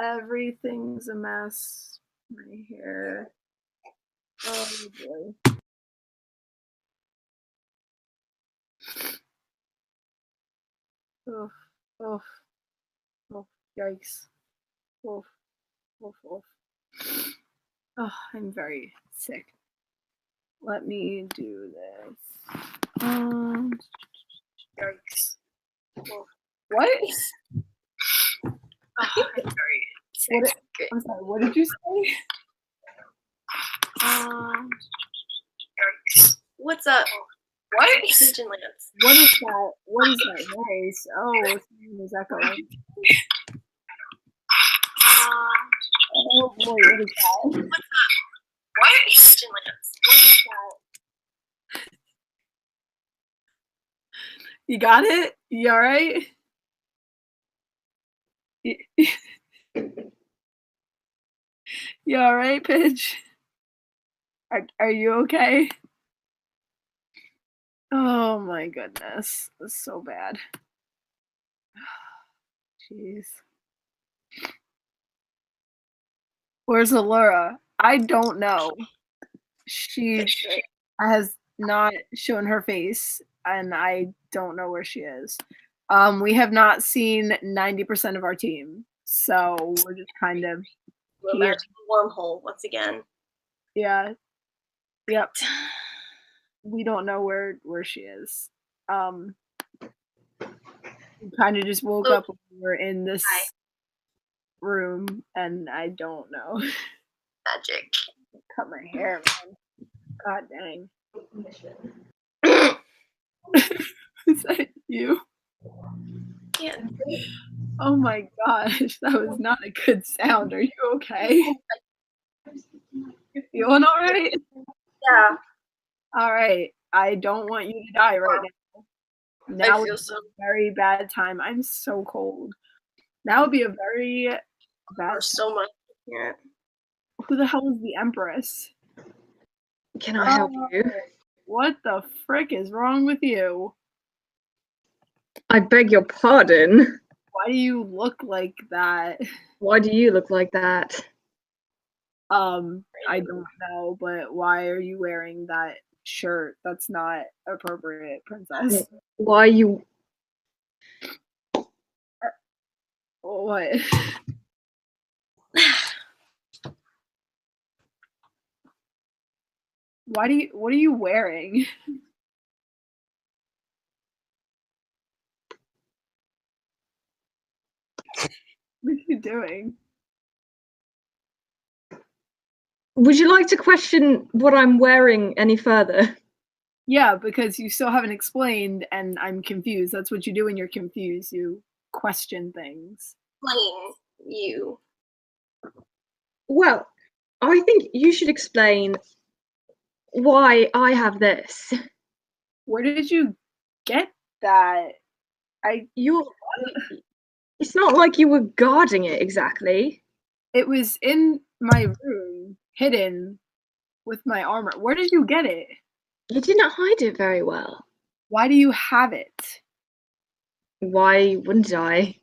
Everything's a mess. My hair. Oh boy. Oh, oh, oh, yikes. Oh, oh, oh. Oh, I'm very sick. Let me do this. Yikes. Oh. What? Oh, I'm very sick. I'm sorry, what did you say? Yikes. What's up? What? Pigeon Lance. What is that? What is that noise? Oh, something is echoing. Oh boy, what is that? What's up? What? Pigeon Lance. What is that? You got it? You alright? You alright, Pidge? Are you okay? Oh my goodness. That's so bad. Jeez. Where's Allura? I don't know. She has not shown her face, and I don't know where she is. We have not seen 90% of our team, so we're just kind of here. Wormhole once again. Yeah. Yep. We don't know where she is. We kind of just woke up when we were in this room, and I don't know. Magic. Cut my hair, man. God dang. Is that you? Yeah. Oh my gosh, that was not a good sound. Are you okay? You feeling all right? Yeah. All right. I don't want you to die right now. Now it's a very bad time. I'm so cold. That would be a very bad time. So much. Yeah. Who the hell is the Empress? Can I help you? What the frick is wrong with you? I beg your pardon. Why do you look like that? Why do you look like that? I don't know, but why are you wearing that shirt? That's not appropriate, princess. Why are you... What? What are you wearing? What are you doing? Would you like to question what I'm wearing any further? Yeah, because you still haven't explained, and I'm confused. That's what you do when you're confused. You question things. Explain you. Well, I think you should explain why I have this. Where did you get that? It's not like you were guarding it exactly. It was in my room, hidden with my armor. Where did you get it? You didn't hide it very well. Why do you have it? Why wouldn't I?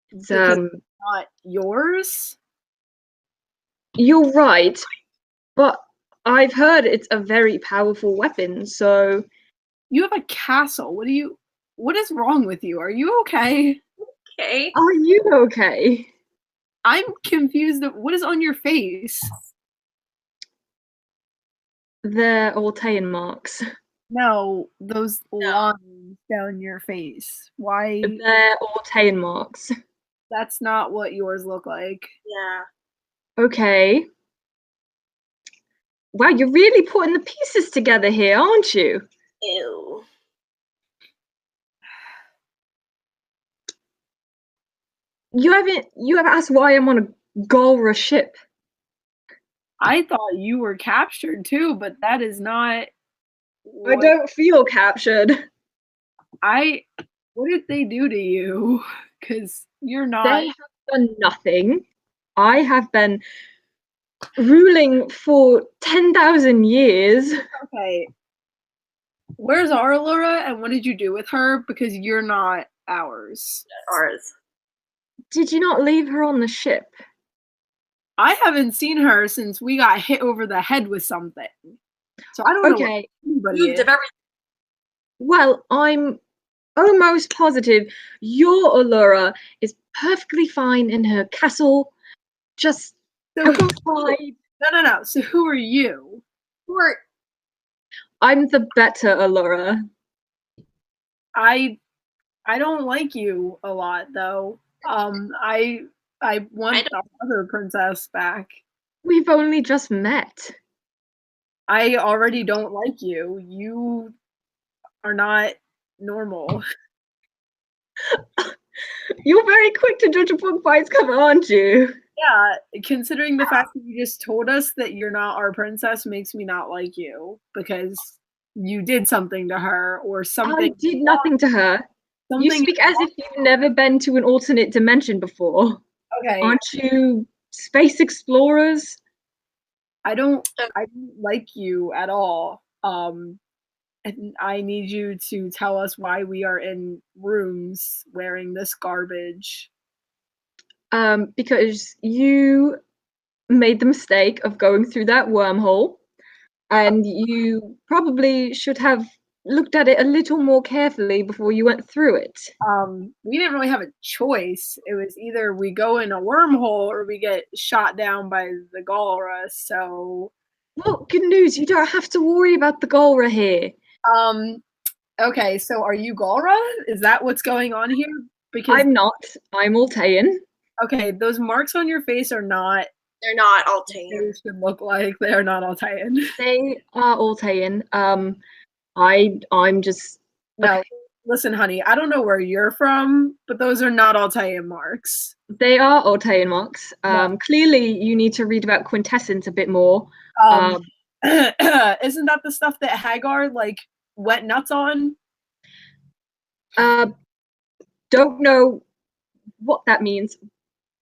It's not yours? You're right, but I've heard it's a very powerful weapon, so... You have a castle. What is wrong with you? Are you okay? Okay. Are you okay? I'm confused. What is on your face? They're all tan marks. No, those lines down your face. Why? They're all tan marks. That's not what yours look like. Yeah. Okay. Wow, you're really putting the pieces together here, aren't you? Ew. You haven't asked why I'm on a Galra ship. I thought you were captured too, but that is not. I don't feel captured. What did they do to you? Because you're not. They have done nothing. I have been ruling for 10,000 years. Okay. Where's our Allura, and what did you do with her? Because you're not ours. Ours. Did you not leave her on the ship? I haven't seen her since we got hit over the head with something. So I don't know what anybody Moved is. of everything. Well, I'm almost positive your Allura is perfectly fine in her castle, just So who, outside. no. So who are you? Or I'm the better Allura. I don't like you a lot though. I want the other princess back. We've only just met. I already don't like you. You are not normal. You're very quick to judge a book by its cover, aren't you? Yeah, considering the fact that you just told us that you're not our princess makes me not like you because you did something to her or something. I did nothing to her. You Something. speak as if you've never been to an alternate dimension before. Okay. Aren't you space explorers? I don't like you at all. And I need you to tell us why we are in rooms wearing this garbage. Because you made the mistake of going through that wormhole, and you probably should have looked at it a little more carefully before you went through it. We didn't really have a choice. It was either we go in a wormhole or we get shot down by the Galra. So, Well, good news, you don't have to worry about the Galra here. Okay, so are you Galra? Is that what's going on here? Because I'm not. I'm Altean. Okay, those marks on your face are not. They're not Altean. They should look like they are not Altean. They are Altean. I'm just No. Listen, honey, I don't know where you're from, but those are not Altean marks. They are Altean marks. No. Clearly, you need to read about quintessence a bit more. Isn't that the stuff that Hagar like went nuts on? Don't know what that means.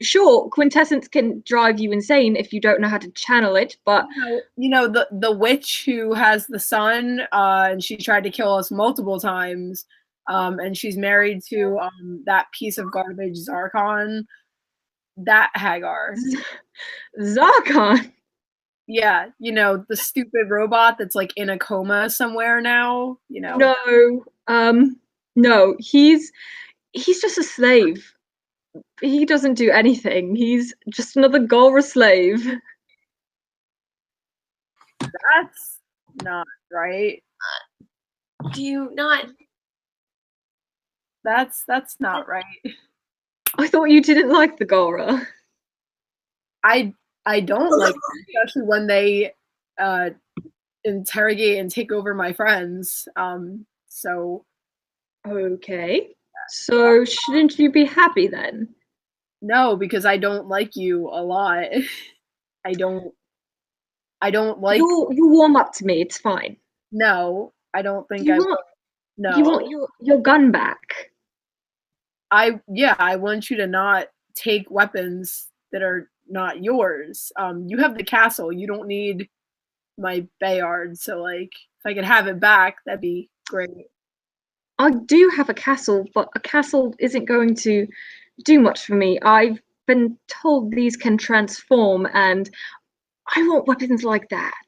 Sure, quintessence can drive you insane if you don't know how to channel it, but you know the witch who has the son, and she tried to kill us multiple times, and she's married to that piece of garbage Zarkon. That Hagar. Zarkon. Yeah, you know, the stupid robot that's like in a coma somewhere now, you know. No, he's just a slave. He doesn't do anything. He's just another Galra slave. That's not right. Do you not? That's not right. I thought you didn't like the Galra. I don't like them, especially when they interrogate and take over my friends. So okay. So shouldn't you be happy then? No, because I don't like you a lot. I don't like you warm up to me, it's fine. No, I don't think you I want, will. No. You want your gun back. I want you to not take weapons that are not yours. You have the castle. You don't need my Bayard. So like if I could have it back, that'd be great. I do have a castle, but a castle isn't going to do much for me. I've been told these can transform, and I want weapons like that.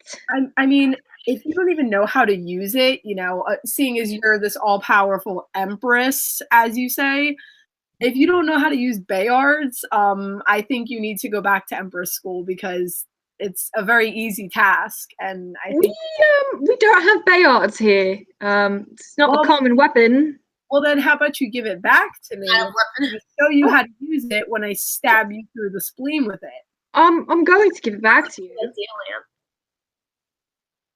I mean, if you don't even know how to use it, you know, seeing as you're this all-powerful empress, as you say, if you don't know how to use Bayards, I think you need to go back to Empress school because it's a very easy task, and I think we don't have Bayards here. It's not a common weapon. Well, then how about you give it back to me? And show you how to use it when I stab you through the spleen with it. I'm going to give it back to you.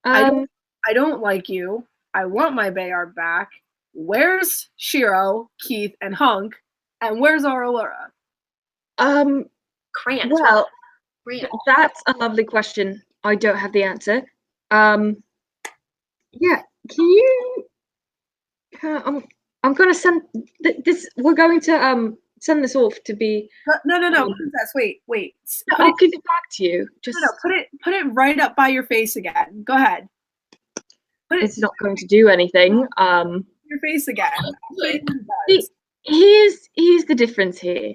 I don't like you. I want my Bayard back. Where's Shiro, Keith, and Hunk? And where's our Allura? Grant. Well, that's a lovely question. I don't have the answer. Yeah, can you? I'm gonna send this. We're going to send this off to be. No, princess. Wait. I'll give it back to you. Just put it right up by your face again. Go ahead. It's not going to do anything. Your face again. Here's the difference here.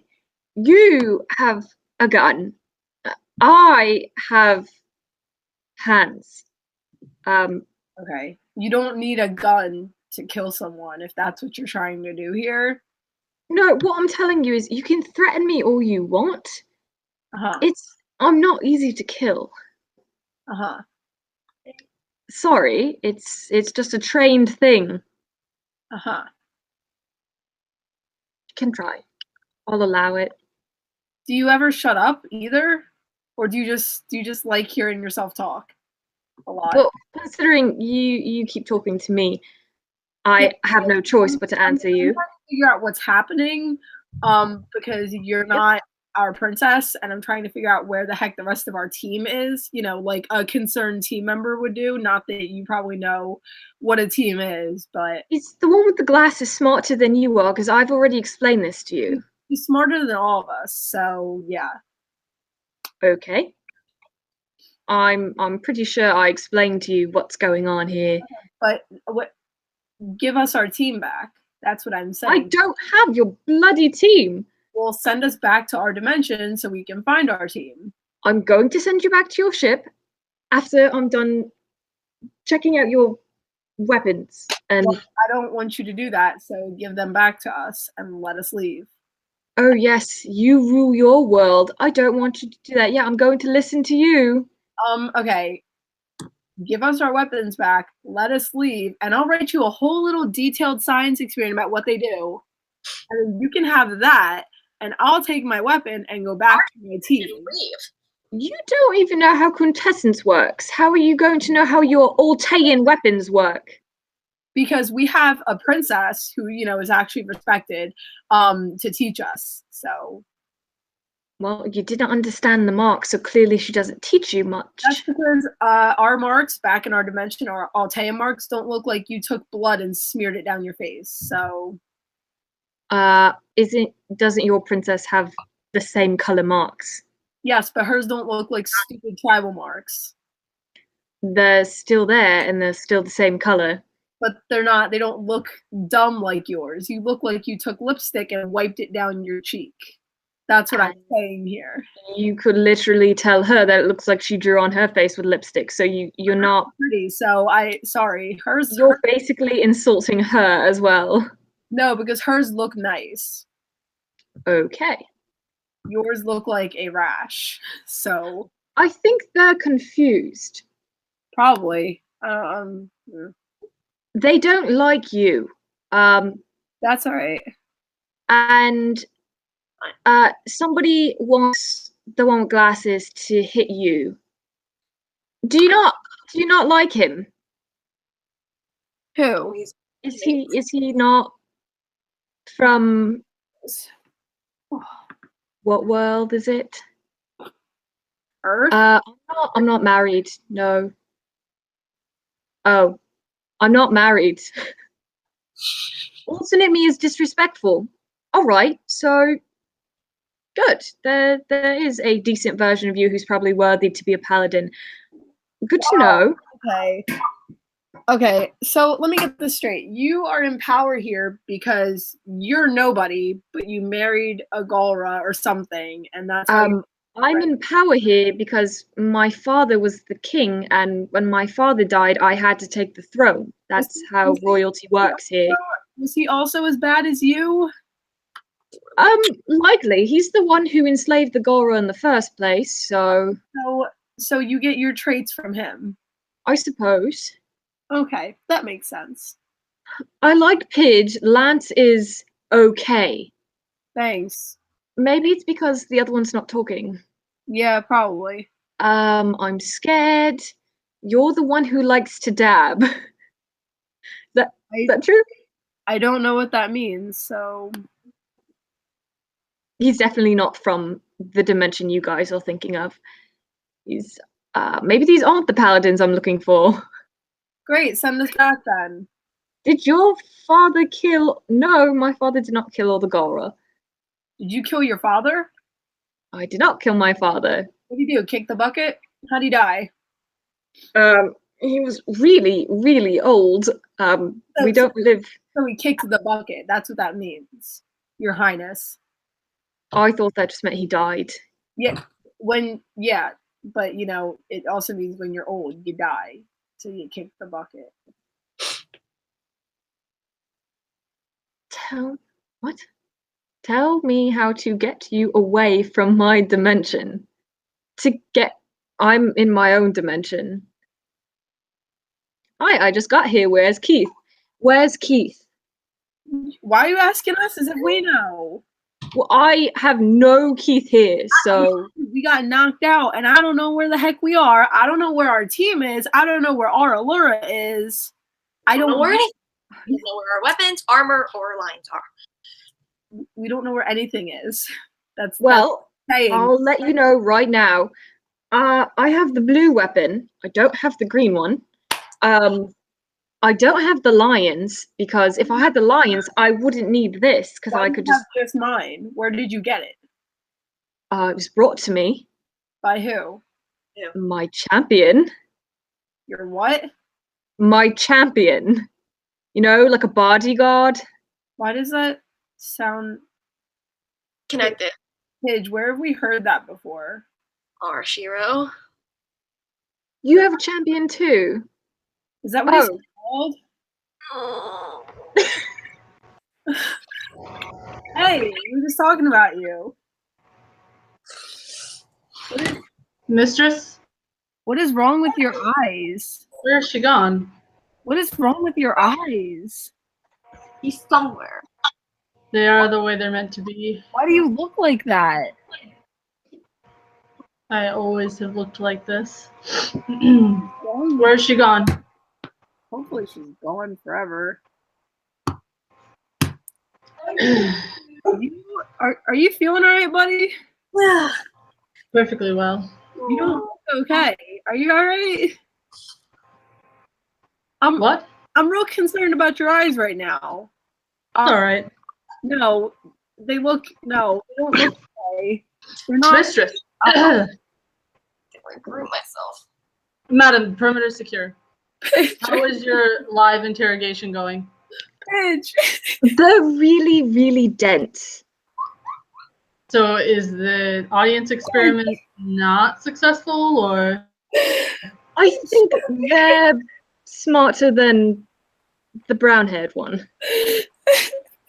You have a gun. I have hands. Okay. You don't need a gun to kill someone if that's what you're trying to do here. No, what I'm telling you is you can threaten me all you want. Uh-huh. I'm not easy to kill. Uh-huh. Sorry, it's just a trained thing. Uh-huh. You can try. I'll allow it. Do you ever shut up either? Or do you just like hearing yourself talk a lot? Well, considering you keep talking to me, I have no choice but to answer you. I'm trying to figure out what's happening, because you're not our princess, and I'm trying to figure out where the heck the rest of our team is, you know, like a concerned team member would do. Not that you probably know what a team is, but Is the one with the glasses smarter than you are? Because I've already explained this to you. he's smarter than all of us, so yeah. Okay. I'm pretty sure I explained to you what's going on here. But give us our team back. That's what I'm I saying. don't have your bloody team. Well, send us back to our dimension so we can find our team. I'm going to send you back to your ship after I'm done checking out your weapons. And Well, I don't want you to do that, so give them back to us and let us leave. oh yes, you rule your world. I don't want you to do that. Yeah, I'm going to listen to you. Okay. Give us our weapons back, let us leave, and I'll write you a whole little detailed science experiment about what they do. And then you can have that, and I'll take my weapon and go back to my team. Leave. You don't even know how quintessence works. How are you going to know how your Altean weapons work? Because we have a princess who, you know, is actually respected, to teach us. So Well, you didn't understand the mark, so clearly she doesn't teach you much. that's because our marks back in our dimension, our Altea marks, don't look like you took blood and smeared it down your face. So Doesn't your princess have the same color marks? yes, but hers don't look like stupid tribal marks. They're still there and they're still the same color. But they don't look dumb like yours. You look like you took lipstick and wiped it down your cheek. That's what I'm saying here. You could literally tell her that it looks like she drew on her face with lipstick. So you're not pretty. So sorry. You're basically insulting her as well. No, because hers look nice. Okay. Yours look like a rash. So I think they're confused. probably. They don't like you. That's all right. And somebody wants the one with glasses to hit you. Do you not like him? Who? Is he not from what world is it? Earth? I'm not married. No. Oh, I'm not married. Alternate me is disrespectful. All right, so good. There is a decent version of you who's probably worthy to be a paladin. Good to know. Okay, so let me get this straight. You are in power here because you're nobody, but you married a Galra or something, and that's how I'm in power here because my father was the king, and when my father died, I had to take the throne. That's how royalty works here. Was he also as bad as you? Likely. He's the one who enslaved the Galra in the first place, so you get your traits from him. I suppose. Okay, that makes sense. I like Pidge. Lance is okay. Thanks. Maybe it's because the other one's not talking. Yeah, probably. I'm scared. You're the one who likes to dab. Is that true? I don't know what that means, so he's definitely not from the dimension you guys are thinking of. He's maybe these aren't the paladins I'm looking for. Great, send us back then. Did your father kill? No, my father did not kill all the Galra. Did you kill your father? I did not kill my father. What did you do? Kick the bucket? How'd he die? He was really, really old. We don't live. So he kicked the bucket. That's what that means, Your Highness. I thought that just meant he died. Yeah, but you know, it also means when you're old, you die, so you kick the bucket. Tell me how to get you away from my dimension. I'm in my own dimension. Hi, I just got here. Where's Keith? Where's Keith? Why are you asking us as if we know? Well, I have no Keith here, so we got knocked out, and I don't know where the heck we are. I don't know where our team is. I don't know where our Allura is. I don't know where anything. We don't know where our weapons, armor, or lines are. We don't know where anything is. That's saying. I'll let you know right now. I have the blue weapon. I don't have the green one. I don't have the lions, because if I had the lions, I wouldn't need this, because I could just mine. Where did you get it? It was brought to me. By who? My champion. Your what? My champion. You know, like a bodyguard. Why does that sound connected? Pidge, where have we heard that before? Our Shiro. You have a champion too. Is that what he's called? Hey, we were just talking about you. Mistress? What is wrong with your eyes? Where's she gone? What is wrong with your eyes? He's somewhere. They are the way they're meant to be. Why do you look like that? I always have looked like this. Where's she gone? Hopefully she's gone forever. Are you feeling alright, buddy? Yeah. Perfectly well. You don't look okay. Are you alright? What? I'm real concerned about your eyes right now. Alright. No, they don't look okay. They're not. Mistress! I grew myself. Madam, perimeter secure. How is your live interrogation going? Pidge. They're really, really dense. So is the audience experiment not successful, or? I think they're smarter than the brown-haired one.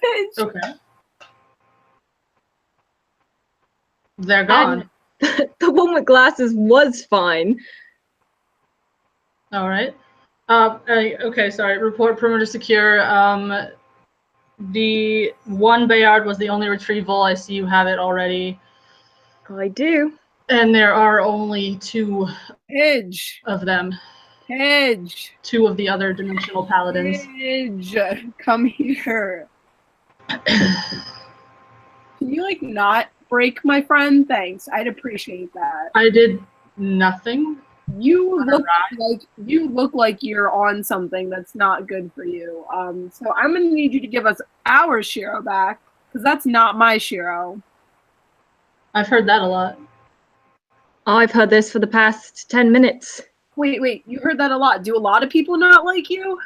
Pidge. Okay. They're gone. The one with glasses was fine. All right. Okay, sorry. Report perimeter secure. The one Bayard was the only retrieval. I see you have it already. I do. And there are only 2 Pidge. of them. Pidge. 2 of the other dimensional paladins. Pidge, come here. Can you like not break my friend? Thanks. I'd appreciate that. I did nothing. You look like you're on something that's not good for you. So I'm gonna need you to give us our Shiro back, because that's not my Shiro. I've heard that a lot. I've heard this for the past 10 minutes. Wait, you heard that a lot. Do a lot of people not like you?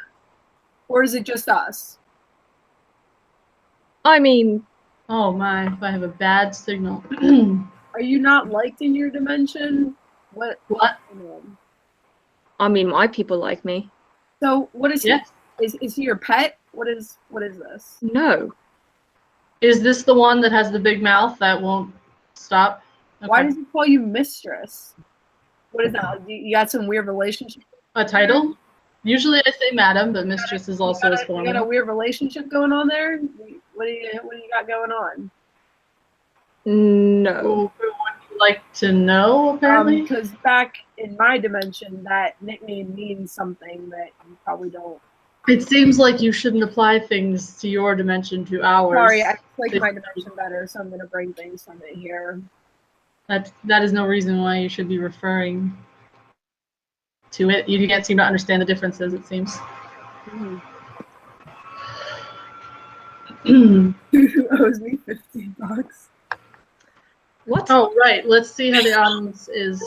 Or is it just us? I mean... Oh my, if I have a bad signal. Are you not liked in your dimension? What? I mean, my people like me. So what is yes. he? Is he your pet? What is this? No. Is this the one that has the big mouth that won't stop? Okay. Why does he call you mistress? What is that? You got some weird relationship? A title? Usually I say madam, but mistress is also as formal. You got a weird relationship going on there? What do you got going on? No. Who would you like to know, apparently? Because back in my dimension, that nickname means something that you probably don't. It seems like you shouldn't apply things to your dimension to ours. Sorry, I like my dimension better, so I'm going to bring things from it here. That is no reason why you should be referring to it. You can't seem to understand the differences, it seems. Who owes me $50? What? Oh, right. Let's see how the audience is.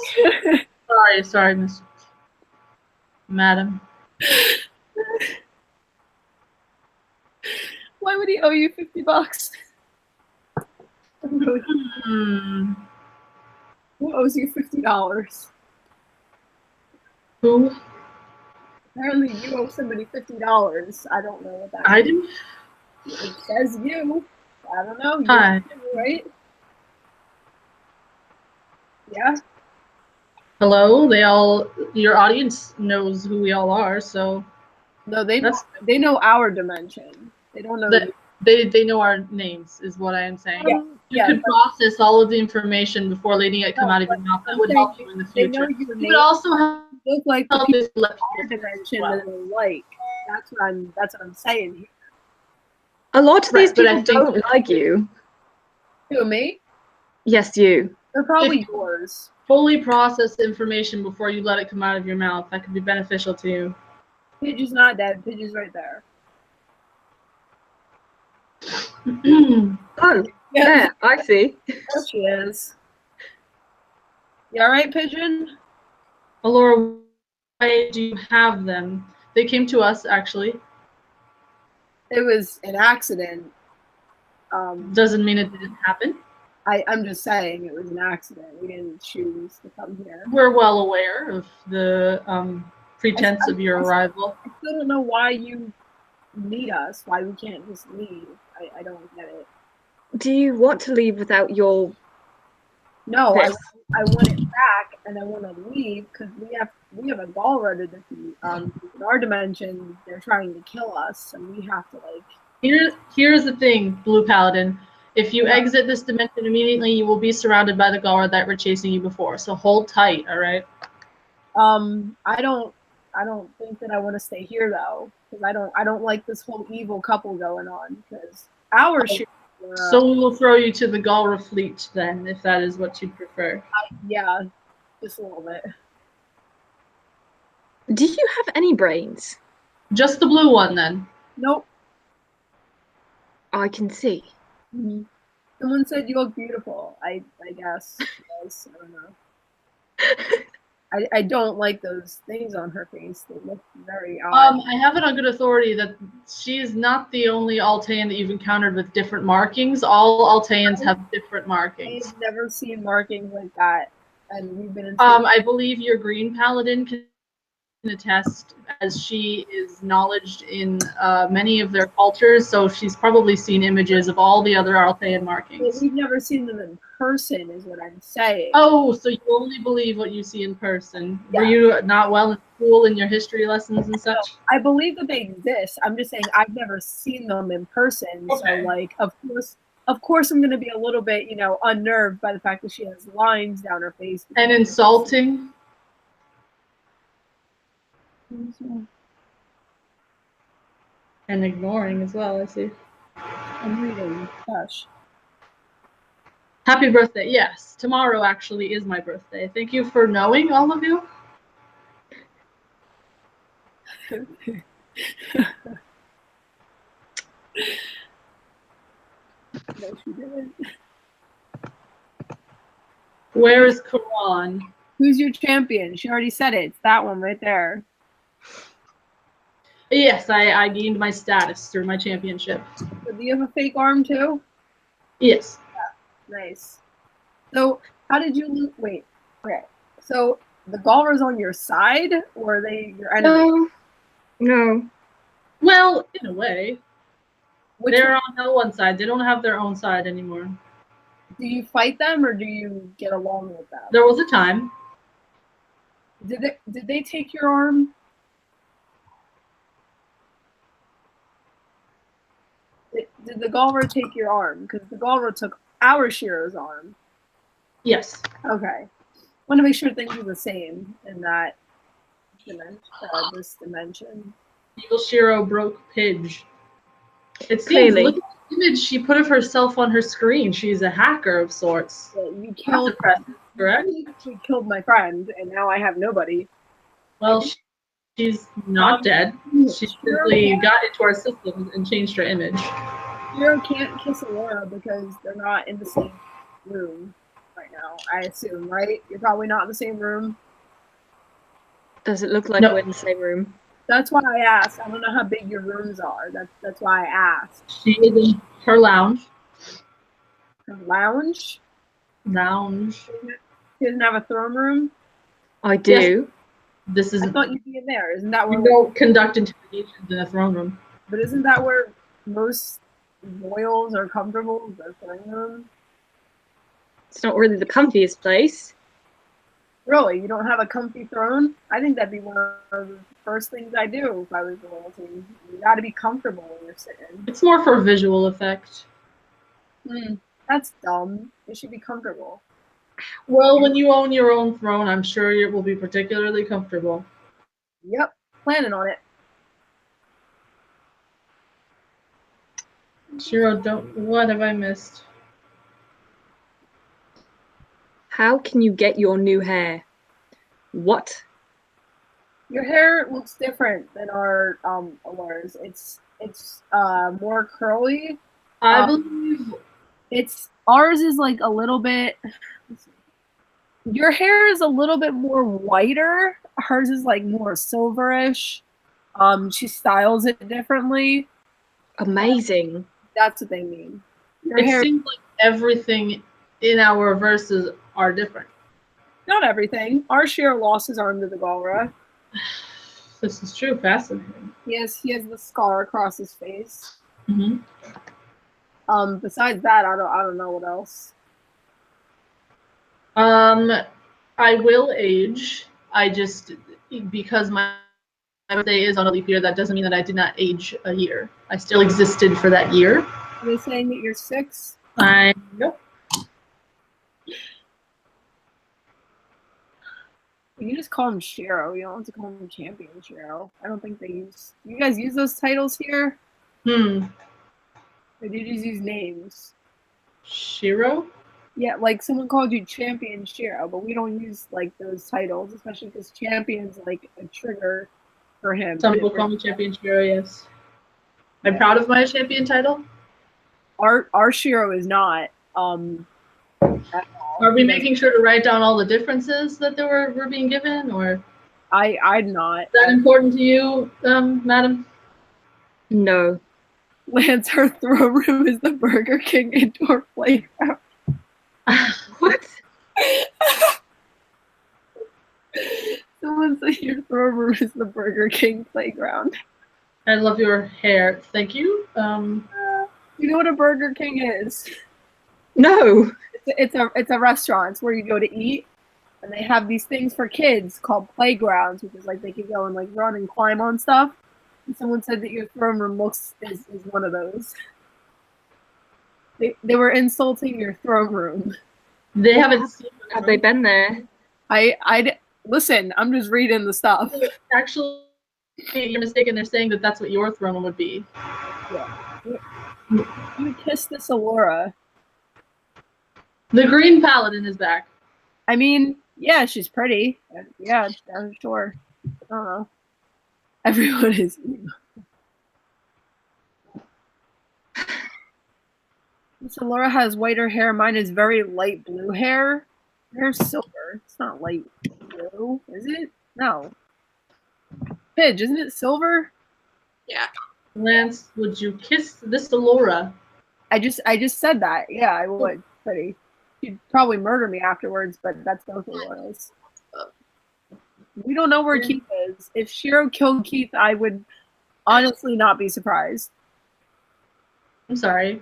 Sorry, Miss Madam. Why would he owe you $50? Hmm. Who owes you $50? Who? Apparently, you owe somebody $50. I don't know what that I means. do? It says you. I don't know. Hi. You, right? Yeah. Hello? Your audience knows who we all are, so No, they that's know our dimension. They don't know you. they know our names, is what I am saying. Yeah, You yeah, could process all of the information before letting it come No, out of your but mouth. That I'm would help saying you in the they know future. your It name. would also help Look like the people if you let in our people dimension well. that are like. That's what I'm saying here. A lot of Right, these but I people think- don't like you. Who, me? Yes, you. They're probably If- yours. Fully process the information before you let it come out of your mouth. That could be beneficial to you. Pidge is not dead. Pidge is right there. Oh, yeah, I see. There she is. You alright, Pigeon? Allura, why do you have them? They came to us, actually. It was an accident. Doesn't mean it didn't happen. I'm just saying it was an accident. We didn't choose to come here. We're well aware of the pretense of your arrival. I still don't know why you need us. Why we can't just leave. I don't get it. Do you want to leave without your... No, This. I want it back, and I want to leave because we have a Galra to defeat. In our dimension, they're trying to kill us, and we have to like. Here's the thing, Blue Paladin. If you exit this dimension immediately, you will be surrounded by the Galra that were chasing you before. So hold tight, all right? I don't think that I want to stay here though, because I don't like this whole evil couple going on. Because our Shiro, So we will throw you to the Galra fleet then, if that is what you prefer. yeah, just a little bit. Do you have any brains? Just the blue one then. Nope. I can see. Mm-hmm. Someone said you look beautiful. I guess. Yes, I don't know. I don't like those things on her face. They look very odd. I have it on good authority that she is not the only Altean that you've encountered with different markings. All Alteans have different markings. I've never seen markings like that, and we've been in. I believe your green paladin can attest, as she is knowledgeed in many of their cultures, so she's probably seen images of all the other Altean markings. We've never seen them in person, is what I'm saying. Oh, so you only believe what you see in person. Yeah. Were you not well in school in your history lessons and such? I believe that they exist. I'm just saying I've never seen them in person. Okay. So, like, of course, I'm going to be a little bit, unnerved by the fact that she has lines down her face. And insulting? And ignoring as well, I see. I'm reading. Gosh. Happy birthday. Yes, tomorrow actually is my birthday. Thank you for knowing, all of you. No, she didn't. Where is Quran? Who's your champion? She already said it. It's that one right there. Yes, I gained my status through my championship. So do you have a fake arm too? Yes. Nice. So how did you lose? Wait. Okay. So the Galra's on your side, or are they your enemy? No. Well, in a way. Which They're one? on one side. They don't have their own side anymore. Do you fight them, or do you get along with them? There was a time. Did they take your arm? Did the Galra take your arm? Because the Galra took our Shiro's arm. Yes. Okay. Want to make sure things are the same in that dimension. This dimension. Evil Shiro broke Pidge. It seems, Clearly. look at the image she put of herself on her screen. She's a hacker of sorts. Yeah, you That's killed. impressive, correct? You killed my friend, and now I have nobody. Well, she's not dead. She simply got into our system and changed her image. Shiro can't kiss Allura because they're not in the same room right now. I assume, right? You're probably not in the same room. Does it look like No. we're in the same room? That's why I asked. I don't know how big your rooms are. That's why I asked. She is in her lounge. Her lounge. Lounge. She doesn't have a throne room. I do. This is I thought you'd be in there. Isn't that where? you don't conduct interrogations in a throne room. But isn't that where most royals are comfortable? The throne room. It's not really the comfiest place. Really, you don't have a comfy throne? I think that'd be one of the first things I do if I was royalty. You got to be comfortable when you're sitting. It's more for visual effect. That's dumb. You should be comfortable. Well, when you own your own throne, I'm sure it will be particularly comfortable. Yep, planning on it. Shiro, what have I missed? How can you get your new hair? What? Your hair looks different than our Allura's. It's more curly. I believe Ours is like a little bit. Your hair is a little bit more whiter. Hers is like more silverish. She styles it differently. Amazing. That's what they mean. Your it hair, seems like everything in our verses are different. not everything. Our Shiro lost his arm to the Galra. This is true. Fascinating. He has the scar across his face. Mm-hmm. Besides that, I don't know what else. I will age. I just because my birthday is on a leap year, that doesn't mean that I did not age a year. I still existed for that year. Are they saying that you're 6? Nope. You can just call him Shiro. You don't have to call him Champion Shiro. I don't think they use. You guys use those titles here? Or do you just use names? Shiro? Yeah, like someone called you Champion Shiro, but we don't use like those titles, especially because Champion's like a trigger for him. Some people call me Champion Shiro, yes. I'm proud of my champion title. Our Shiro is not. Are we making sure to write down all the differences that were being given, or I'm not. is that important to you, madam? No. Lance, her throne room is the Burger King indoor playground. What? Someone said your throne room is the Burger King playground. I love your hair. Thank you. You know what a Burger King is? No. It's a restaurant. It's where you go to eat, and they have these things for kids called playgrounds, which is like they can go and like run and climb on stuff. And someone said that your throne room is one of those. They were insulting your throne room. They haven't seen Have they been there? I listen. I'm just reading the stuff. Actually, you're mistaken. They're saying that that's what your throne would be. Yeah. You kiss this Allura. The green paladin is back. I mean, yeah, she's pretty. Yeah, I'm sure. I don't know. Everyone is evil. Miss Allura has whiter hair. Mine is very light blue hair. Her hair's silver. It's not light blue, is it? No. Pidge, isn't it silver? Yeah. Lance, would you kiss this Allura? I just said that. Yeah, I would. Pretty. She'd probably murder me afterwards, but that's both Alluras. We don't know where Keith is. If Shiro killed Keith, I would honestly not be surprised. I'm sorry.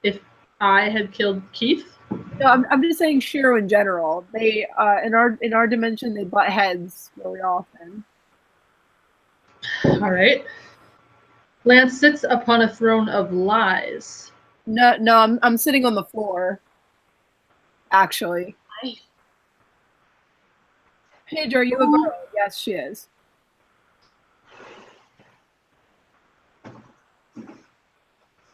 If I had killed Keith? No, I'm just saying Shiro in general. They in our dimension they butt heads really often. All right. Lance sits upon a throne of lies. No, I'm sitting on the floor. Actually. Pidge, are you a girl? Yes, she is.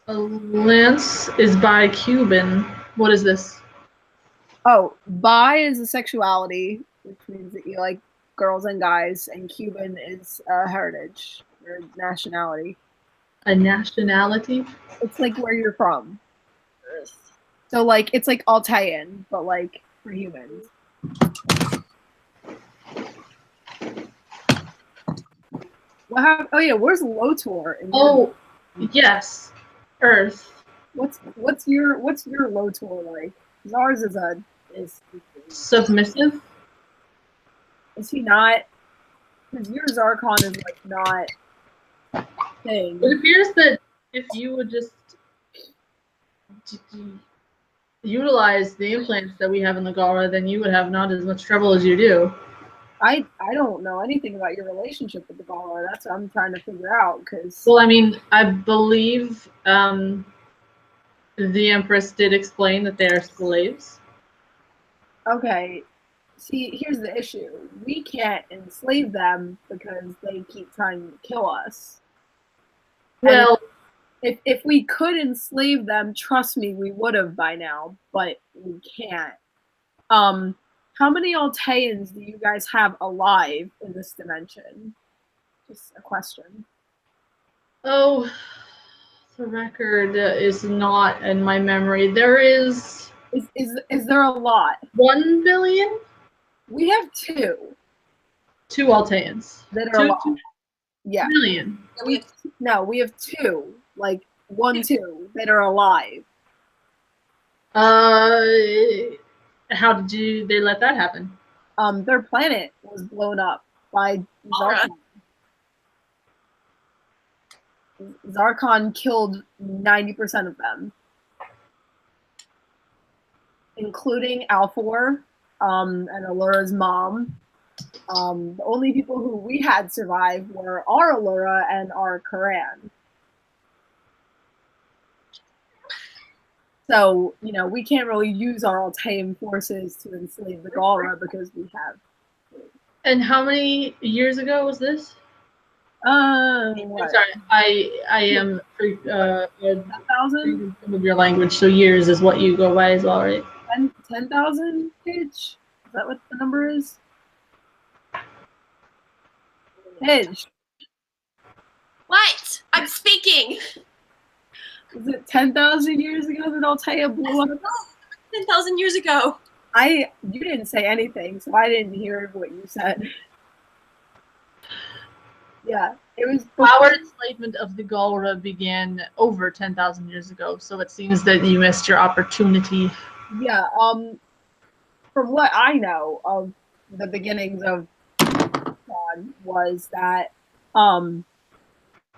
Lance is bi Cuban. What is this? Oh, bi is a sexuality, which means that you like girls and guys, and Cuban is a heritage or nationality. A nationality? It's like where you're from. So like it's like Altayan, but like for humans. What happened? Oh yeah, where's Lotor? Oh, yes. Earth. What's your Lotor like? 'Cause ours is Submissive. is he not? Because your Zarkon is like not thing. It appears that if you would just utilize the implants that we have in the Galra, then you would have not as much trouble as you do. I don't know anything about your relationship with the Galar. That's what I'm trying to figure out. Because Well, I mean, I believe the Empress did explain that they are slaves. okay, see, here's the issue: we can't enslave them because they keep trying to kill us. Well, If we could enslave them, trust me, we would have by now. But we can't. How many Alteans do you guys have alive in this dimension? Just a question. oh, the record is not in my memory. There is Is there a lot? 1 billion? We have 2 2 Alteans. that are alive. 2 Yeah. million. We have 2, like 1, 2 that are alive. How did they let that happen? Their planet was blown up by Zarkon. Zarkon killed 90% of them, including Alfor, and Allura's mom. The only people who we had survive were our Allura and our Karan. So, we can't really use our Altean forces to enslave the Galra because we have. And how many years ago was this? What? Sorry, I am 10,000? some of your language, so years is what you go by as well, right? 10,000 Pidge? Is that what the number is? Pidge. What? I'm speaking. Is it 10,000 years ago that Altea blew up? 10,000 years ago. You didn't say anything, so I didn't hear what you said. Yeah, it was. Our enslavement of the Galra began over 10,000 years ago, so it seems that you missed your opportunity. Yeah, from what I know of the beginnings of Voltron was that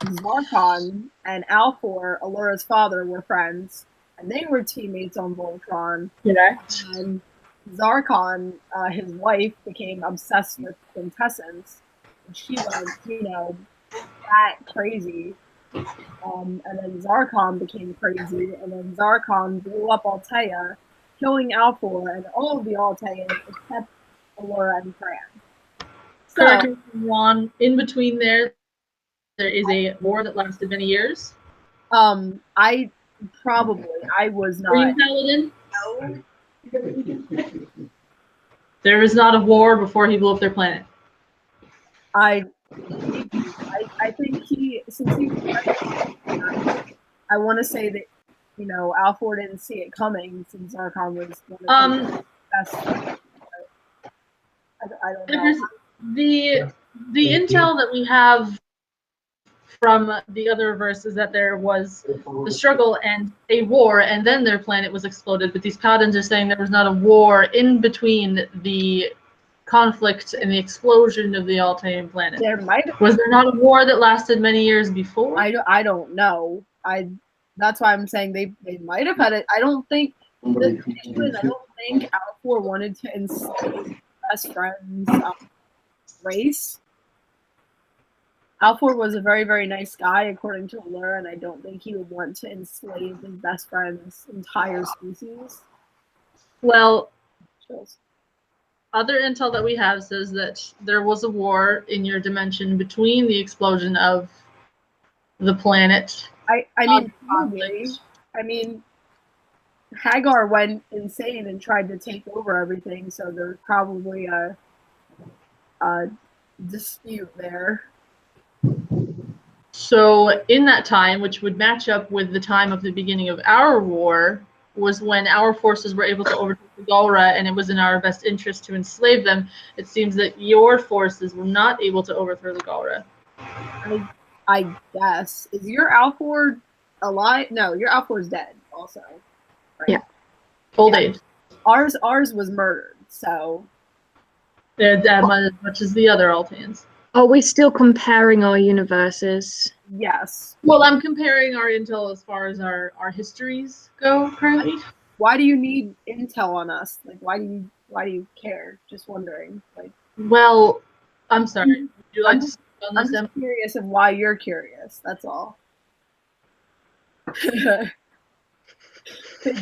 Zarkon and Alfor, Allura's father, were friends, and they were teammates on Voltron. Correct. And Zarkon, his wife, became obsessed with quintessence. And she was, that crazy. And then Zarkon became crazy, and then Zarkon blew up Altea, killing Alfor and all of the Alteans except Allura and Fran. Correct me if I'm wrong. In between there is a war that lasted many years. I was not. Green Paladin? No. There was not a war before he blew up their planet. I think since he I want to say that, Alfor didn't see it coming since Zarkon was one of the best. I don't know. The intel that we have from the other verse is that there was the struggle and a war, and then their planet was exploded. But these paladins are saying there was not a war in between the conflict and the explosion of the Altean planet. Was there not a war that lasted many years before? I don't know. That's why I'm saying they might have had it. I don't think Alfor wanted to enslave best friend's race. Alfor was a very, very nice guy, according to Allura, and I don't think he would want to enslave his best friend's entire species. Well, other intel that we have says that there was a war in your dimension between the explosion of the planet. I mean, Hagar went insane and tried to take over everything, so there's probably a dispute there. So in that time, which would match up with the time of the beginning of our war, was when our forces were able to overtake the Galra, and it was in our best interest to enslave them. It seems that your forces were not able to overthrow the Galra. I guess. Is your Alfor alive? No, your Alfor's dead. also. Right? Yeah. Old age. Ours was murdered, so They're dead as much as the other Altans. Are we still comparing our universes? yes. Well, I'm comparing our intel as far as our histories go currently. Why do you need intel on us? Like, why do you care? Just wondering. Like, Well, I'm sorry. Would you like I'm to just- speak on I'm this? just curious of why you're curious. That's all. Pidge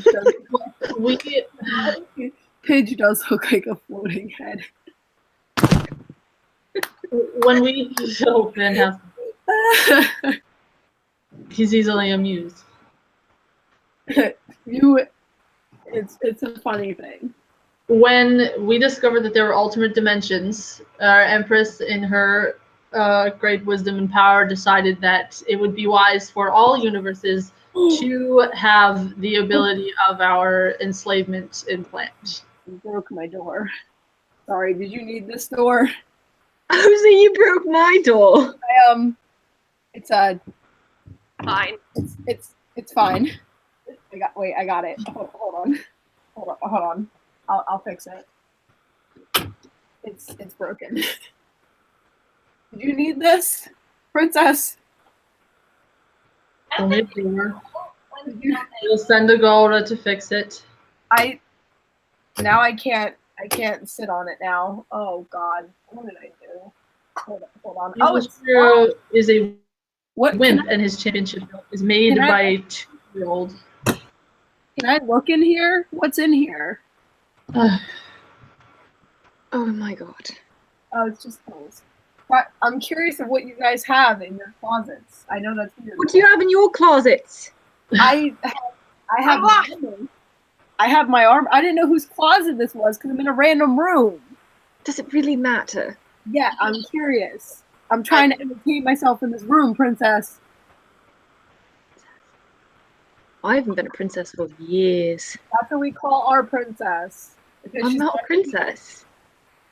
does, We Pidge does look like a floating head. when we so fantastic. He's easily amused. It's a funny thing. When we discovered that there were alternate dimensions, our Empress, in her great wisdom and power, decided that it would be wise for all universes to have the ability of our enslavement implant. You broke my door. Sorry, did you need this door? Oh, so you broke my door. It's Fine. it's fine. I got it. Hold on. I'll fix it. It's broken. Did you need this, princess? Only a door. Did you, We'll send a Gora to fix it. I can't sit on it now. Oh God, what did I do? Hold on. Oh, it's Shiro is a what? wimp, and his championship belt is made Can I- by a 2-year-old. Can I look in here? What's in here? Oh my god. Oh, it's just clothes. But I'm curious of what you guys have in your closets. I know that's weird. What do you have in your closets? I have I'm lost. I have my arm. I didn't know whose closet this was because I'm in a random room. Does it really matter? Yeah, I'm curious. I'm trying to entertain myself in this room, princess. I haven't been a princess for years. That's what we call our princess. Because I'm she's not a princess.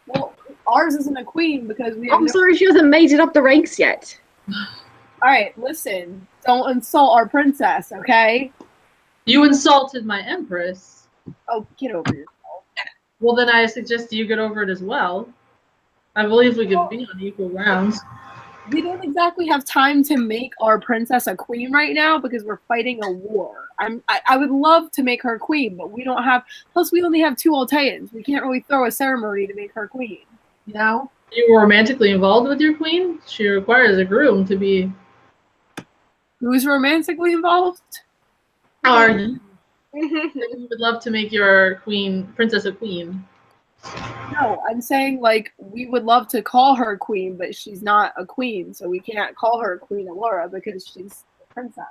Well, ours isn't a queen because we have I'm no- sorry, she hasn't made it up the ranks yet. All right, listen. Don't insult our princess, okay? You insulted my Empress. Oh, get over yourself. Well, then I suggest you get over it as well. I believe we could be on equal grounds. We don't exactly have time to make our princess a queen right now because we're fighting a war. I would love to make her queen, but we don't have. Plus, we only have 2 Altaians. We can't really throw a ceremony to make her queen. You know? You were romantically involved with your queen? She requires a groom to be. Who's romantically involved? Are you? You would love to make your princess a queen. No, I'm saying like we would love to call her queen, but she's not a queen, so we can't call her Queen Allura because she's a princess.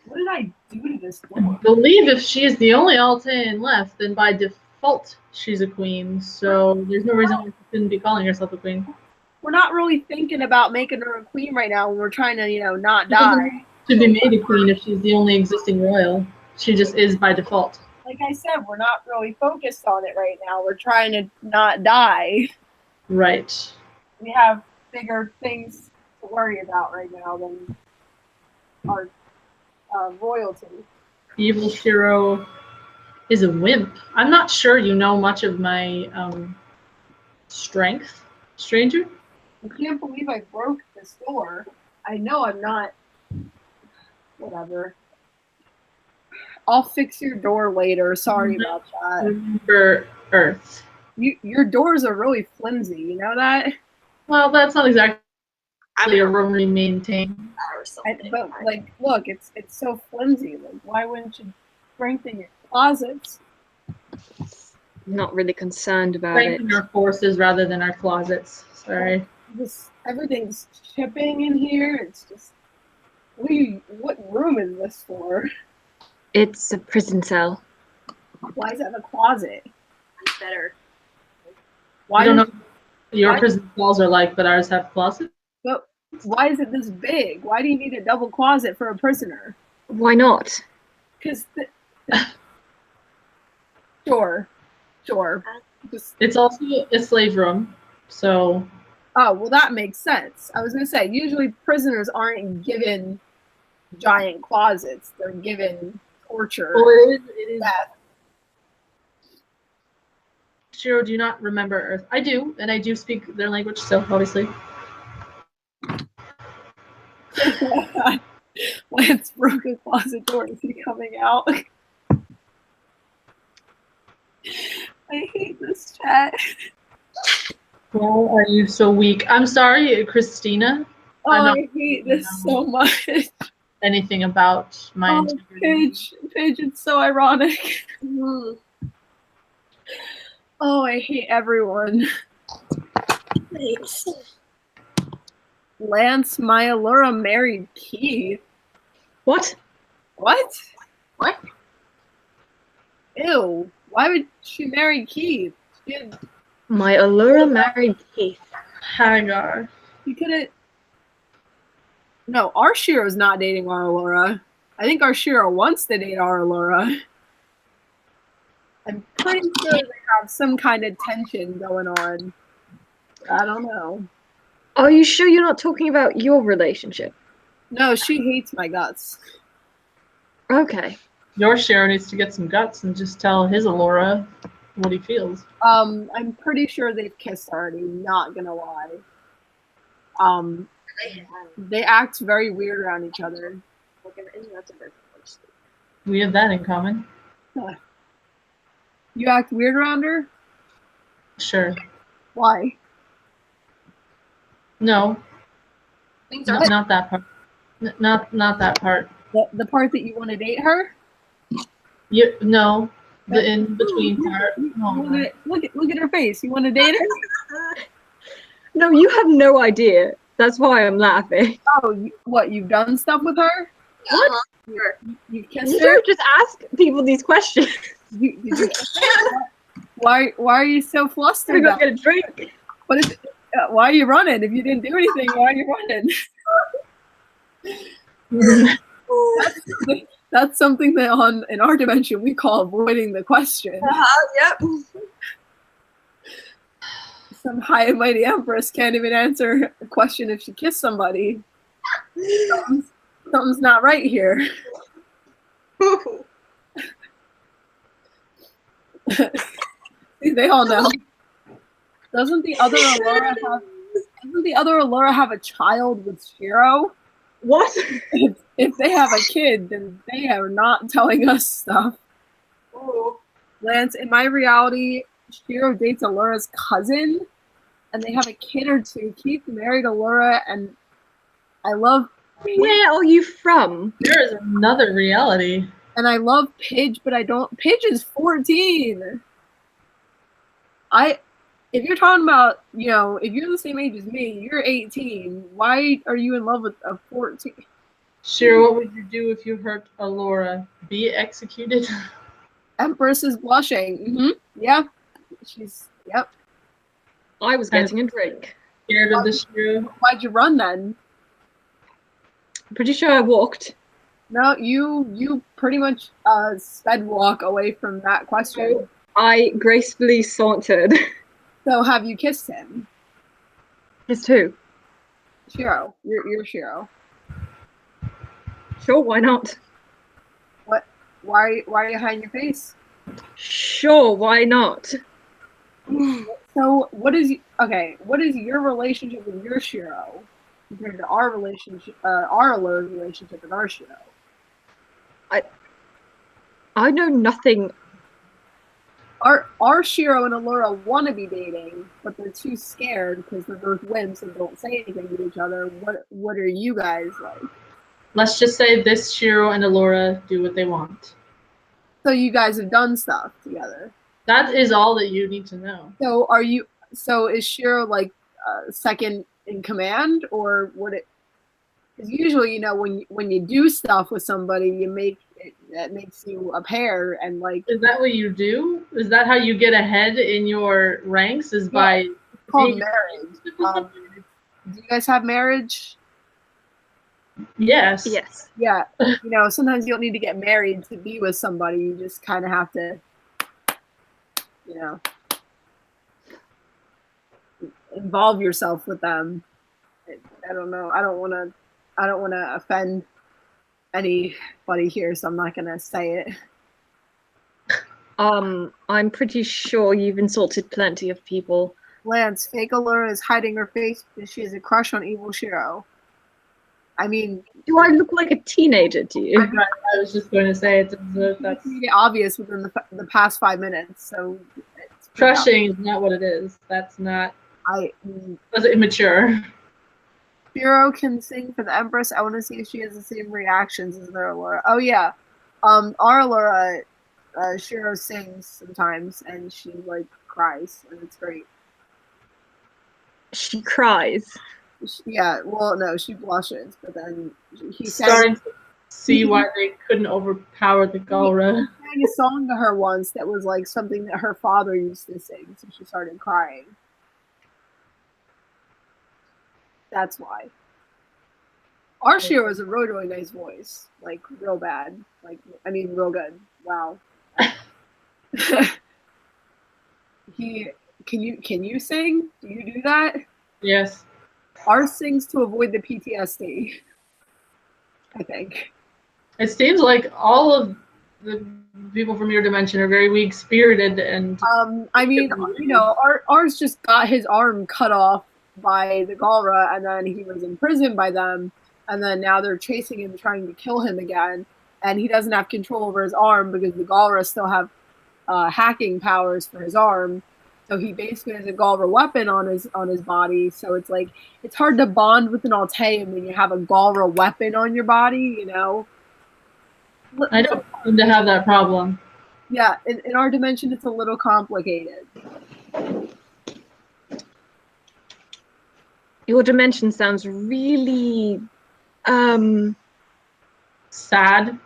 What did I do to this I door? believe if she is the only Altan left, then by default she's a queen. So there's no reason why she shouldn't be calling herself a queen. We're not really thinking about making her a queen right now when we're trying to, not She doesn't die. Should be made a queen if she's the only existing royal. She just is by default. Like I said, we're not really focused on it right now. We're trying to not die. Right. We have bigger things to worry about right now than our royalty. Evil Shiro is a wimp. I'm not sure you know much of my strength, stranger. I can't believe I broke this door. I know I'm not. Whatever. I'll fix your door later. Sorry about that. Remember Earth. Your doors are really flimsy. You know that? Well, that's not exactly I'm a room we maintain. or something. But like, look, it's so flimsy. Like, why wouldn't you strengthen your closets? I'm not really concerned about Strengthen it. our forces rather than our closets. Sorry. Everything's chipping in here. It's just. What room is this for? It's a prison cell. Why is that in a closet? It's better. Why I don't know does- what your why- prison walls are like, but ours have closets. But why is it this big? Why do you need a double closet for a prisoner? Why not? Because sure. Just It's also a slave room, so oh well, that makes sense. I was gonna say usually prisoners aren't given giant closets. They're given torture. Well, it is. Death. Shiro, do you not remember Earth? I do, and I do speak their language, so obviously. Lance broke a closet door. Is he coming out? I hate this chat. Why are you so weak? I'm sorry, Christina. Oh, I hate this so much. Anything about my integrity. Pidge, it's so ironic. Oh, I hate everyone. Thanks. Lance, my Allura married Keith. What? What? What? Ew. Why would she marry Keith? My Allura married Keith. Hagar. She couldn't. No, our Shiro's not dating our Allura. I think our Shiro wants to date our Allura. I'm pretty sure they have some kind of tension going on. I don't know. Are you sure you're not talking about your relationship? No, she hates my guts. Okay. Your Shiro needs to get some guts and just tell his Allura what he feels. I'm pretty sure they've kissed already, not gonna lie. They act very weird around each other. We have that in common. You act weird around her? Sure. Why? No, Things are not that part. Not that part. The part that you want to date her? No, the in between part. Oh, Look at her face. You want to date her? No, you have no idea. That's why I'm laughing. Oh, what? You've done stuff with her? What? You've kissed You her? don't just ask people these questions. Did you kiss her? Why are you so I'm flustered? gonna go get a drink. What is? Why are you running? If you didn't do anything, why are you running? That's something that in our dimension we call avoiding the question. Yep. Some high and mighty empress can't even answer a question if she kissed somebody. Something's not right here. See, they all know. Doesn't the other Allura have a child with Shiro? What? If they have a kid, then they are not telling us stuff. Lance, in my reality, Shiro dates Allura's cousin, and they have a kid or two. Keith married Allura, and I love Pidge, Where are you from? there is another reality. and I love Pidge, but I don't. Pidge is 14. If you're talking about, if you're the same age as me, you're 18. Why are you in love with a 14? Shiro, what would you do if you hurt Allura? Be executed? Empress is blushing. Yeah. Yep. I was getting a drink. Scared of the Shiro? Why'd you run then? I'm pretty sure I walked. No, you pretty much sped walk away from that question. I gracefully sauntered. So have you kissed him? Kissed who? Shiro. You're Shiro. Sure, why not? What? Why are you hiding your face? Sure, why not? So what is your relationship with your Shiro compared to our relationship, our Allura's relationship with our Shiro? I know nothing. Our Shiro and Allura want to be dating, but they're too scared because they're both wimps and don't say anything to each other. What are you guys like? Let's just say this Shiro and Allura do what they want. So you guys have done stuff together. That is all that you need to know. So is Shiro like second in command, or what? Because usually, when you do stuff with somebody, that makes you a pair, and like. Is that what you do? Is that how you get ahead in your ranks? Is by it's called marriage. Do you guys have marriage? Yes. Yes. Yeah. Sometimes you don't need to get married to be with somebody. You just kind of have to, involve yourself with them. I don't know. I don't want to offend anybody here, so I'm not gonna say it. I'm pretty sure you've insulted plenty of people. Lance, fake Allura is hiding her face because she has a crush on evil Shiro. I mean, Do I look like a teenager to you? I was just going to say that's it's made it obvious within the past 5 minutes. So it's crushing is not what it is. That's not. That's immature. Shiro can sing for the Empress. I want to see if she has the same reactions as their Allura. Oh yeah, our Allura, Shiro sings sometimes, and she like cries, and it's great. She cries. Yeah, well, no, she blushes, but then he's starting to see why they couldn't overpower the Galra. He sang a song to her once that was like something that her father used to sing, so she started crying. That's why. Our Shiro has a really nice voice, like real bad, like I mean, real good. Wow. Can you sing? Do you do that? Yes. Ours sings to avoid the PTSD. I think. It seems like all of the people from your dimension are very weak spirited and. I mean, you know, ours just got his arm cut off by the Galra, and then he was imprisoned by them, and then now they're chasing him, trying to kill him again, and he doesn't have control over his arm because the Galra still have hacking powers for his arm. So he basically has a Galra weapon on his body. So it's like it's hard to bond with an Altean when you have a Galra weapon on your body, you know. I don't seem to have that problem. Yeah, in our dimension, it's a little complicated. Your dimension sounds really sad.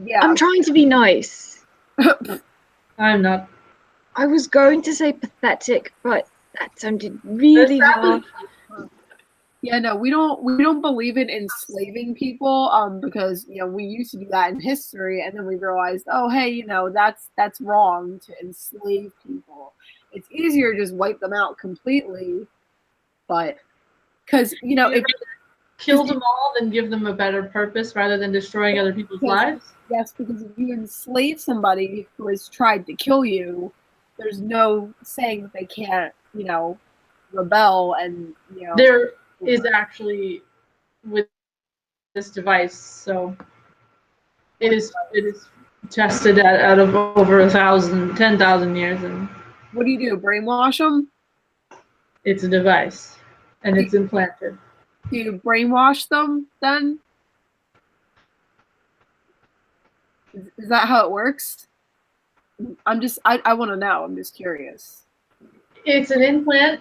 Yeah. I'm trying to be nice. I'm not. I was going to say pathetic, but that sounded really hard. Yeah, no, we don't believe in enslaving people, because you know we used to do that in history, and then we realized, oh hey, you know that's wrong to enslave people. It's easier to just wipe them out completely, but because you know if kill them all, then give them a better purpose rather than destroying other people's lives. Yes, because if you enslave somebody who has tried to kill you, there's no saying that they can't, you know, rebel and you know. There is actually with this device, so it is tested out of over 10,000 years, and what do? Brainwash them? It's a device, and it's implanted. Do you brainwash them then? Is that how it works? I want to know. I'm just curious. It's an implant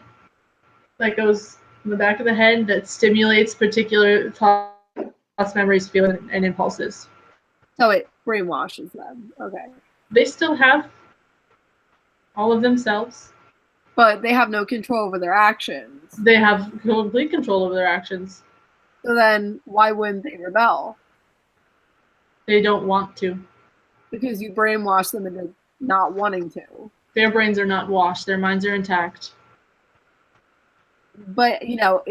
that goes in the back of the head that stimulates particular thoughts, memories, feelings, and impulses. So it brainwashes them. Okay. They still have all of themselves. But they have no control over their actions. They have complete control over their actions. So then why wouldn't they rebel? They don't want to. Because you brainwash them into not wanting to. Their brains are not washed. Their minds are intact. But, you know,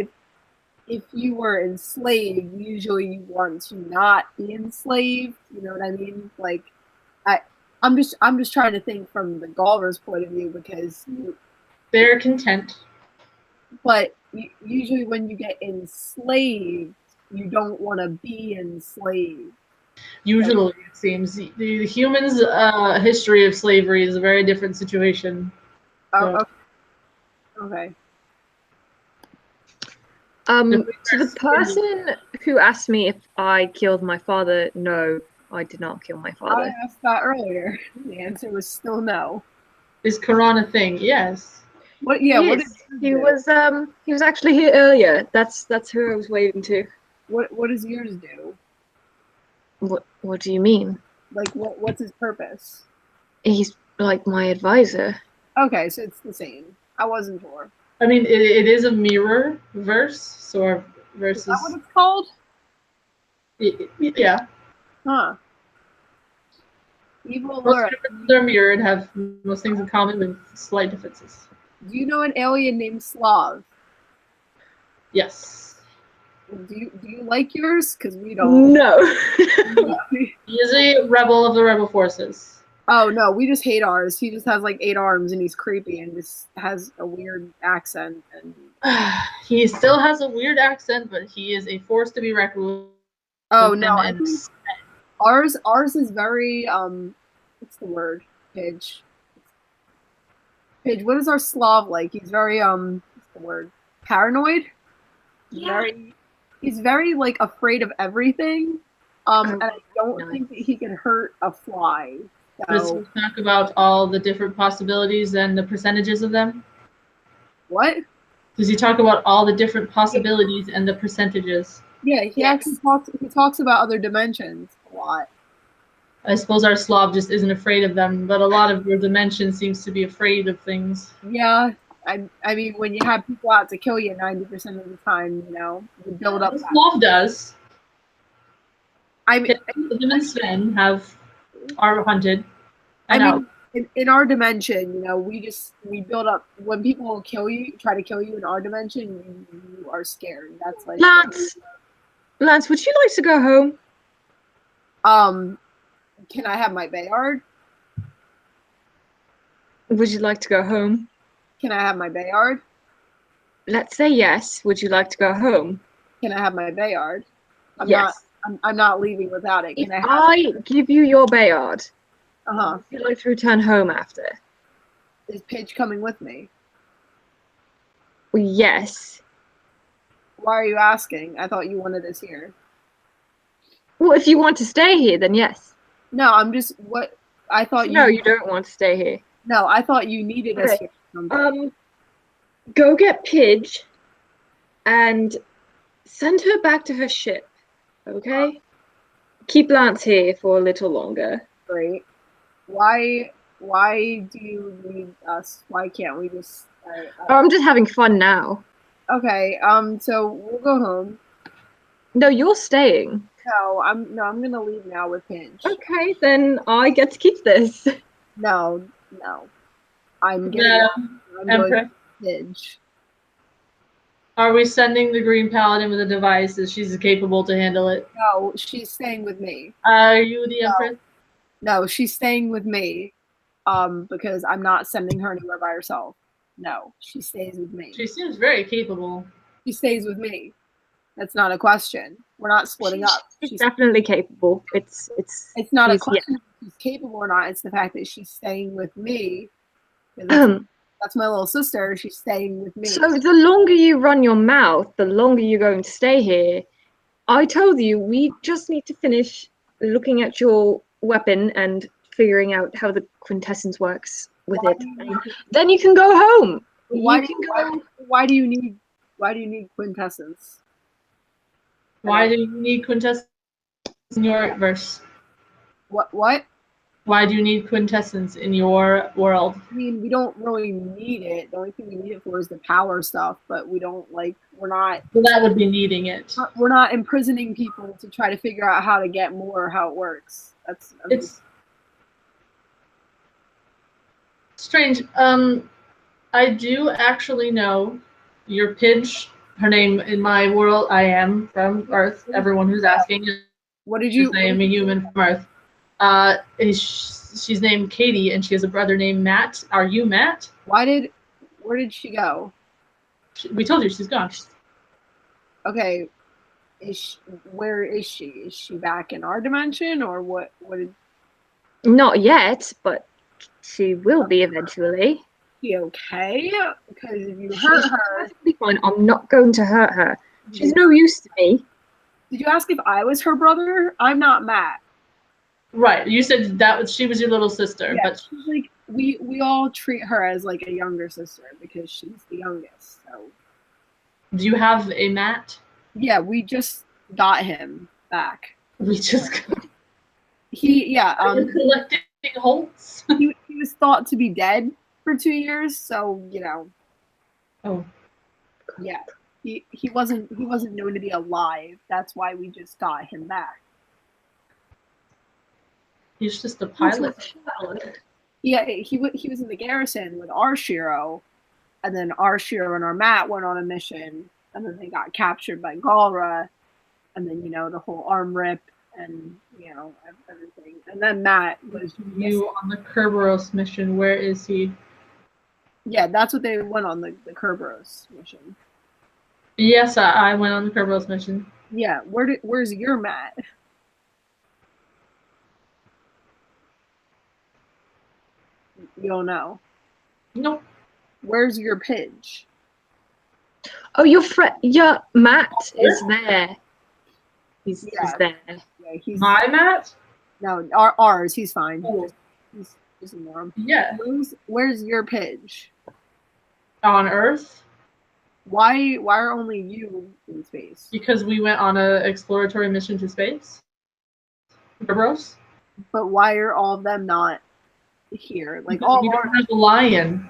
if you were enslaved, usually you want to not be enslaved. You know what I mean? Like, I'm just trying to think from the Galra's point of view because they're content. But usually when you get enslaved, you don't want to be enslaved. Usually, it seems. The humans' history of slavery is a very different situation. Oh, okay. To the person who asked me if I killed my father, no, I did not kill my father. I asked that earlier. The answer was still no. Is Quran a thing? Yes. What? Yeah. Yes, he was actually here earlier. That's who I was waving to. What does yours do? What do you mean? Like what's his purpose? He's like my advisor. Okay, so it's the same. I wasn't sure. I mean, it is a mirror verse, so our verses. Is that what it's called? Yeah. Huh. Evil Allura. They're mirrored, have most things in common with slight differences. Do you know an alien named Slav? Yes. Do you like yours? Because we don't. No. He is a rebel of the rebel forces. Oh no, we just hate ours. He just has like 8 arms and he's creepy and just has a weird accent and He still has a weird accent, but he is a force to be reckoned with. oh no, I think ours is very what's the word? Pidge. Pidge, what is our Slav like? He's very what's the word? Paranoid? Yeah. He's very like afraid of everything. And I don't think that he can hurt a fly. Let's So talk about all the different possibilities and the percentages of them. what? Does he talk about all the different possibilities and the percentages? Yeah, he actually talks about other dimensions a lot. I suppose our Slav just isn't afraid of them, but a lot of your dimension seems to be afraid of things. Yeah. I mean, when you have people out to kill you 90% of the time, you know, you build up. The Slav does. I mean, Him and Sven are hunted. I mean, in our dimension, you know, we build up. When people try to kill you in our dimension, you are scared. That's like Lance, would you like to go home? Can I have my Bayard? Would you like to go home? Can I have my Bayard? Let's say yes. Would you like to go home? Can I have my Bayard? Yes. I'm not leaving without it. Can If I give you your Bayard, would you like to return home after? Is Pidge coming with me? Well, yes. Why are you asking? I thought you wanted us here. Well, if you want to stay here, then yes. No, I'm just what I thought. No, you don't want to stay here. No, I thought you needed us Okay. here. Go get Pidge and send her back to her ship. Okay? Keep Lance here for a little longer. Great. Why do you need us? Why can't we just? I'm just having fun now. Okay. So we'll go home. No, you're staying. No, I'm gonna leave now with Pidge. Okay, then I get to keep this. No. I'm going Empress, with Pidge. are we sending the green paladin with a device? Is she's capable to handle it? No, she's staying with me. Are you the Empress? No, she's staying with me. Because I'm not sending her anywhere by herself. No, she stays with me. She seems very capable. She stays with me. That's not a question. We're not splitting up. She's definitely capable. It's not a she's- question if she's capable or not. It's the fact that she's staying with me. That's my little sister. She's staying with me. So the longer you run your mouth, the longer you're going to stay here. I told you we just need to finish looking at your weapon and figuring out how the quintessence works with it. And then you can go home. Why do you need quintessence? Why do you need quintessence in your verse? What? Why do you need quintessence in your world? I mean, we don't really need it. The only thing we need it for is the power stuff, but we're not Well, that would be needing it. we're not imprisoning people to try to figure out how to get more, how it works. It's strange. I do actually know your Pidge. Her name in my world, I am from Earth. Everyone who's asking, What did you? I am a human from Earth. She's named Katie, and she has a brother named Matt. Are you Matt? Where did she go? We told you she's gone. Okay, where is she? Is she back in our dimension or what? Not yet, but she will be eventually. She okay? Because if you hurt She's her, perfectly fine. I'm not going to hurt her. She's no use to me. did you ask if I was her brother? I'm not Matt. Right. You said she was your little sister, Yeah, but she's like we all treat her as like a younger sister because she's the youngest. So do you have a Matt? yeah, we just got him back. We just collecting holts. he was thought to be dead for 2 years, so you know. Oh. Yeah. He wasn't known to be alive. That's why we just got him back. He's just a pilot. Yeah, he was in the garrison with our Shiro, and then our Shiro and our Matt went on a mission and then they got captured by Galra, and then the whole arm rip and everything. And then Matt was You on the Kerberos mission. Where is he? Yeah, that's what they went on the Kerberos mission. Yes, I went on the Kerberos mission. Yeah, where's your Matt? You don't know. Nope. Where's your Pidge? Oh, your friend, yeah, Matt is there. He's there. Yeah, he's My Matt? no ours. He's fine. Oh. Just ignore him. Yeah. Where's your Pidge? On Earth? Why are only you in space? Because we went on an exploratory mission to space. Kerberos? But why are all of them not here? Like Because we don't have a lion.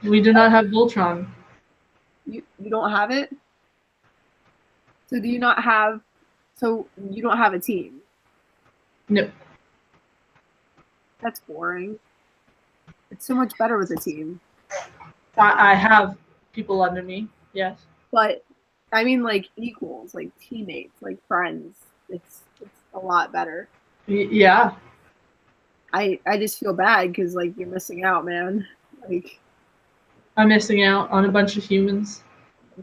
We do not have Voltron. You don't have it? So do you not have? So you don't have a team? No. That's boring. It's so much better with a team. I have people under me. Yes. But I mean, like equals, like teammates, like friends. It's a lot better. Yeah. I just feel bad because like you're missing out, man. Like I'm missing out on a bunch of humans.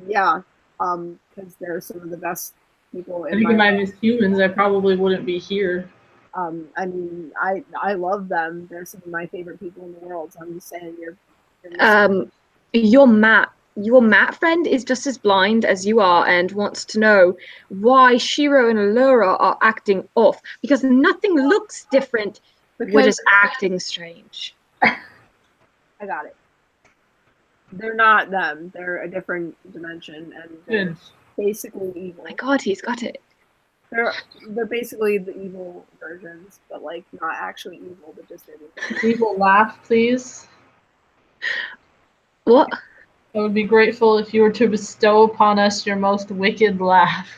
yeah, because they're some of the best people. I think if I missed humans, I probably wouldn't be here. I mean, I love them. They're some of my favorite people in the world. So I'm just saying, you're your Matt friend is just as blind as you are and wants to know why Shiro and Allura are acting off because nothing looks different. We're just acting strange. I got it. They're not them. They're a different dimension, and they're basically evil. Oh my God, he's got it. They're basically the evil versions, but like not actually evil, but just evil. Evil laugh, please. What? I would be grateful if you were to bestow upon us your most wicked laugh.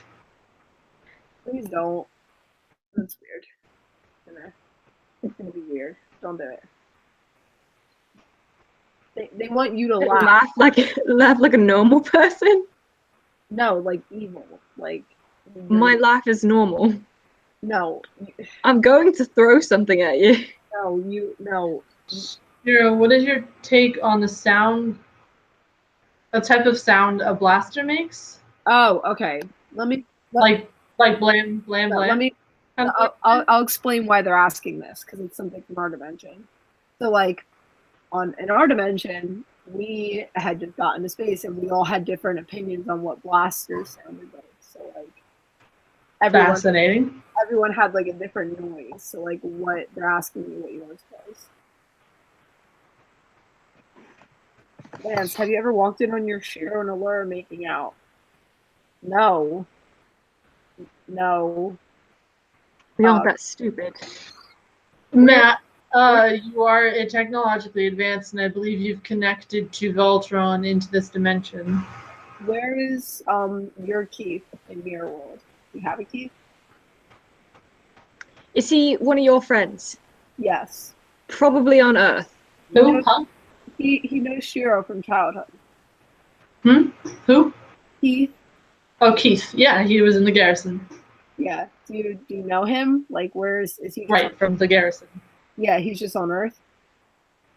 Please don't. That's weird. It's gonna be weird. Don't do it. They want you to laugh. Laugh like a normal person? No, like evil. Like my laugh is normal. No. I'm going to throw something at you. No. Shiro, what is your take on the sound? A type of sound a blaster makes? Oh, okay. Like blam blam blam. I'll explain why they're asking this because it's something from our dimension. So like in our dimension, we had just gotten to space and we all had different opinions on what blasters sounded like. So like fascinating. Everyone had like a different noise. So like what they're asking you what yours was. Lance, have you ever walked in on your Shiro and Allura making out? No. We aren't that stupid. Matt, you are technologically advanced, and I believe you've connected to Voltron into this dimension. Where is your Keith in Mirror World? Do you have a Keith? Is he one of your friends? Yes. Probably on Earth. Who? He knows Shiro from childhood. Who? Keith. Oh, Keith. Yeah, he was in the garrison. Yeah. Do you know him? Like, where is he? Right, from the garrison. Yeah, he's just on Earth.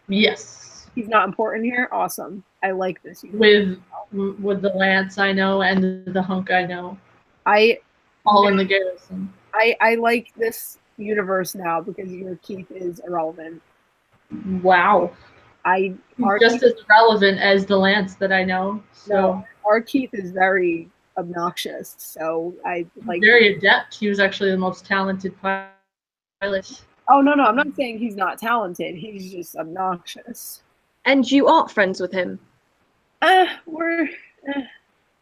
Yes. He's not important here. Awesome. I like this. With the Lance I know and the Hunk I know. All in the garrison. I like this universe now because your Keith is irrelevant. Wow. Just as relevant as the Lance that I know. So no, our Keith is very obnoxious. So I like very adept. He was actually the most talented pilot. Oh no, I'm not saying he's not talented. He's just obnoxious. And you aren't friends with him?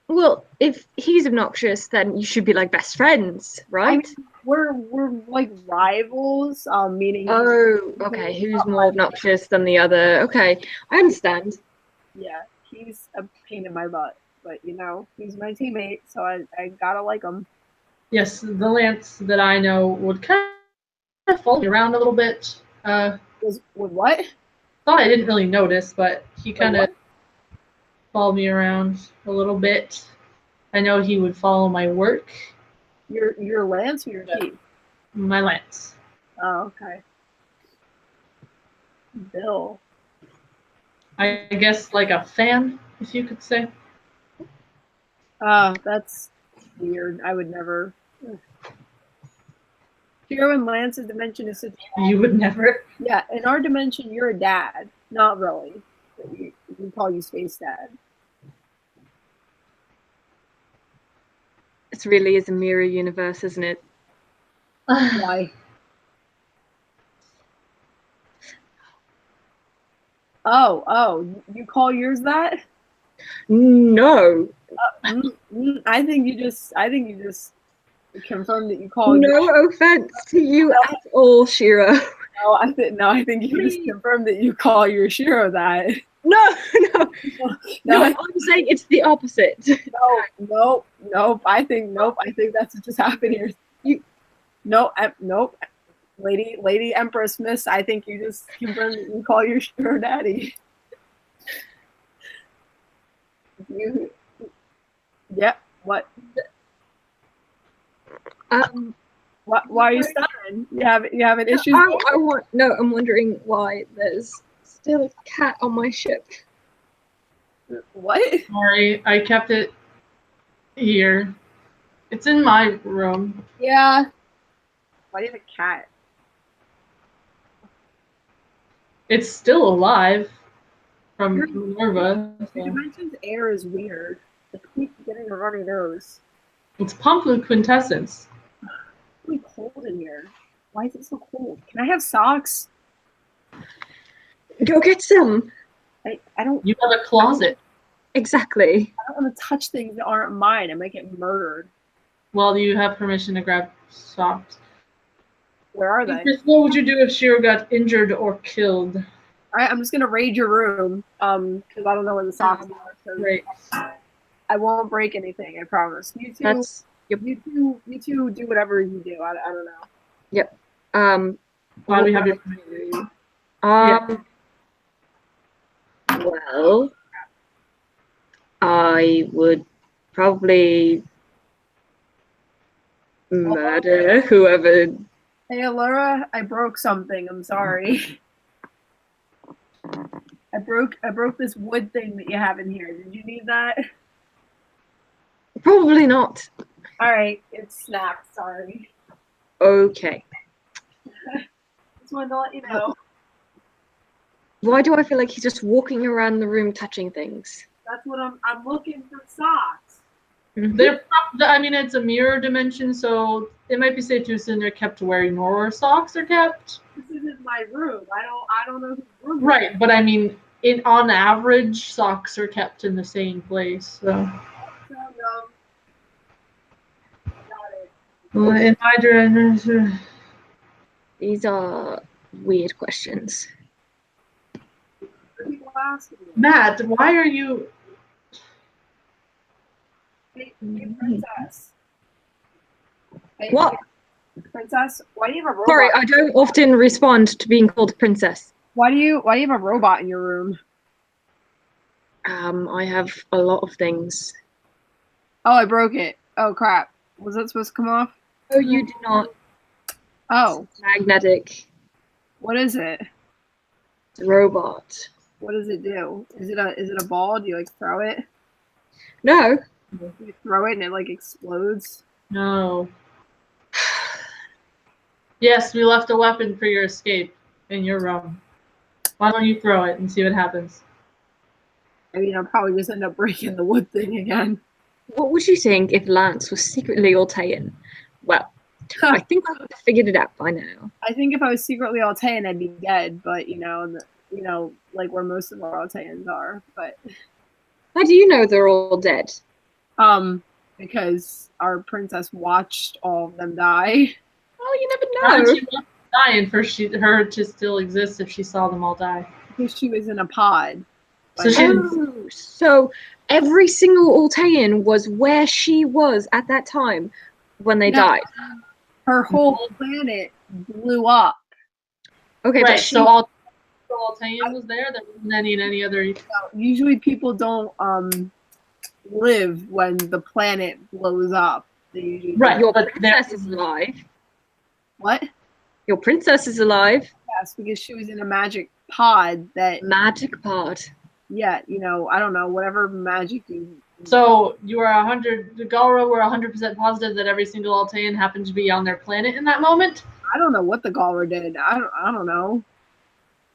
Well, if he's obnoxious, then you should be like best friends, right? I mean, we're like rivals, meaning. Oh, okay. Who's more obnoxious than the other? Okay, I understand. Yeah, he's a pain in my butt, but he's my teammate, so I gotta like him. Yes, the Lance that I know would kind of follow me around a little bit. With what? Thought I didn't really notice, but he kind of followed me around a little bit. I know he would follow my work, Your lance or your key? my lance. Oh, okay. Bill. I guess like a fan, if you could say. That's weird. I would never. Shiro and Lance's dimension is such. You would never. Yeah, in our dimension, you're a dad. Not really. We call you Space Dad. It really is a mirror universe, isn't it? Why? Oh, you call yours that? No. I think you just confirmed that you call. No offense to you at all, Shiro. No, I think you just confirmed that you call your Shiro that. No. No, I'm saying it's the opposite. Nope. I think that's what just happened here. Nope. Lady Empress Miss, I think you just confirmed that you call your Shiro daddy. Yeah. What? Why are you stuttering? You have an issue? I'm wondering why there's still a cat on my ship. What? Sorry, I kept it here. It's in my room. Yeah. Why do you have a cat? It's still alive from Minerva. Your dimension's air is weird. I keep getting a runny nose. It's pumped with quintessence. It's really cold in here. Why is it so cold? Can I have socks? Go get some. I don't. You have a closet. Exactly. I don't want to touch things that aren't mine. I might get murdered. Well, you have permission to grab socks. Where are they? What would you do if Shiro got injured or killed? All right, I'm just gonna raid your room. Because I don't know where the socks are. So Right. I won't break anything. I promise. You two. You two do whatever you do. I don't know. Yep. Why do we have your permission? Well, I would probably murder whoever. Hey, Allura, I broke something. I'm sorry. I broke this wood thing that you have in here. Did you need that? Probably not. All right, it snapped. Sorry. Okay. Just wanted to let you know. Why do I feel like he's just walking around the room touching things? That's what I'm looking for socks. I mean, it's a mirror dimension, so it might be safe to assume they're kept where your socks are kept. This isn't my room. I don't know whose room. Right, but I mean, on average, socks are kept in the same place. So. Got it. Well, in my direction. These are weird questions. People asking me. Matt, why are you? Hey, princess. Hey, What? Princess, why do you have a robot? Sorry, I don't often respond to being called princess. Why do you have a robot in your room? I have a lot of things. Oh, I broke it. Oh crap. Was that supposed to come off? Oh, you did not. Oh. Magnetic. What is it? Robot. What does it do? Is it a ball? Do you like throw it? No. You throw it and it like explodes? No. Yes, we left a weapon for your escape in your room. Why don't you throw it and see what happens? I mean, I'll probably just end up breaking the wood thing again. What would you think if Lance was secretly Altean? Well, I think I would have figured it out by now. I think if I was secretly Altean, I'd be dead. But like where most of our Alteans are. But how do you know they're all dead? Because our princess watched all of them die. Oh, you never How know. did she want to die and for her to still exist if she saw them all die? Because she was in a pod. So every single Altean was where she was at that time when they died. Her whole planet blew up. Okay, right. but So Altean was there. There wasn't any other. Usually people don't live when the planet blows up. They usually Right. Your but princess is alive. What? Your princess is alive. Yes, because she was in a magic pod that, Magic pod. yeah, you know, I don't know, whatever magic you. So you are 100. The Galra were 100% positive that every single Altean happened to be on their planet in that moment. I don't know what the Galra did. I don't know.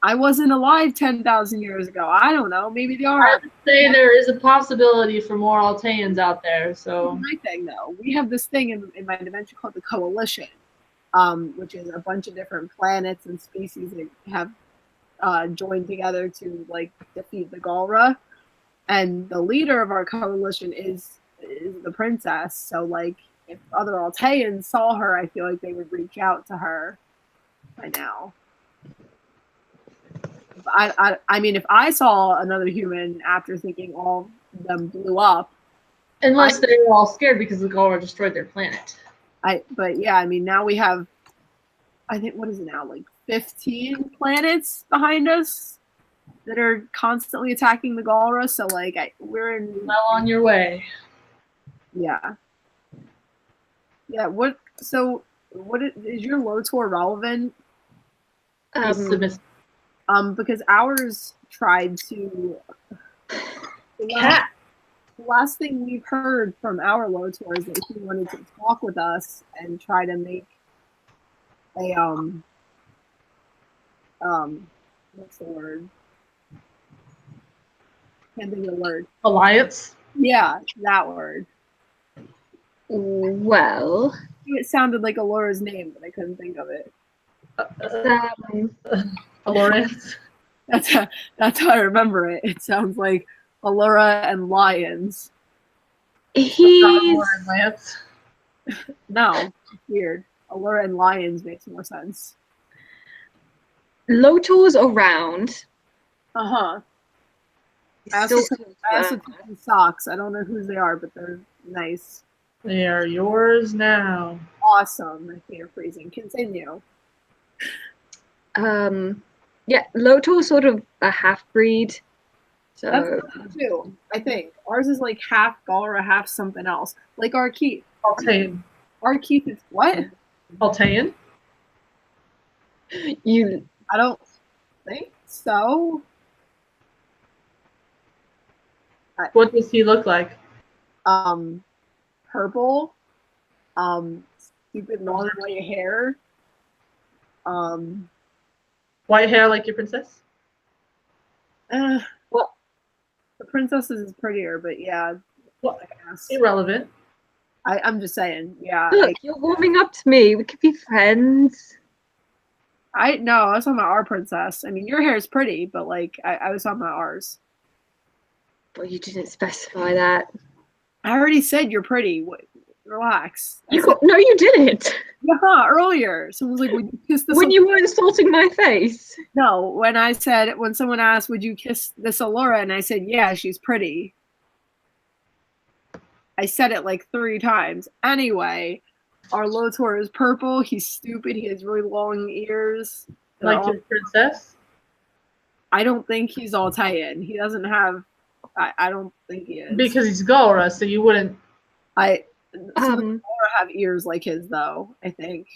I wasn't alive 10,000 years ago. I don't know. Maybe they I are. would say there is a possibility for more Alteans out there. So My thing though, we have this thing in my dimension called the Coalition, which is a bunch of different planets and species that have joined together to like defeat the Galra, and the leader of our coalition is the princess. So like, if other Alteans saw her, I feel like they would reach out to her by now. I mean, if I saw another human after thinking all of them blew up, unless they were all scared because the Galra destroyed their planet. but yeah, I mean, now we have, I think, what is it now, like 15 planets behind us that are constantly attacking the Galra. So like, we're in, Well on your way. yeah. So what is your LOTOR relevant? He's submissive. Because ours tried to. The last thing we've heard from our LOTOR is that he wanted to talk with us and try to make a what's the word? Can't think of the word. Alliance. Yeah, that word. Well, It sounded like Alora's name, but I couldn't think of it. Alliance. That's how I remember it. It sounds like Allura and lions. he's Lance. No, it's weird. Allura and lions makes more sense. LOTOR's around. I He's also still took some socks. I don't know whose they are, but they're nice. They are yours now. Awesome. My favorite phrasing. Continue. Yeah, LOTOR's sort of a half-breed. So That's too, I think. Ours is like half Galra, half something else. Like our Keith. Altean. Our Keith is what? Altean? you I don't think so. What does he look like? Purple. Stupid long white hair. White hair like your princess? Well, the princesses is prettier, but yeah. Well, I guess. irrelevant. I'm just saying, yeah. look, you're warming up to me. We could be friends. I was talking about our princess. I mean, your hair is pretty, but like I was talking about ours. Well, you didn't specify that. I already said you're pretty. Relax. No, you didn't. Yeah, earlier. Someone was like, "Would you kiss this?" When you were insulting my face. No, when someone asked, "Would you kiss this Allura?" and I said, "Yeah, she's pretty." I said it like 3 times. Anyway, our LOTOR is purple. He's stupid. He has really long ears. Like your princess? I don't think he's Altean. He doesn't have. I don't think he is. Because he's Galra, so you wouldn't. Some have ears like his, though. I think.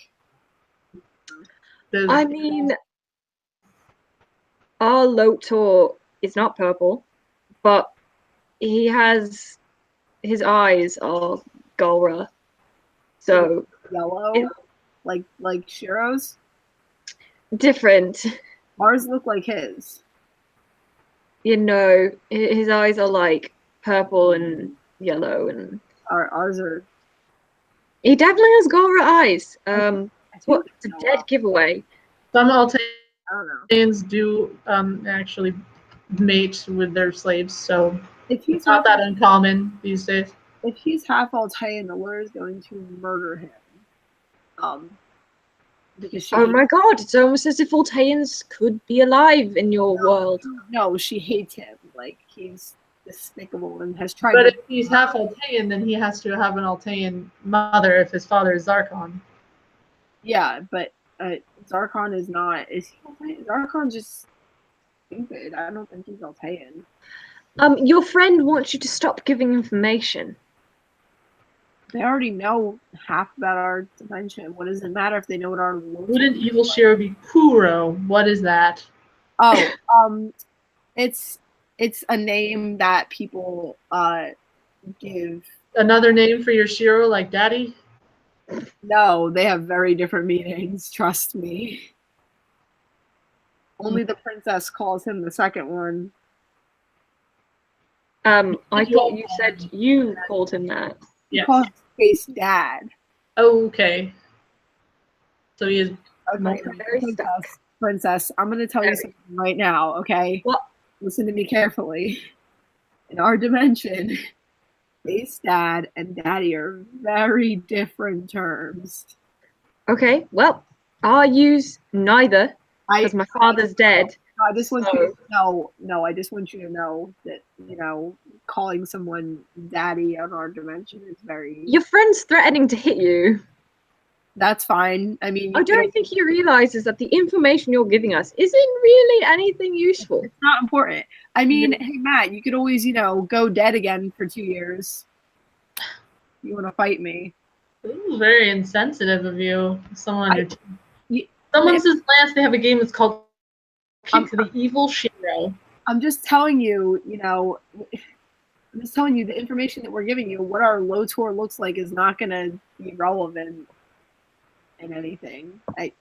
I mean, our LOTOR is not purple, but he has his eyes are Galra. So yellow, like Shiro's. Different. Ours look like his. You know, his eyes are like purple and yellow, and Ours are. he definitely has Galra eyes. It's a dead giveaway. Some I don't know. Alteans do actually mate with their slaves, so If he's it's not that uncommon these days. If he's half Altean, Allura is going to murder him. Because Oh my god, it's almost as if Alteans could be alive in your world. No, she hates him. Like, he's despicable and has tried. But if he's half Altean, then he has to have an Altean mother if his father is Zarkon. Yeah, but Zarkon is not. Is he Altean? Zarkon's just stupid. I don't think he's Altean. Your friend wants you to stop giving information. They already know half about our dimension. What does it matter if they know what our Wouldn't evil Shiro be Kuro? What is that? Oh, it's a name that people give. Another name for your Shiro, like Daddy? No, they have very different meanings, trust me. Only the princess calls him the second one. I thought you said you called him that. He Yes. calls Space Dad. Okay. So he is. Okay, Very stuck. princess, I'm going to tell you something right now, okay? What? Listen to me carefully. In our dimension, Space Dad and Daddy are very different terms. Okay, well, I'll use neither because my father's dead. I just want you to know. No, I just want you to know that calling someone daddy on our dimension is very. Your friend's threatening to hit you. That's fine. I mean, I don't think he realizes that the information you're giving us isn't really anything useful. It's not important. I mean, hey Matt, you could always go dead again for 2 years. You want to fight me? This is very insensitive of you. Someone says Lance, they have a game that's called Kick the Evil Shiro. I'm just telling you, I'm just telling you the information that we're giving you, what our low tour looks like is not going to be relevant in anything. I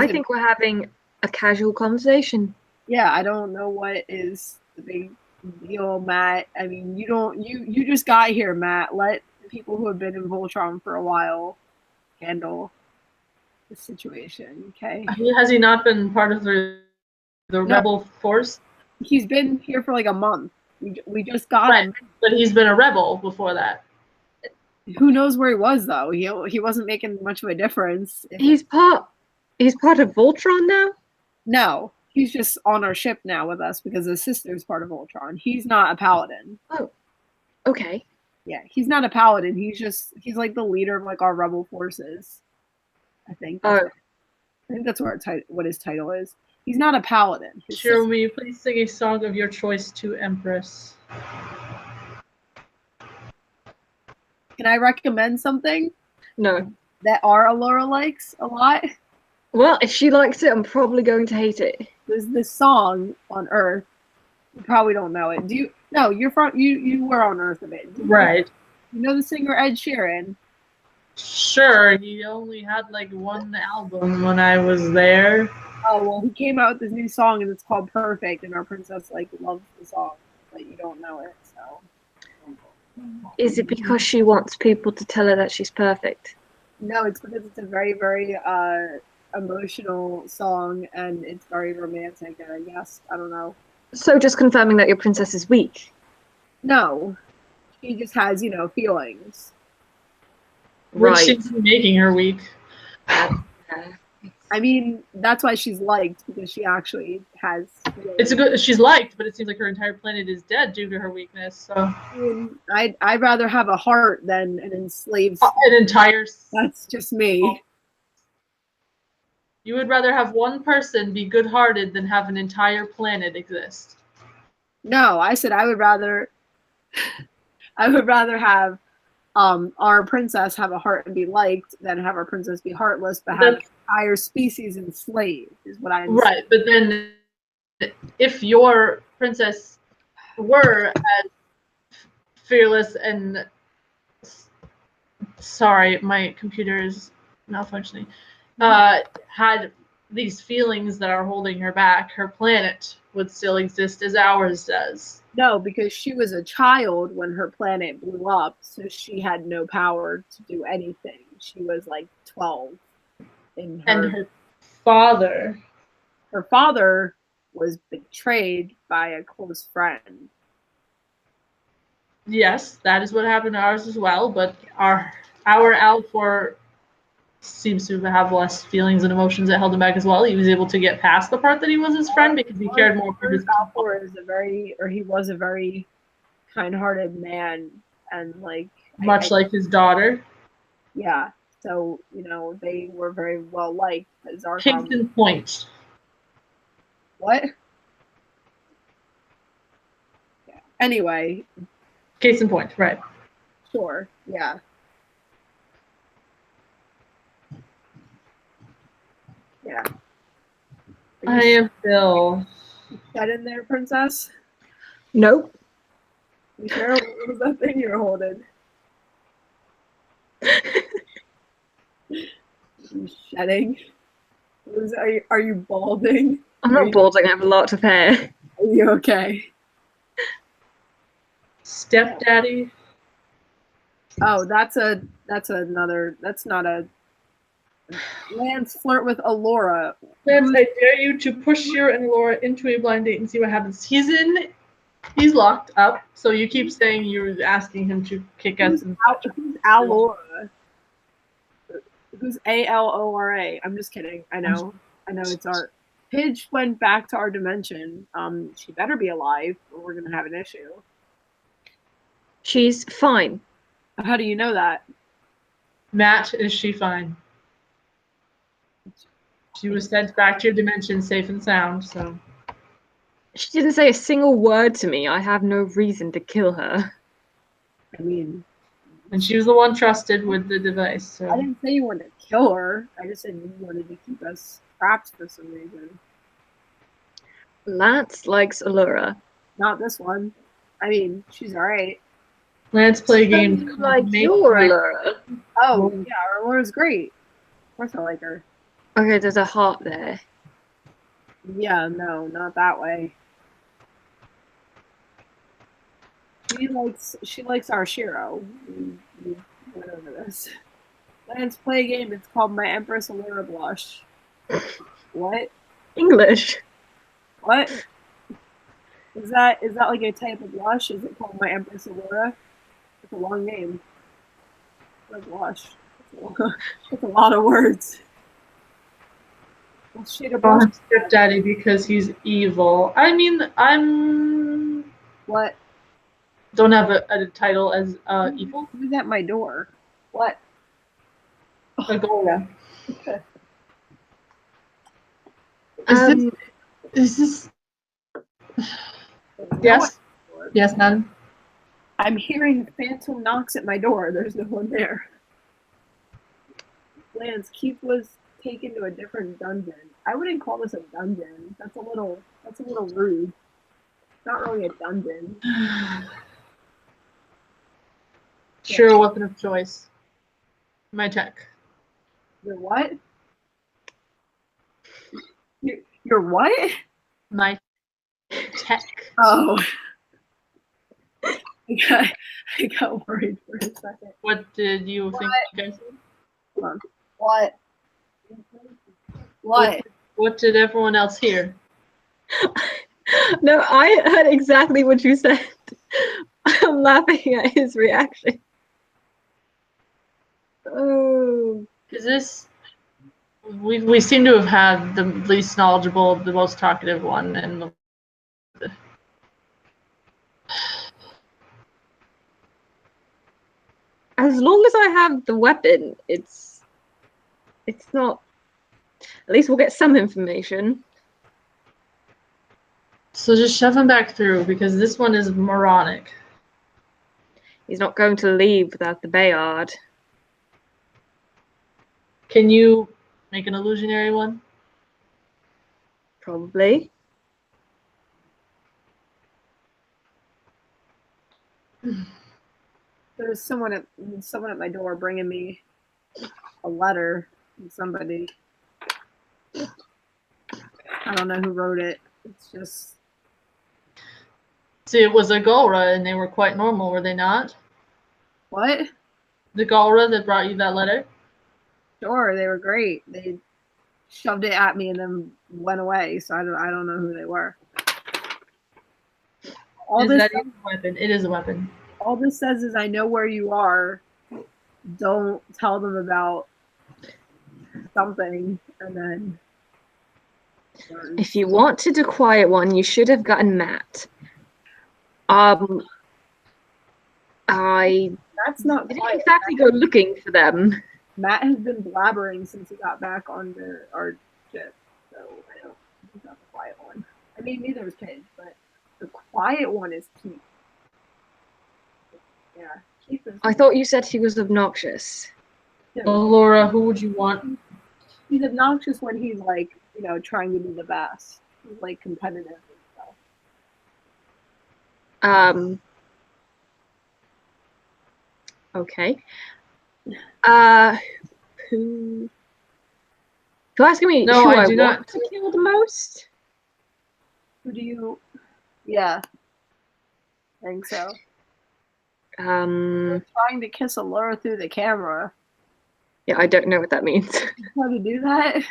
think we're having a casual conversation. Yeah, I don't know what is the big deal, Matt. I mean, you just got here, Matt. Let people who have been in Voltron for a while handle the situation, okay? Has he not been part of the rebel force? He's been here for like a month. We just got him. But he's been a rebel before that. Who knows where he was though? He wasn't making much of a difference. He's part of Voltron now? No. He's just on our ship now with us because his sister's part of Voltron. He's not a paladin. Oh. Okay. Yeah, he's not a paladin. He's like the leader of like our rebel forces. I think. I think that's what his title is. He's not a paladin. Shiro, will you please sing a song of your choice to Empress? Can I recommend something? No. That our Allura likes a lot? Well, if she likes it, I'm probably going to hate it. There's this song on Earth. You probably don't know it. Do you? No, you're from. You were on Earth a bit. Right. You know the singer Ed Sheeran? Sure. He only had like one album when I was there. Oh well, he came out with this new song and it's called Perfect, and our princess loves the song, but you don't know it. So. Is it because she wants people to tell her that she's perfect? No, it's because it's a very, very emotional song and it's very romantic. And I guess I don't know. So just confirming that your princess is weak. No, she just has feelings. Which Right. seems to be making her weak. I mean, that's why she's liked, because she actually has feelings. She's liked, but it seems like her entire planet is dead due to her weakness. So I mean, I'd rather have a heart than an enslaved. an entire. That's just me. You would rather have one person be good-hearted than have an entire planet exist. No, I said I would rather. I would rather have our princess have a heart and be liked than have our princess be heartless but have an entire species enslaved, is what I'm saying. But then if your princess were as fearless and sorry, my computer is malfunctioning, had these feelings that are holding her back, her planet would still exist as ours does. No, because she was a child when her planet blew up, so she had no power to do anything. She was like 12. And her father. Her father was betrayed by a close friend. Yes, that is what happened to ours as well, but our Alfor seems to have less feelings and emotions that held him back as well. He was able to get past the part that he was his friend because he cared more for his Alfor he was a very kind-hearted man, and much like his daughter. Yeah, so they were very well liked as our Kingston Point. What? Yeah. Anyway, Case in point, right? sure, yeah. Yeah. I am Bill. That in there, princess? Nope. You sure? What was that thing you were holding? You shedding? Are you balding? I'm not balding, I have lots of hair. Are you okay? Stepdaddy. Oh, that's not a Lance flirt with Allura. Lance, I dare you to push Shiro and Laura into a blind date and see what happens. He's locked up, so you keep saying you're asking him to kick us. Who's Allura? Who's Alora? I'm just kidding. I know it's art. Pidge went back to our dimension. She better be alive, or we're gonna have an issue. She's fine. How do you know that? Matt, is she fine? She was sent back to your dimension safe and sound, so. She didn't say a single word to me. I have no reason to kill her. I mean, And she was the one trusted with the device. So. I didn't say you wanted to kill her. I just said you wanted to keep us trapped for some reason. Lance likes Allura. Not this one. I mean, she's alright. Let's play games. Like your Allura. Oh, yeah, Allura's great. Of course I like her. Okay, there's a heart there. Yeah, no, not that way. She likes our Shiro. We went over this. Let's play a game. It's called My Empress Allura Blush. What? English. What? Is that like a type of blush? Is it called My Empress Allura? It's a long name. What a blush. It's a lot of words. What's shade of blush? Stepdaddy because he's evil. I mean, I'm. What? Don't have a title as evil. Who's at my door? What? Agora. Okay. Is this? Yes. Yes, none. I'm hearing phantom knocks at my door. There's no one there. Lance, Keith was taken to a different dungeon. I wouldn't call this a dungeon. That's a little rude. It's not really a dungeon. Sure, weapon of choice. My tech. Your what? Your what? My tech. Oh. I got worried for a second. What did you think? Guys? Hold on. What? What? What did everyone else hear? No, I heard exactly what you said. I'm laughing at his reaction. Oh. Is this? We seem to have had the least knowledgeable, the most talkative one, and As long as I have the weapon, it's not. At least we'll get some information. so just shove him back through because this one is moronic. He's not going to leave without the Bayard. Can you make an illusionary one? Probably. There's someone at my door bringing me a letter from somebody. I don't know who wrote it. It's just. See, it was a Galra, and they were quite normal, were they not? What? The Galra that brought you that letter? Sure, they were great. They shoved it at me and then went away. So I don't know who they were. Is that even a weapon? It is a weapon. All this says is I know where you are. Don't tell them about something, and then. If you wanted a quiet one, you should have gotten Matt. That's not didn't quiet. exactly go looking for them. Matt has been blabbering since he got back onto our ship, so I don't think that's the quiet one. I mean, neither is Pidge, but the quiet one is Keith. Yeah. Keith is I thought you said he was obnoxious. Laura, who would you want? he's obnoxious when he's like, trying to be the best. He's like competitive and stuff. Okay. Who? You're asking me No, who I I do want not. to kill the most? Who do you? Yeah, I think so. Trying to kiss Allura through the camera. Yeah, I don't know what that means. How to do that?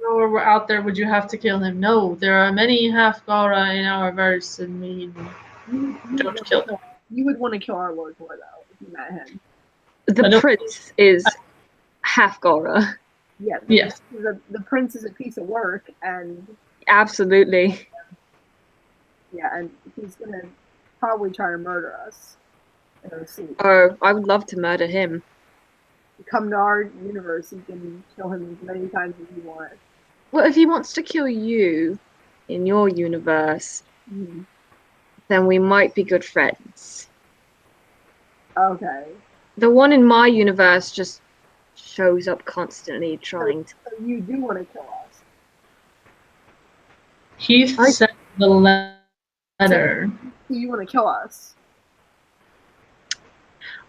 Or we're out there, would you have to kill him? No, there are many half Gara in our verse, and we don't kill them. You would want to kill our Lord Thor though, if you met him. The prince is half Gora. Yeah. Yes. The prince is a piece of work, and Absolutely. yeah, and he's gonna probably try to murder us. Oh, I would love to murder him. Come to our universe, you can kill him as many times as you want. Well, if he wants to kill you in your universe, then we might be good friends. Okay. The one in my universe just shows up constantly trying to. So you do want to kill us? Heath sent the letter. Do you want to kill us?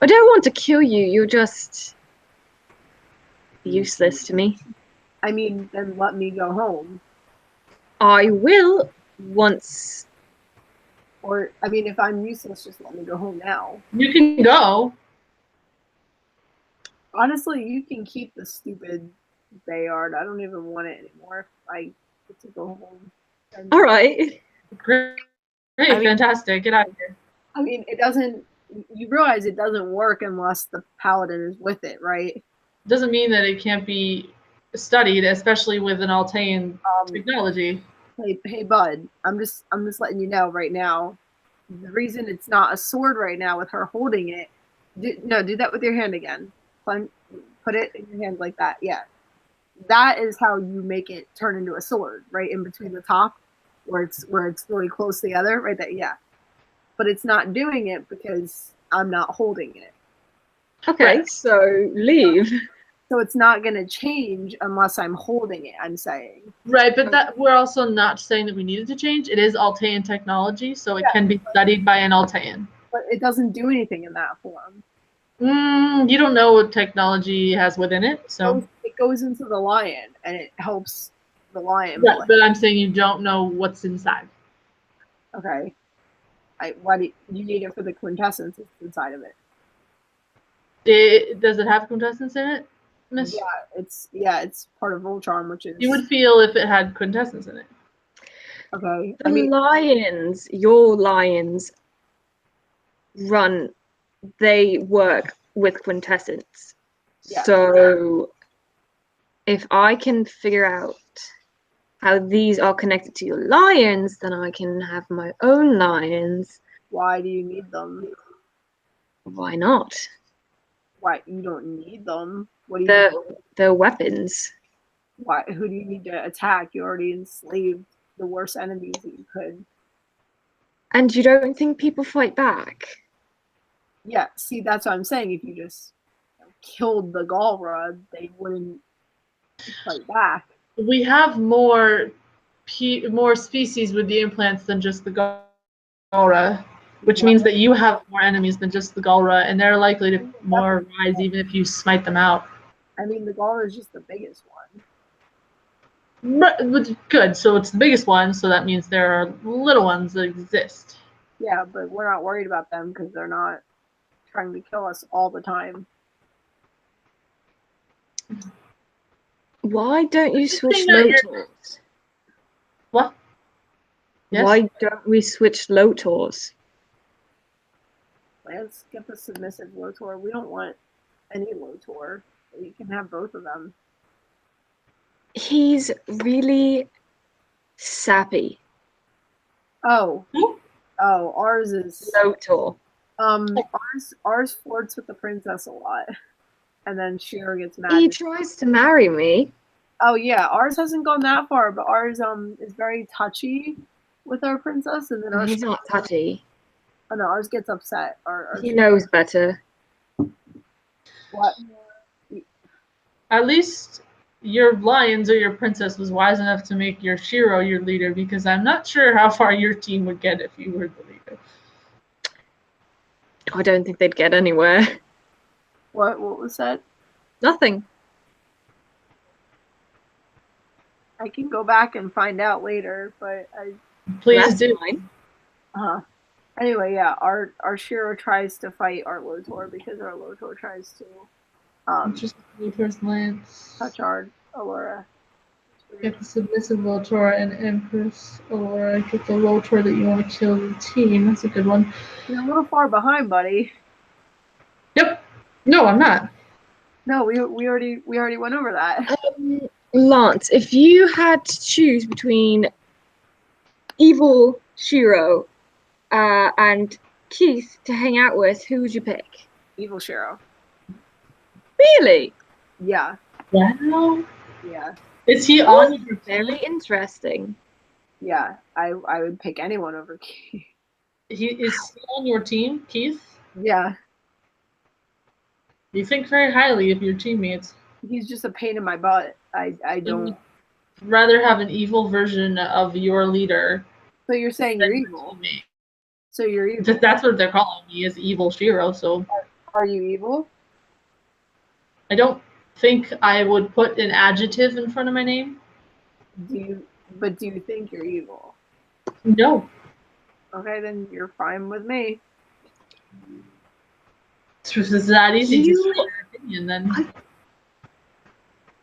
I don't want to kill you. You're just useless to me. I mean, then let me go home. I will once. Or, I mean, if I'm useless, just let me go home now. You can go. Honestly, you can keep the stupid Bayard. I don't even want it anymore. I get to go home. All right. Great, fantastic. Get out of here. I mean, it doesn't. You realize it doesn't work unless the paladin is with it, right? Doesn't mean that it can't be studied, especially with an Altean technology. Hey, bud. I'm just letting you know right now. The reason it's not a sword right now with her holding it. Do that with your hand again. Put it in your hand like that. Yeah. That is how you make it turn into a sword, right in between the top, where it's really close together, right there. Yeah. But it's not doing it because I'm not holding it. Okay, so leave. So it's not going to change unless I'm holding it, I'm saying. Right, but that we're also not saying that we needed to change. It is Altean technology, so it can be studied by an Altean. But it doesn't do anything in that form. You don't know what technology has within it, so it goes into the lion and it helps the lion. Yeah, but I'm saying you don't know what's inside. Okay. Why do you need it for the quintessence inside of it? Does it have quintessence in it, Miss? Yeah, it's part of Voltron, which is. You would feel if it had quintessence in it. Okay. Lions, your lions, they work with quintessence. Yeah. So if I can figure out how these are connected to your lions, then I can have my own lions. Why do you need them? Why not? Why you don't need them? What do you? They're weapons. Why? Who do you need to attack? You already enslaved the worst enemies that you could. And you don't think people fight back? Yeah. See, that's what I'm saying. If you just killed the Galra, they wouldn't fight back. We have more species with the implants than just the Galra, which means that you have more enemies than just the Galra, and they're likely to more rise even if you smite them out. I mean, the Galra is just the biggest one. But good, so it's the biggest one, so that means there are little ones that exist. Yeah, but we're not worried about them because they're not trying to kill us all the time. Why don't you switch Lotors? What? Yes? Why don't we switch Lotors? Let's get the submissive Lotor. We don't want any Lotor. You can have both of them. He's really sappy. Oh, ours is Lotor. Ours flirts with the princess a lot, and then Shiro gets mad. He tries to marry me. Oh yeah, ours hasn't gone that far, but ours is very touchy with our princess, and then he's not touchy. Oh no, ours gets upset. Our He knows better. what? At least your lions or your princess was wise enough to make your Shiro your leader, because I'm not sure how far your team would get if you were the leader. I don't think they'd get anywhere. What was that? Nothing. I can go back and find out later, but Please That's do. fine. anyway, yeah, our Shiro tries to fight our Lotor because our Lotor tries to Just Lotor's lance. touch our Allura. Get the submissive Lotor and Empress Allura. Get the Lotor that you want to kill the team. That's a good one. You're a little far behind, buddy. Yep. No, I'm not. No, we already went over that. Lance, if you had to choose between evil Shiro and Keith to hang out with, who would you pick? Evil Shiro. Really? Yeah, Wow. yeah, Is he on your Very team? interesting. yeah. I would pick anyone over Keith. Is he on your team, Keith? Yeah, You think very highly of your teammates. he's just a pain in my butt. I don't. Rather have an evil version of your leader. So you're saying you're than your evil? teammate. So you're evil? That's what they're calling me, is evil Shiro. So Are you evil? I don't think I would put an adjective in front of my name. Do you think you're evil? No. Okay, then you're fine with me. It's that easy to You- say your opinion then.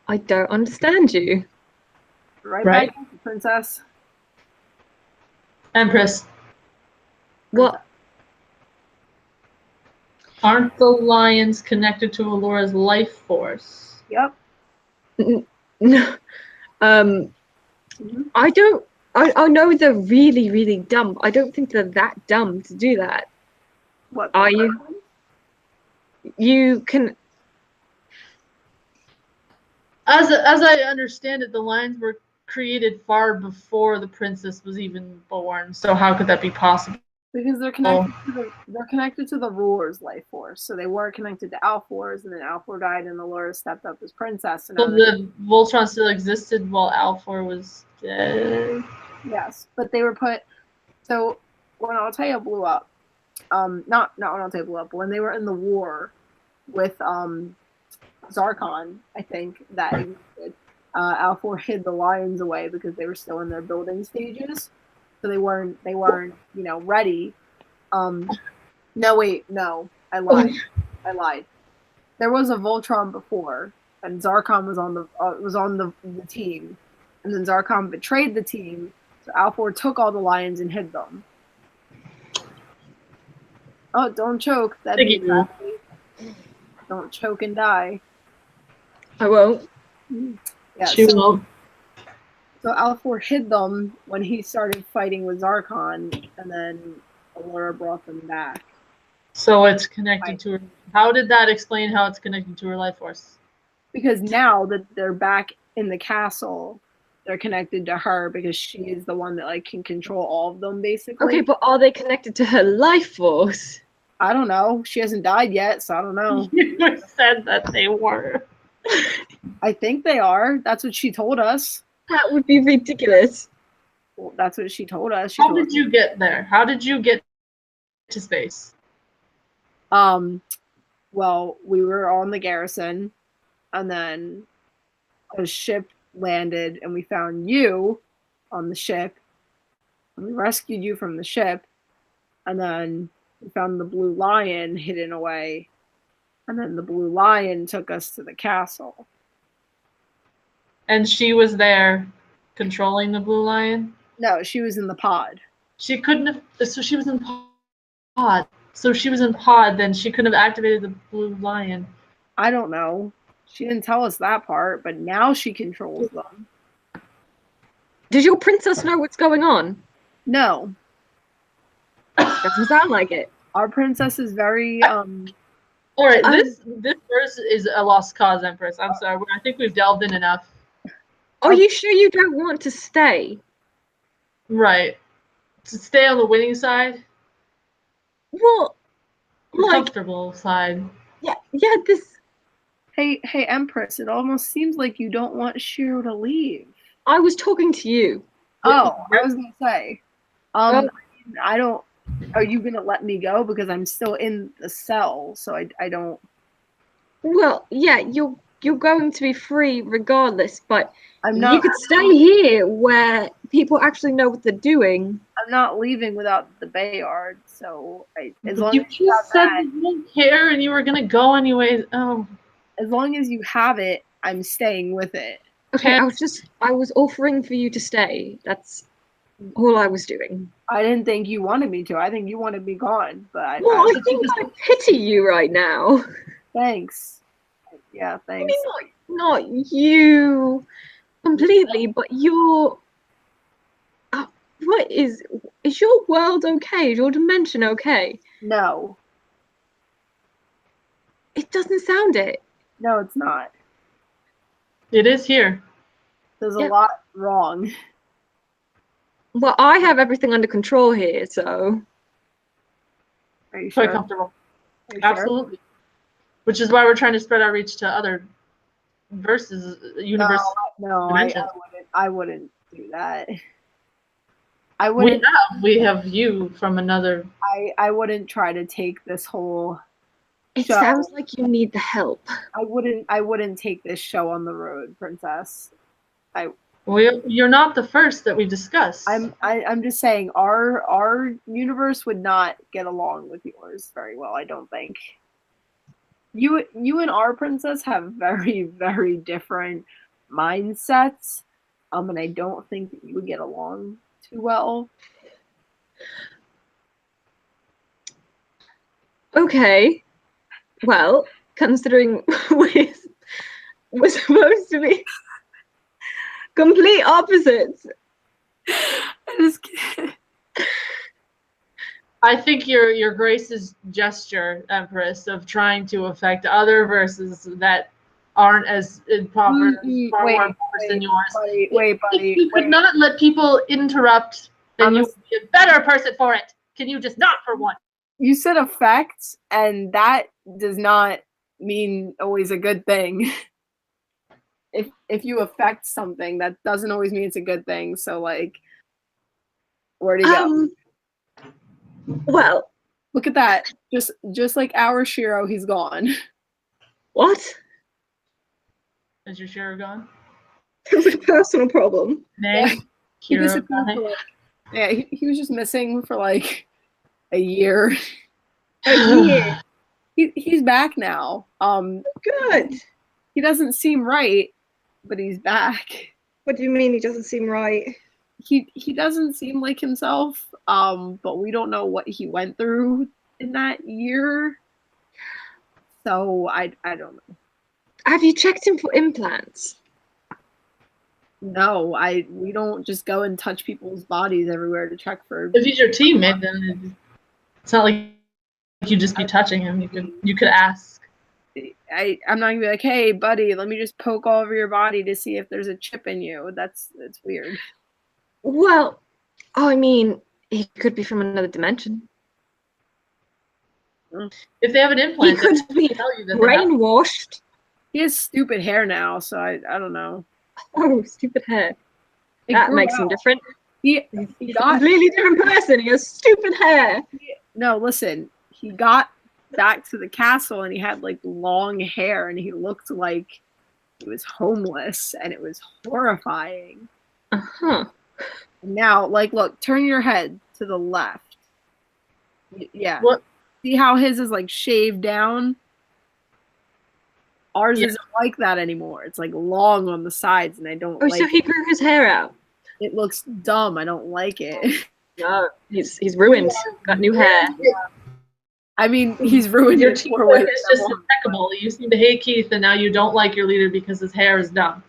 I don't understand you. Right, Right. back, princess. Empress, What? aren't the lions connected to Allura's life force? Yep. No. Mhm. I don't. I know they're really, really dumb. I don't think they're that dumb to do that. What? Are you? You can. As I understand it, the lions were created far before the princess was even born. So how could that be possible? Because they're connected to the ruler's life force. So they were connected to Alfor's, and then Alfor died, and Allura stepped up as princess. And So now the Voltron still existed while Alfor was dead. yes, but they were put. So when Altea blew up, not when Altea blew up, but when they were in the war with Zarkon, I think that existed. Alfor hid the lions away because they were still in their building stages, so they weren't ready. No, wait, no, I lied. There was a Voltron before, and Zarkon was on the team, and then Zarkon betrayed the team, so Alfor took all the lions and hid them. Oh, don't choke! That'd be bad. Don't choke and die. I won't. Yeah, She so won't. Alfor hid them when he started fighting with Zarkon, and then Allura brought them back. So it's connected to her. How did that explain how it's connected to her life force? Because now that they're back in the castle, they're connected to her because she is the one that can control all of them, basically. Okay, but are they connected to her life force? I don't know. She hasn't died yet, so I don't know. You said that they were. I think they are. That's what she told us. That would be ridiculous. Well, that's what she told us. How did you get there? How did you get to space? Well, we were on the garrison, and then a ship landed, and we found you on the ship, and we rescued you from the ship, and then we found the blue lion hidden away, and then the blue lion took us to the castle. And she was there controlling the blue lion? No, she was in the pod. She couldn't have. So she was in pod. So if she was in pod, then she couldn't have activated the blue lion. I don't know. She didn't tell us that part, but now she controls them. Does your princess know what's going on? No. Doesn't sound like it. Our princess is very All right, this verse is a lost cause, Empress. I'm sorry. I think we've delved in enough. Are you sure you don't want to stay? Right. To stay on the winning side. Well, The like, comfortable side. yeah, this, Hey, Empress, it almost seems like you don't want Shiro to leave. I was talking to you. Oh, I was gonna say, Oh. I don't. Are you gonna let me go because I'm still in the cell? So I don't. Well, yeah, you're going to be free regardless, but I'm you not. could stay here where people actually know what they're doing. I'm not leaving without the Bayard. So as long You as you have just said that, you didn't care and you were gonna go anyways. Oh. as long as you have it, I'm staying with it. Okay, I was offering for you to stay. That's all I was doing. I didn't think you wanted me to. I think you wanted me gone. But Well, I think I pity you right now. thanks. Yeah, I thanks. mean, not you completely, but you're. What is your world okay? Is your dimension okay? No, It doesn't sound it. no, it's not. It is here. There's Yeah. a lot wrong. Well, I have everything under control here, so. Are you Quite sure? comfortable. Are you sure? Absolutely. Which is why we're trying to spread our reach to other universe. No, dimensions. I wouldn't do that. I wouldn't. We have you from another. I wouldn't try to take this whole. It show. sounds like you need the help. I wouldn't take this show on the road, Princess. Well, you're not the first that we discussed. I'm just saying our universe would not get along with yours very well. I don't think. You and our princess have very, very different mindsets, and I don't think that you would get along too well. Okay. Well, considering we're supposed to be complete opposites. I just can't. I think your Grace's gesture, Empress, of trying to affect other verses that aren't as improper, far more impoverished than yours. Wait, If you could not let people interrupt, then you would be a better person for it. Can you just not for one? You said affect, and that does not mean always a good thing. If you affect something, that doesn't always mean it's a good thing. So like, where'd he go? Well, look at that. Just like our Shiro, he's gone. What? Is your Shiro gone? It was a personal problem. Nay. He disappeared for like, yeah, he was just missing for like a year. A year. He's back now. Good. He doesn't seem right, but he's back. What do you mean he doesn't seem right? He doesn't seem like himself. But we don't know what he went through in that year. So I don't know. Have you checked him for implants? No, we don't just go and touch people's bodies everywhere to check for. If he's your teammate, then it's not like you'd just be touching him. You could ask. I'm not gonna be like, hey, buddy, let me just poke all over your body to see if there's a chip in you. That's weird. Well, I mean, he could be from another dimension. If they have an implant, He could be tell you that brainwashed. He has stupid hair now, so I don't know. Oh, stupid hair. That makes him different. He's a completely different person. He has stupid hair. No, listen. He got back to the castle and he had like long hair and he looked like he was homeless and it was horrifying. Uh-huh. Now, like, look, turn your head to the left. Yeah. What? See how his is like shaved down? Ours isn't like that anymore. It's like long on the sides and I don't like so he grew his hair out. It looks dumb. I don't like it. No, he's ruined. Got new hair. I mean, he's ruined your it team for ways. is just impeccable. You seem to hate Keith, and now you don't like your leader because his hair is dumb.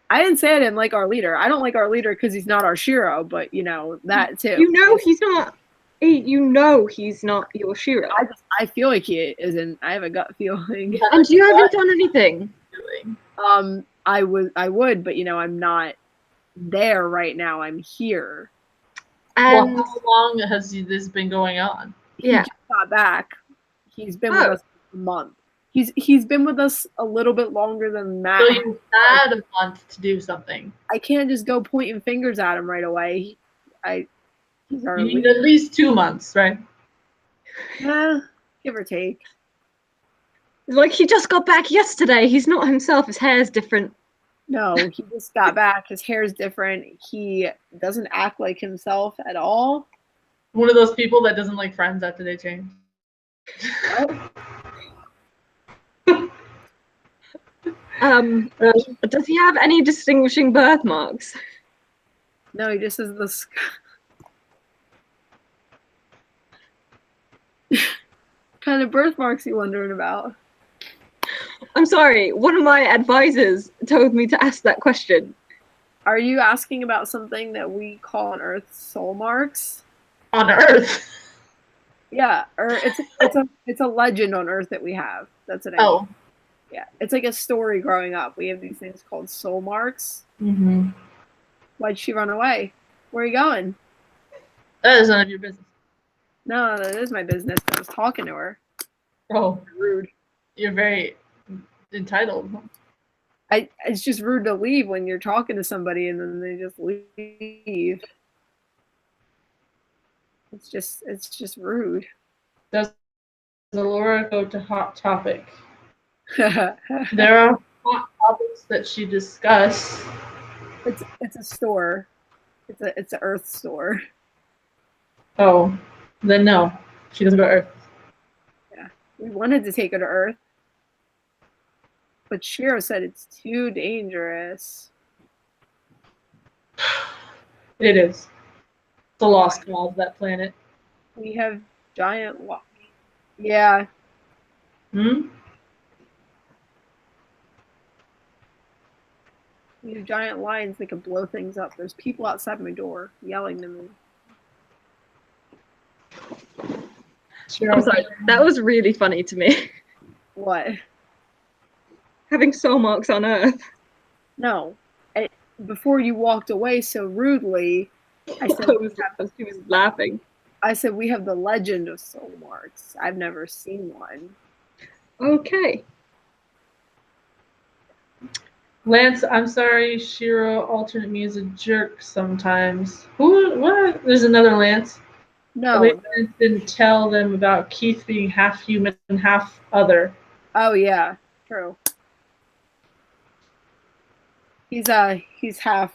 I didn't say I didn't like our leader. I don't like our leader because he's not our Shiro, but you know that too. You know he's not. You know he's not your Shiro. I feel like he isn't. I have a gut feeling. And you haven't done anything. I would, but you know I'm not there right now. I'm here. And well, how long has this been going on? He Yeah. just got back. He's been with Oh. us a month. He's been with us a little bit longer than Matt. So you had a month to do something. I can't just go pointing fingers at him right away. He's our You need leader. at least 2 months, right? Yeah, give or take. Like, he just got back yesterday. He's not himself. His hair's different. No, he just got back. His hair's different. He doesn't act like himself at all. One of those people that doesn't like friends after they change. Does he have any distinguishing birthmarks? No, he just has this. Kind of birthmarks you wondering about? I'm sorry, one of my advisors told me to ask that question. Are you asking about something that we call on Earth soul marks? On Earth? Yeah, or it's a legend on Earth that we have. That's what I mean. Oh. Yeah, it's like a story growing up. We have these things called soul marks. Mm-hmm. Why'd she run away? Where are you going? That is none of your business. No, that is my business. I was talking to her. Oh, Rude. you're very entitled. It's just rude to leave when you're talking to somebody and then they just leave. It's just rude. Does Allura go to hot topic? There are hot topics that she discussed. It's a store. It's an Earth store. Oh, then no, she doesn't go to Earth. Yeah, we wanted to take her to Earth, but Shiro said it's too dangerous. It is. It's a lost cause, that planet. We have giant. Yeah. Hmm? We have giant lions that could blow things up. There's people outside my door yelling to me. I'm sorry, that was really funny to me. What? Having soul marks on Earth. No. Before you walked away so rudely, I said She was laughing. I said we have the legend of soul marks. I've never seen one. Okay. Lance, I'm sorry, Shiro alternate me as a jerk sometimes. Who? What? There's another Lance. No. Lance didn't tell them about Keith being half human and half other. Oh yeah, true. He's half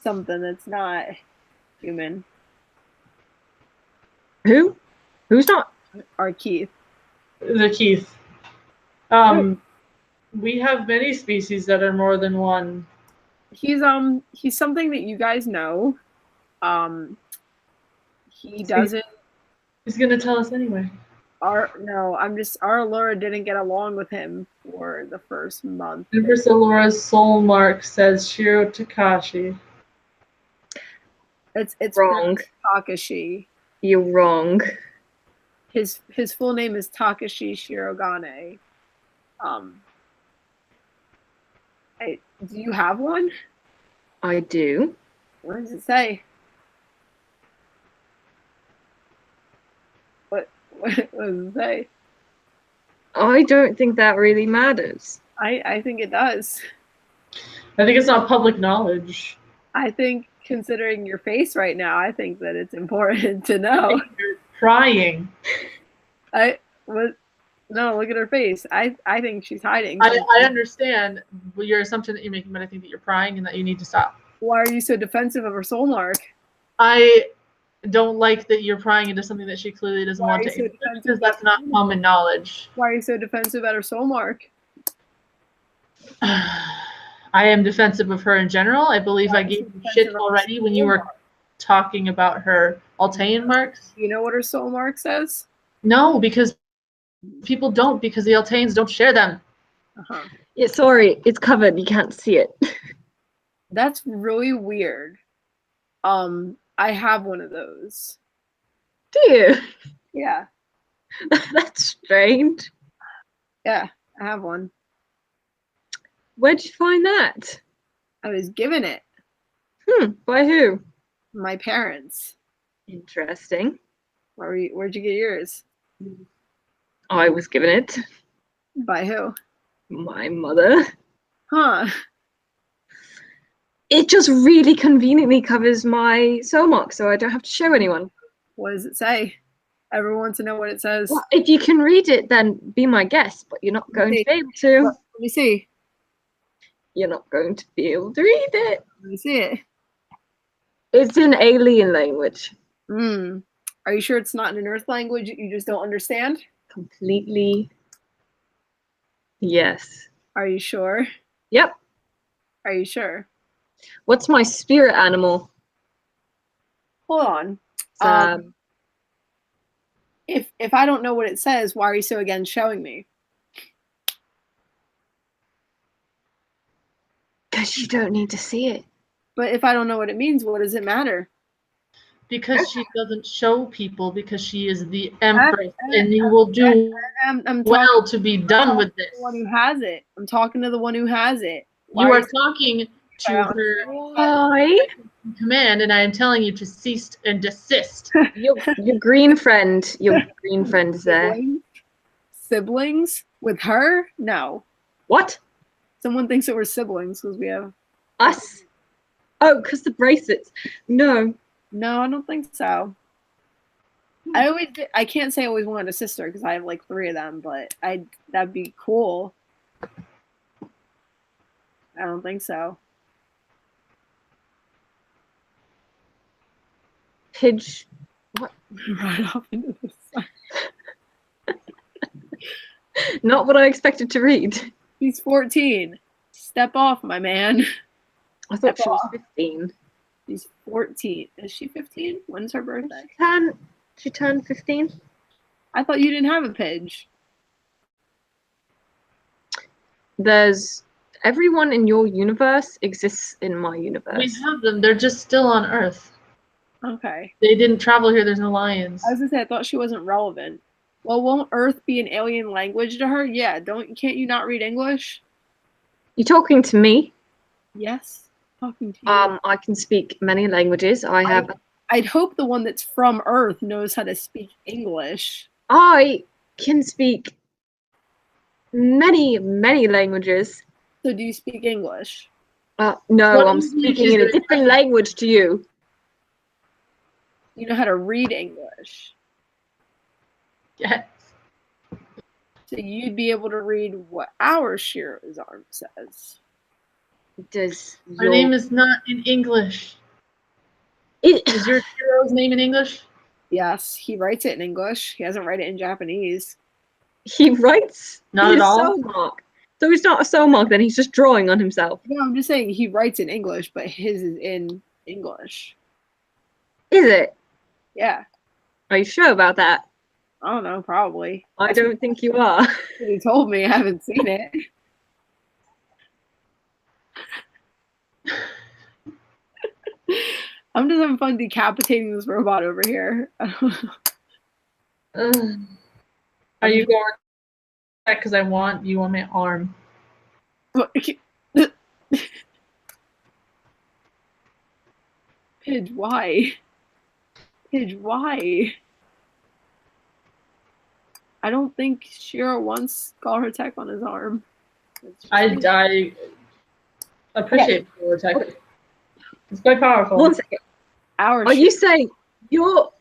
something that's not human. Who? Who's not? Our Keith. The Keith. We have many species that are more than one. He's something that you guys know. He doesn't. He's gonna tell us anyway. Our Allura didn't get along with him for the first month. Empress Allura's soul mark says Shiro Takashi. It's wrong. Takashi. You're wrong. His full name is Takashi Shirogane. Do you have one? I do. What does it say? What does it say? I don't think that really matters. I think it does. I think it's not public knowledge. I think, considering your face right now, I think that it's important to know. You're crying. No, look at her face. I think she's hiding. I understand your assumption that you're making, but I think that you're crying and that you need to stop. Why are you so defensive of her soul mark? I don't like that you're prying into something that she clearly doesn't Why want are to you so answer, defensive? because that's not common knowledge. Why are you so defensive at her soul mark? I am defensive of her in general. I believe I gave you shit already when you were talking about her Altean marks. You know what her soul mark says? No, because people don't, because the Alteans don't share them. Uh-huh. Yeah, sorry, it's covered. You can't see it. That's really weird. I have one of those. Do you? Yeah. That's strange. Yeah, I have one. Where'd you find that? I was given it. By who? My parents. Interesting. Where'd you get yours? I was given it. By who? My mother. Huh. It just really conveniently covers my soul mark, so I don't have to show anyone. What does it say? Everyone wants to know what it says. Well, if you can read it, then be my guest, but you're not going to be able to. Let me see. You're not going to be able to read it. Let me see it. It's in alien language. Are you sure it's not in an Earth language you just don't understand? Completely. Yes. Are you sure? Yep. Are you sure? What's my spirit animal? Hold on. If I don't know what it says, why are you so against showing me? Because you don't need to see it. But if I don't know what it means, what does it matter? Because she doesn't show people, because she is the Empress, and you will do I'm well to be done with this. The one who has it. I'm talking to the one who has it. You are talking to her Hi. command, and I am telling you to cease and desist. Your green friend. Your green friend is there. Siblings with her? No. What? Someone thinks that we're siblings because we have us. Oh, because the bracelets. No. No, I don't think so. I can't say I always wanted a sister because I have like 3 of them, but that'd be cool. I don't think so. Pidge. What? Right off into the sun. Not what I expected to read. He's 14. Step off, my man. I thought she was 15. She's 14. Is she 15? When's her birthday? She turned 15. I thought you didn't have a Pidge. There's everyone in your universe exists in my universe. We have them. They're just still on Earth. Okay. They didn't travel here. There's no lions. I was gonna say I thought she wasn't relevant. Well, won't Earth be an alien language to her? Yeah. Can't you not read English? You talking to me? Yes. Talking to you. I can speak many languages. I'd hope the one that's from Earth knows how to speak English. I can speak many languages. So do you speak English? No, I'm speaking in a different language to you. You know how to read English. Yes. So you'd be able to read what our Shiro's arm says. Her name is not in English. Is your hero's name in English? Yes, he writes it in English. He doesn't write it in Japanese. He writes not at all. Soul mark. So he's not a soul mark, then he's just drawing on himself. No, I'm just saying he writes in English, but his is in English. Is it? Yeah. Are you sure about that? I don't know, probably. I don't think you are. He told me. I haven't seen it. I'm just having fun decapitating this robot over here. Are you going back because I want you on my arm? Pidge, why? Pidge, why? I don't think Shiro wants Color Tech on his arm. I appreciate Color Tech. It's quite powerful. 1 second. Are you saying your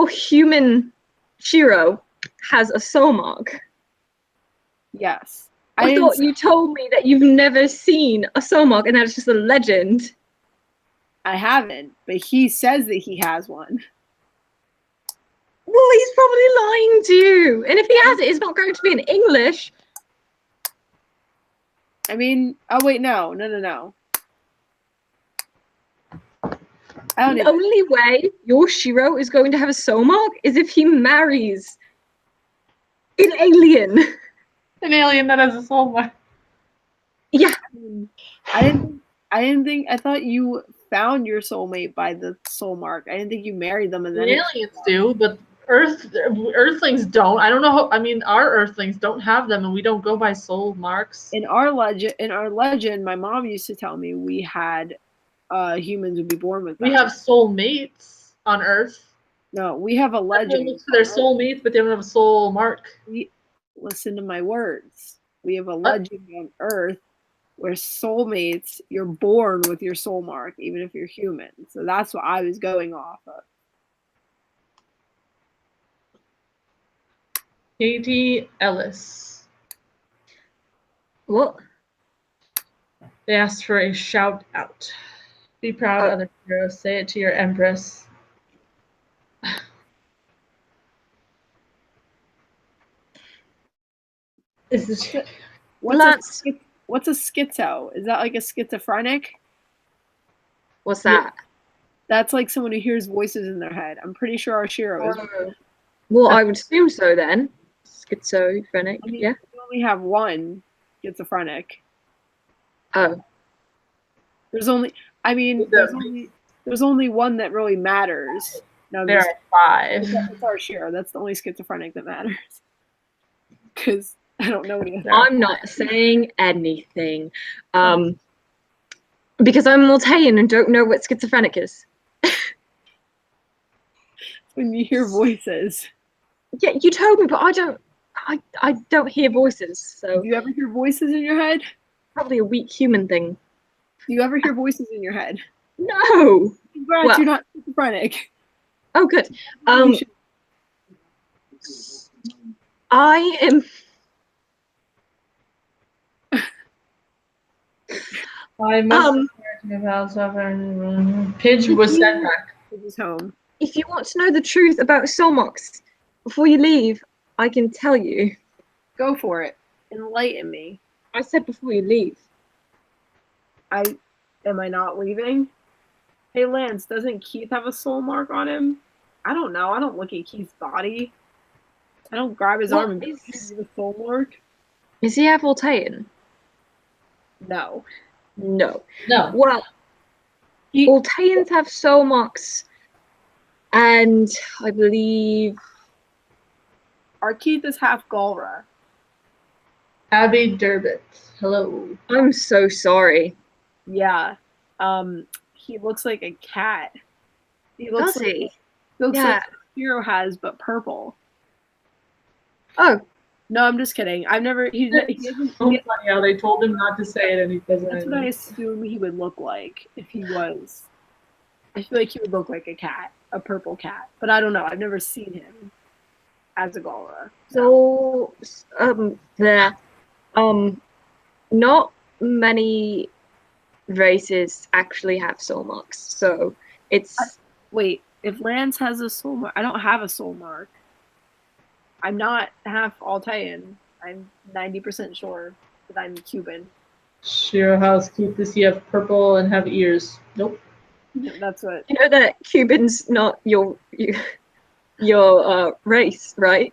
human Shiro has a soul mark? Yes. I thought you told me that you've never seen a soul mark and that it's just a legend. I haven't, but he says that he has one. Well, he's probably lying to you. And if he has it, it's not going to be in English. I mean, oh wait, no. The only way your Shiro is going to have a soul mark is if he marries an alien. An alien that has a soul mark. Yeah. I didn't think. I thought you found your soulmate by the soul mark. I didn't think you married them and then. Aliens do, but Earthlings don't. I don't know. Our Earthlings don't have them, and we don't go by soul marks. In our legend, my mom used to tell me we had humans would be born with them. We have soul mates on Earth. No, we have a Everyone legend. looks for their soulmates, but they don't have a soul mark. Listen to my words. We have a What? legend on Earth where soulmates, you're born with your soul mark, even if you're human. So that's what I was going off of. Katie Ellis. What? They asked for a shout out. Be proud, other heroes. Say it to your Empress. This is What's a schizo? Is that like a schizophrenic? What's that? That's like someone who hears voices in their head. I'm pretty sure our Shiro is. Well, I would assume so then. Schizophrenic, I mean, yeah. we only have one schizophrenic. Oh. There's only one that really matters. No, there are 5. It's our Shiro. That's the only schizophrenic that matters. Because I don't know any other. I'm not saying anything. Because I'm Maltayan and don't know what schizophrenic is. When you hear voices. Yeah, you told me, but I don't hear voices, so. Do you ever hear voices in your head? Probably a weak human thing. Do you ever hear voices in your head? No. Congrats, well, you're not schizophrenic. Oh, good. I am. I must Pidge was sent back. Pidge is home. If you want to know the truth about soulmarks before you leave, I can tell you. Go for it. Enlighten me. I said before you leave. Am I not leaving? Hey Lance, doesn't Keith have a soul mark on him? I don't know. I don't look at Keith's body. I don't grab his arm and go, "Is he a soul mark?" Is he a Voltaian? No. No. Well, Voltaians have soul marks, and I believe our Keith is half Galra. Abby Durbit. Hello. I'm so sorry. Yeah. He looks like a cat. He looks like Shiro has, but purple. Oh. No, I'm just kidding. I've never. He so funny how they told him not to say it, and he doesn't. That's what I assume he would look like if he was. I feel like he would look like a cat, a purple cat, but I don't know. I've never seen him as a Galra. So, not many races actually have soul marks. So it's. Wait, if Lance has a soul mark, I don't have a soul mark. I'm not half Altayan. I'm 90% sure that I'm Cuban. Shiro House, keep this. You have purple and have ears. Nope. That's what. You know that Cuban's not your race, right?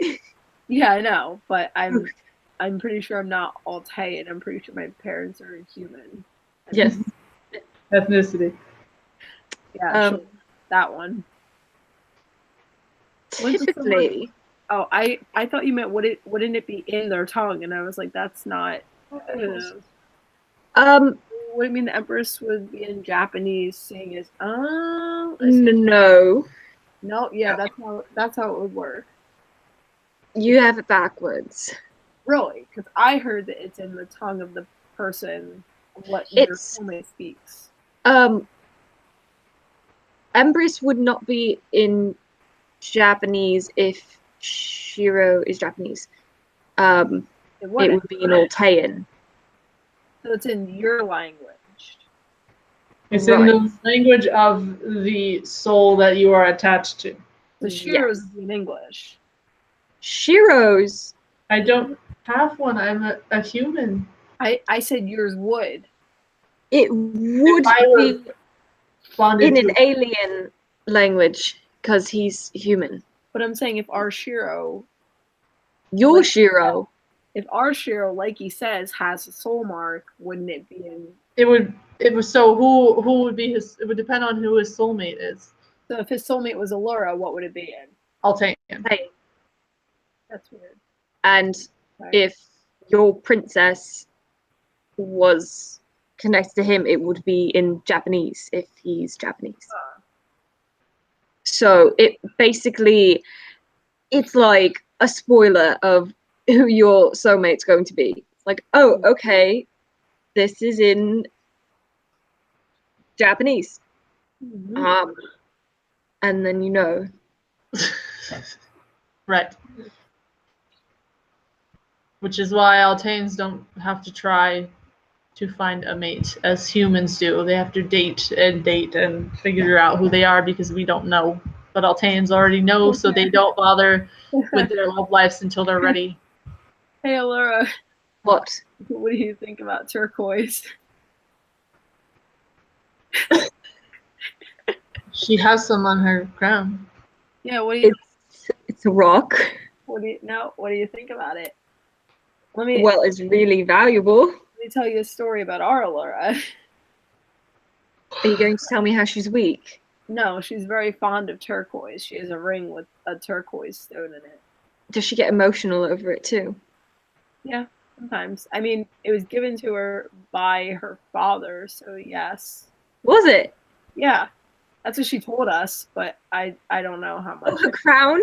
Yeah, I know, but I'm pretty sure I'm not Altayan. I'm pretty sure my parents are Cuban. Yes. Ethnicity. Yeah, sure. That one. Typically. Oh, I thought you meant wouldn't it be in their tongue? And I was like, that's not. I don't know. What do you mean the Empress would be in Japanese saying is no. No, yeah, that's how it would work. You have it backwards. Really? Because I heard that it's in the tongue of the person what their family speaks. Empress would not be in Japanese if Shiro is Japanese. It would be in Altayan. So it's in your language. It's in the language of the soul that you are attached to. The Shiro's in English. Shiro's? I don't have one. I'm a human. I said yours would. It would be in an alien language because he's human. But I'm saying if our Shiro. Your Shiro. If our Shiro, like he says, has a soul mark, wouldn't it be in? It was so who would be his? It would depend on who his soulmate is. So if his soulmate was Allura, what would it be in? Altayan. That's weird. And if your princess was connected to him, it would be in Japanese if he's Japanese. So it basically, it's like a spoiler of who your soulmate's going to be. Like, oh, okay, this is in Japanese. And then you know. Right. Which is why Altanes don't have to try to find a mate as humans do. They have to date and figure out who they are because we don't know. But Altanes already know, so they don't bother with their love lives until they're ready. Hey, Allura, What? what do you think about turquoise? She has some on her crown. Yeah, what do you? It's a rock. What do you think about it? Let me Well, it's really valuable. tell you a story about our Allura. Are you going to tell me how she's weak? No, she's very fond of turquoise. She has a ring with a turquoise stone in it. Does she get emotional over it too? Yeah, sometimes. I mean, it was given to her by her father, so yes. Was it? Yeah, that's what she told us, but I don't know how much. Oh, her crown?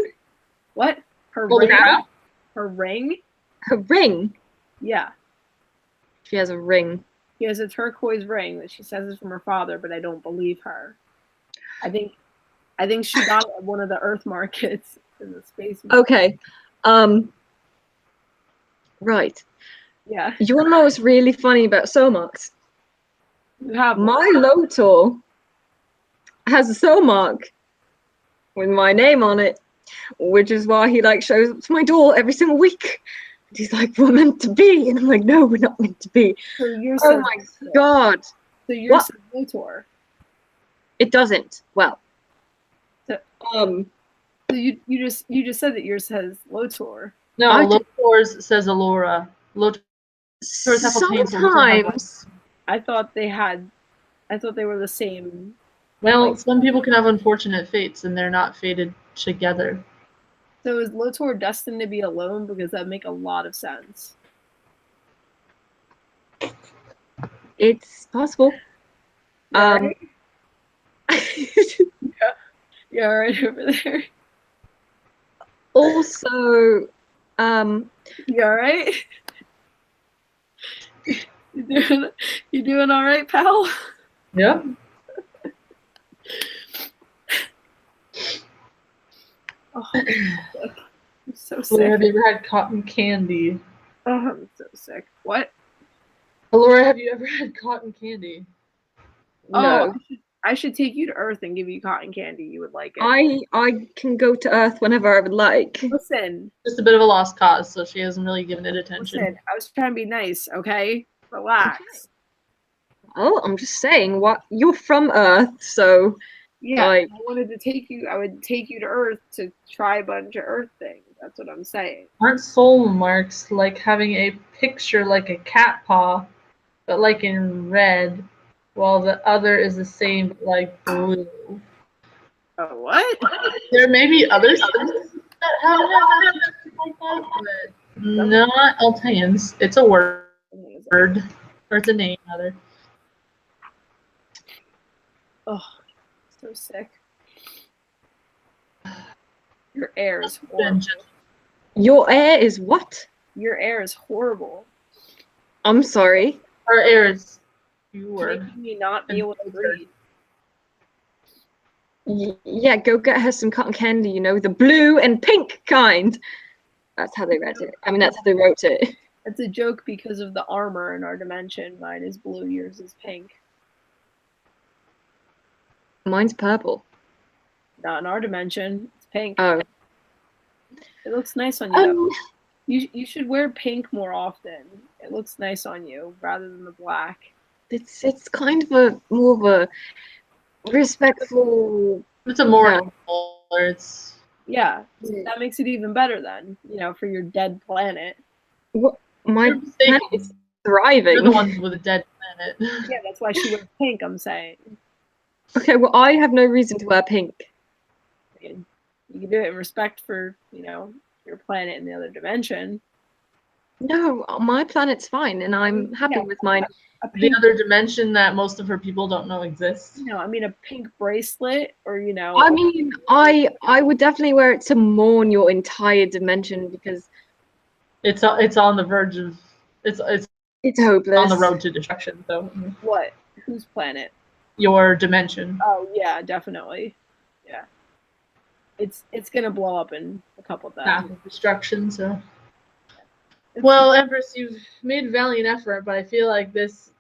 What? Her Oh, ring? crown? Her ring? Her ring? Yeah. She has a ring. She has a turquoise ring that she says is from her father, but I don't believe her. I think she got it at one of the Earth markets in the space. Okay. Right. Yeah. You wanna know what's really funny about Soulmarks? You have My Lotor has a soul mark with my name on it, which is why he like shows up to my door every single week. And he's like, "We're meant to be," and I'm like, "No, we're not meant to be." So yours Oh says my Lotor. god! So yours What? says Lotor. It doesn't. Well, So- um, So you just said that yours says Lotor. No, I Lotor's says Allura. Lotor's have Altanes, Lotor have us. sometimes. I thought they were the same. Well, Like- some people can have unfortunate fates and they're not fated together. So is Lotor destined to be alone? Because that make a lot of sense. It's possible. Yeah, yeah, right over there. Also, You all right? You doing all right, pal? Yep. Oh, I'm so Allura, have sick. you ever had cotton candy? Oh, I'm so sick. What? Allura, have you ever had cotton candy? no. Oh, I should take you to Earth and give you cotton candy. You would like it. I can go to Earth whenever I would like. Listen, Just a bit of a lost cause, so she hasn't really given it attention. listen. I was trying to be nice. Okay, relax. Oh, I'm just saying, what you're from Earth, so Yeah, like, I wanted to take you. I would take you to Earth to try a bunch of Earth things. That's what I'm saying. Aren't soul marks like having a picture like a cat paw, but like in red, while the other is the same but like blue? Oh, what? There may be other symbols that have it like that, but not Altane's. It's a word, or it's a name rather. Oh, so sick. Your air is horrible. your air is what? Your air is horrible. I'm sorry. Our heirs. You were. Making me not be able to breathe. Yeah, go get her some cotton candy, you know, the blue and pink kind. That's how they read it. I mean, that's how they wrote it. It's a joke because of the armor in our dimension. Mine is blue, yours is pink. Mine's purple. Not in our dimension. It's pink. Oh. It looks nice on you. Though. You should wear pink more often. It looks nice on you rather than the black. It's kind of a more of a respectful. It's a more No. color. It's Yeah, that makes it even better then. You know, for your dead planet. What my You're mistaken. planet is thriving. You're the ones with a dead planet. Yeah, that's why she wears pink. I'm saying. Okay, well, I have no reason to wear pink. You can do it in respect for your planet in the other dimension. No, my planet's fine, and I'm happy Yeah. with mine. A The pink, other dimension that most of her people don't know exists. I mean, a pink bracelet, or I mean, I would definitely wear it to mourn your entire dimension because It's on the verge of it's it's hopeless. on the road to destruction. So what? Whose planet? your dimension. Oh yeah, definitely. Yeah. It's gonna blow up in a couple Path times. of destruction. So. Well, Empress, you've made a valiant effort, but I feel like this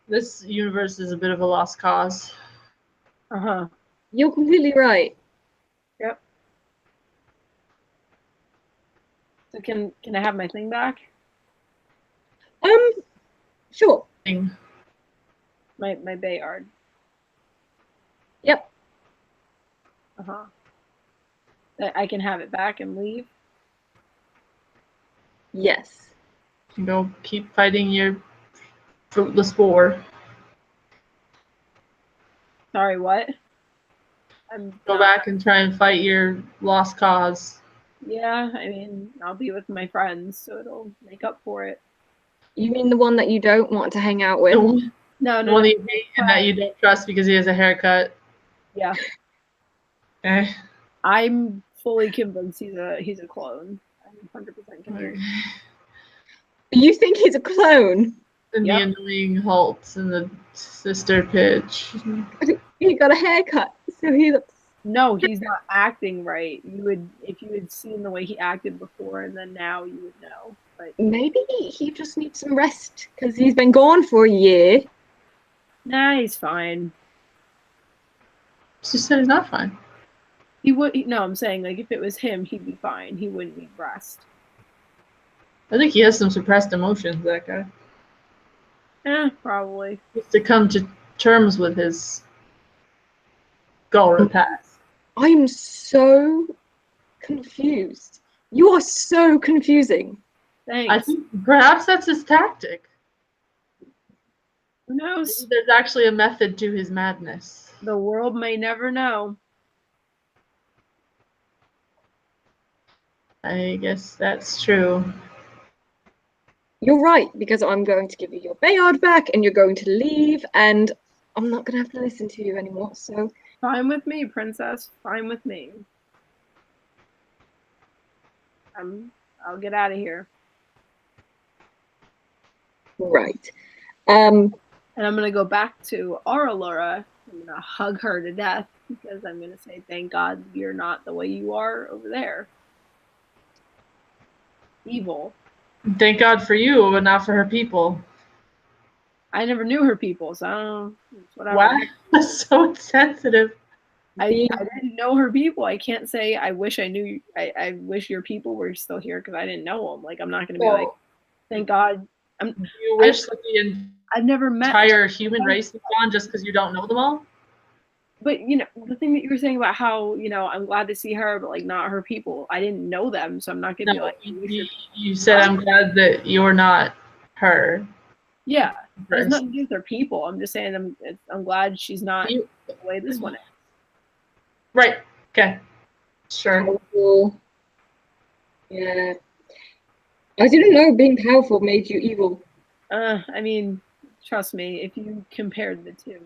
universe is a bit of a lost cause. Uh-huh. You're completely right. Yep. So can I have my thing back? Sure. My Bayard. Yep. Uh-huh. I can have it back and leave. Yes. You can go keep fighting your fruitless war. Sorry, what? Go back and try and fight your lost cause. Yeah, I mean, I'll be with my friends, so it'll make up for it. You mean the one that you don't want to hang out with? No, The one that you hate and that you don't trust because he has a haircut. Yeah. Okay. I'm fully convinced he's a clone. I'm 100% convinced. You think he's a clone? And Yep. the annoying Holtz and the sister Pidge. He got a haircut, so he looks. No, he's not acting right. If you had seen the way he acted before and then now, you would know. But maybe he just needs some rest because he's been gone for a year. nah, he's fine. She said he's not fine. He would. No, I'm saying like if it was him, he'd be fine. He wouldn't need rest. I think he has some suppressed emotions, that guy. Probably. He has to come to terms with his Galra past. I am so confused. You are so confusing. Thanks. I think perhaps that's his tactic. Who knows? There's actually a method to his madness. The world may never know. I guess that's true. You're right, because I'm going to give you your Bayard back and you're going to leave, and I'm not going to have to listen to you anymore, so. Fine with me, princess. Fine with me. I'll get out of here. Right. And I'm gonna go back to our Allura. I'm gonna hug her to death because I'm gonna say, thank God you're not the way you are over there. Evil. Thank God for you, but not for her people. I never knew her people, so I don't know. It's whatever. Wow, that's so insensitive. I didn't know her people. I can't say I wish I knew. I wish your people were still here because I didn't know them. Like I'm not gonna be like, thank God. You wish that the I've never met entire human race is gone just because you don't know them all? But you know the thing that you were saying about how I'm glad to see her, but like not her people. I didn't know them, so I'm not gonna be like. You said I'm glad that you're not her. Yeah, there's nothing to do with her people. I'm just saying I'm glad she's not the way this one is. Right. Okay. Sure. Yeah. I didn't know being powerful made you evil. I mean, trust me, if you compared the two.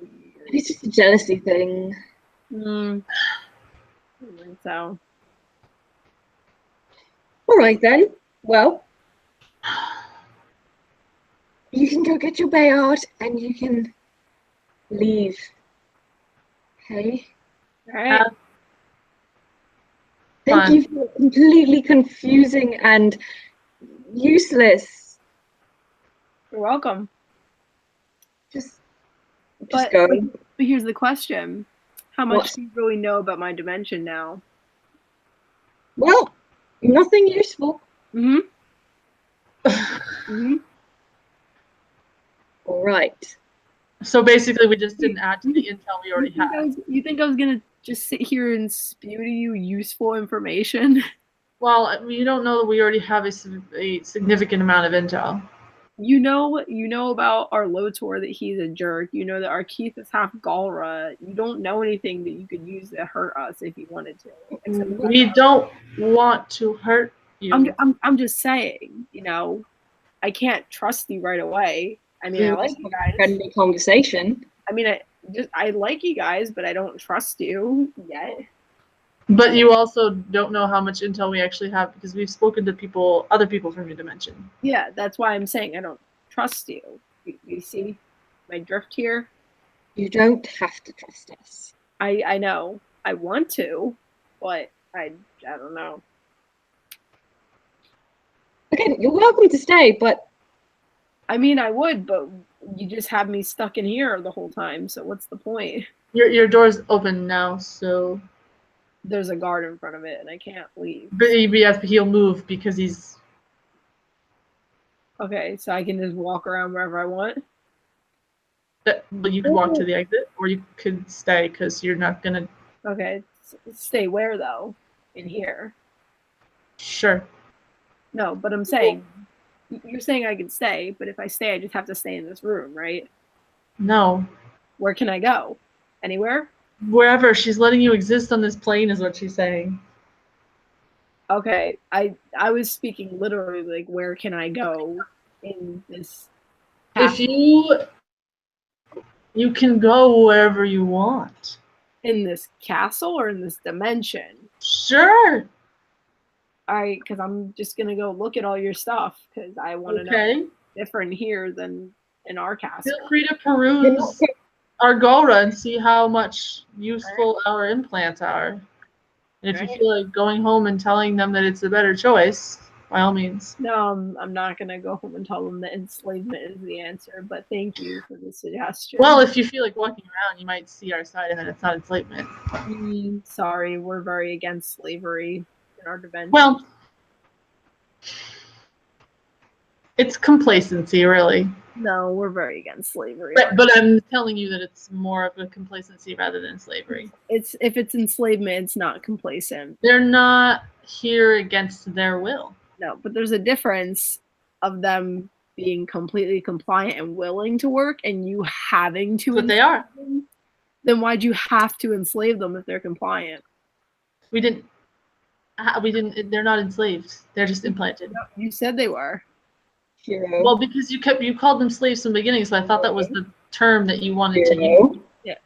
It's just a jealousy thing. I think so. All right then. Well, you can go get your Bayard and you can leave. Okay. All right. Thank you for completely confusing and useless. You're welcome. Just But go. here's the question: how much do you really know about my dimension now? Well, nothing useful. All right. So basically, we just didn't add to the intel we already had. You think I was gonna just sit here and spew to you useful information? Well, you don't know that we already have a significant amount of intel. You know about our Lotor that he's a jerk. You know that our Keith is half Galra. You don't know anything that you could use to hurt us if you wanted to. We don't want to hurt you. I'm just saying, I can't trust you right away. I mean, I like you guys. Friendly conversation. I mean, I like you guys, but I don't trust you yet. But you also don't know how much intel we actually have because we've spoken to other people from your dimension. Yeah, that's why I'm saying I don't trust you. You see my drift here? You don't have to trust us. I know. I want to, but I don't know. Okay, you're welcome to stay, but I mean, I would, but you just have me stuck in here the whole time, so what's the point? Your door's open now, so There's a guard in front of it, and I can't leave. but he'll move because he's Okay, so I can just walk around wherever I want? Well, you could walk to the exit, or you could stay because you're not gonna. Okay, stay where, though? In here? Sure. No, but I'm saying, you're saying I can stay, but if I stay, I just have to stay in this room, right? No. Where can I go? Anywhere? Wherever. She's letting you exist on this plane, is what she's saying. Okay, I was speaking literally, like, where can I go in this If you can go wherever you want. in this castle or in this dimension? Sure. Alright, because I'm just gonna go look at all your stuff, because I want to know Okay. different here than in our castle. Feel free to peruse our Gora and see how much useful our implants are. And if you feel like going home and telling them that it's a better choice, by all means. No, I'm not gonna go home and tell them that enslavement is the answer, but thank you for the suggestion. Well, if you feel like walking around, you might see our side and then it's not enslavement. Sorry, we're very against slavery in our dimension. Well, it's complacency, really. No, we're very against slavery. But I'm telling you that it's more of a complacency rather than slavery. If it's enslavement, it's not complacent. They're not here against their will. No, but there's a difference of them being completely compliant and willing to work and you having to. But they are. Them. Then why'd you have to enslave them if they're compliant? We didn't. They're not enslaved. They're just implanted. No, you said they were. Shiro. Well, because you called them slaves from the beginning, so I thought that was the term that you wanted to use. Yeah.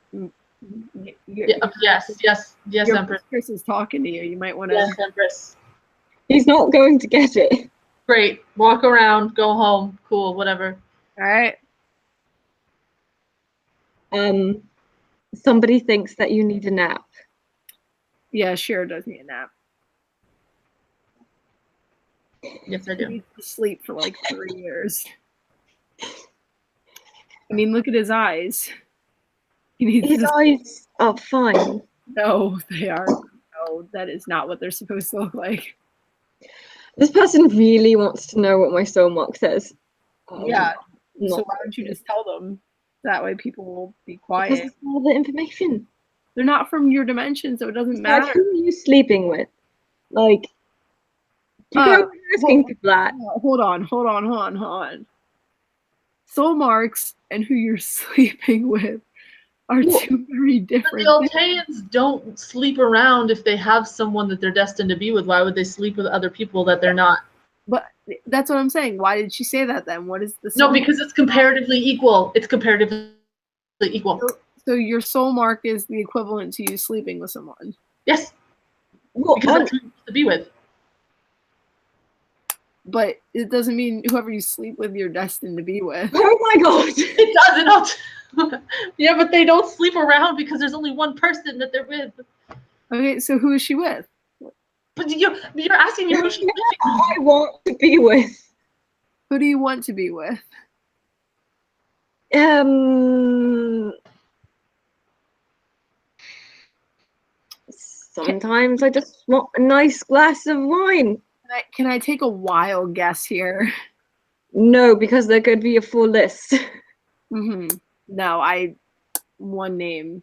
Yes, Empress. Chris is talking to you. You might want to. Yes, Empress. He's not going to get it. Great. Walk around. Go home. Cool. Whatever. All right. Somebody thinks that you need a nap. Yeah, Shiro does need a nap. Yes, I He do. needs to sleep for like 3 years. I mean, look at his eyes. He needs His eyes are fine. No, they are. No, that is not what they're supposed to look like. This person really wants to know what my soul mark says. Yeah. Not So why don't you just tell them? That way people will be because quiet. it's all the information. They're not from your dimension, so it doesn't Like, matter. who are you sleeping with? Like, you go asking people that. Hold on. Soul marks and who you're sleeping with are two very But different the things. Alteans don't sleep around if they have someone that they're destined to be with. Why would they sleep with other people that they're not? But that's what I'm saying. Why did she say that then? What is the No, soul because it's comparatively equal. It's comparatively equal. So your soul mark is the equivalent to you sleeping with someone. Yes, Well, because that's who you're supposed to be with. But it doesn't mean whoever you sleep with, you're destined to be with. oh my god! It doesn't. Yeah, but they don't sleep around because there's only one person that they're with. Okay, so who is she with? But you're asking me who she's with. I want to be with. Who do you want to be with? Sometimes I just want a nice glass of wine. Can I take a wild guess here? No, because there could be a full list. No, one name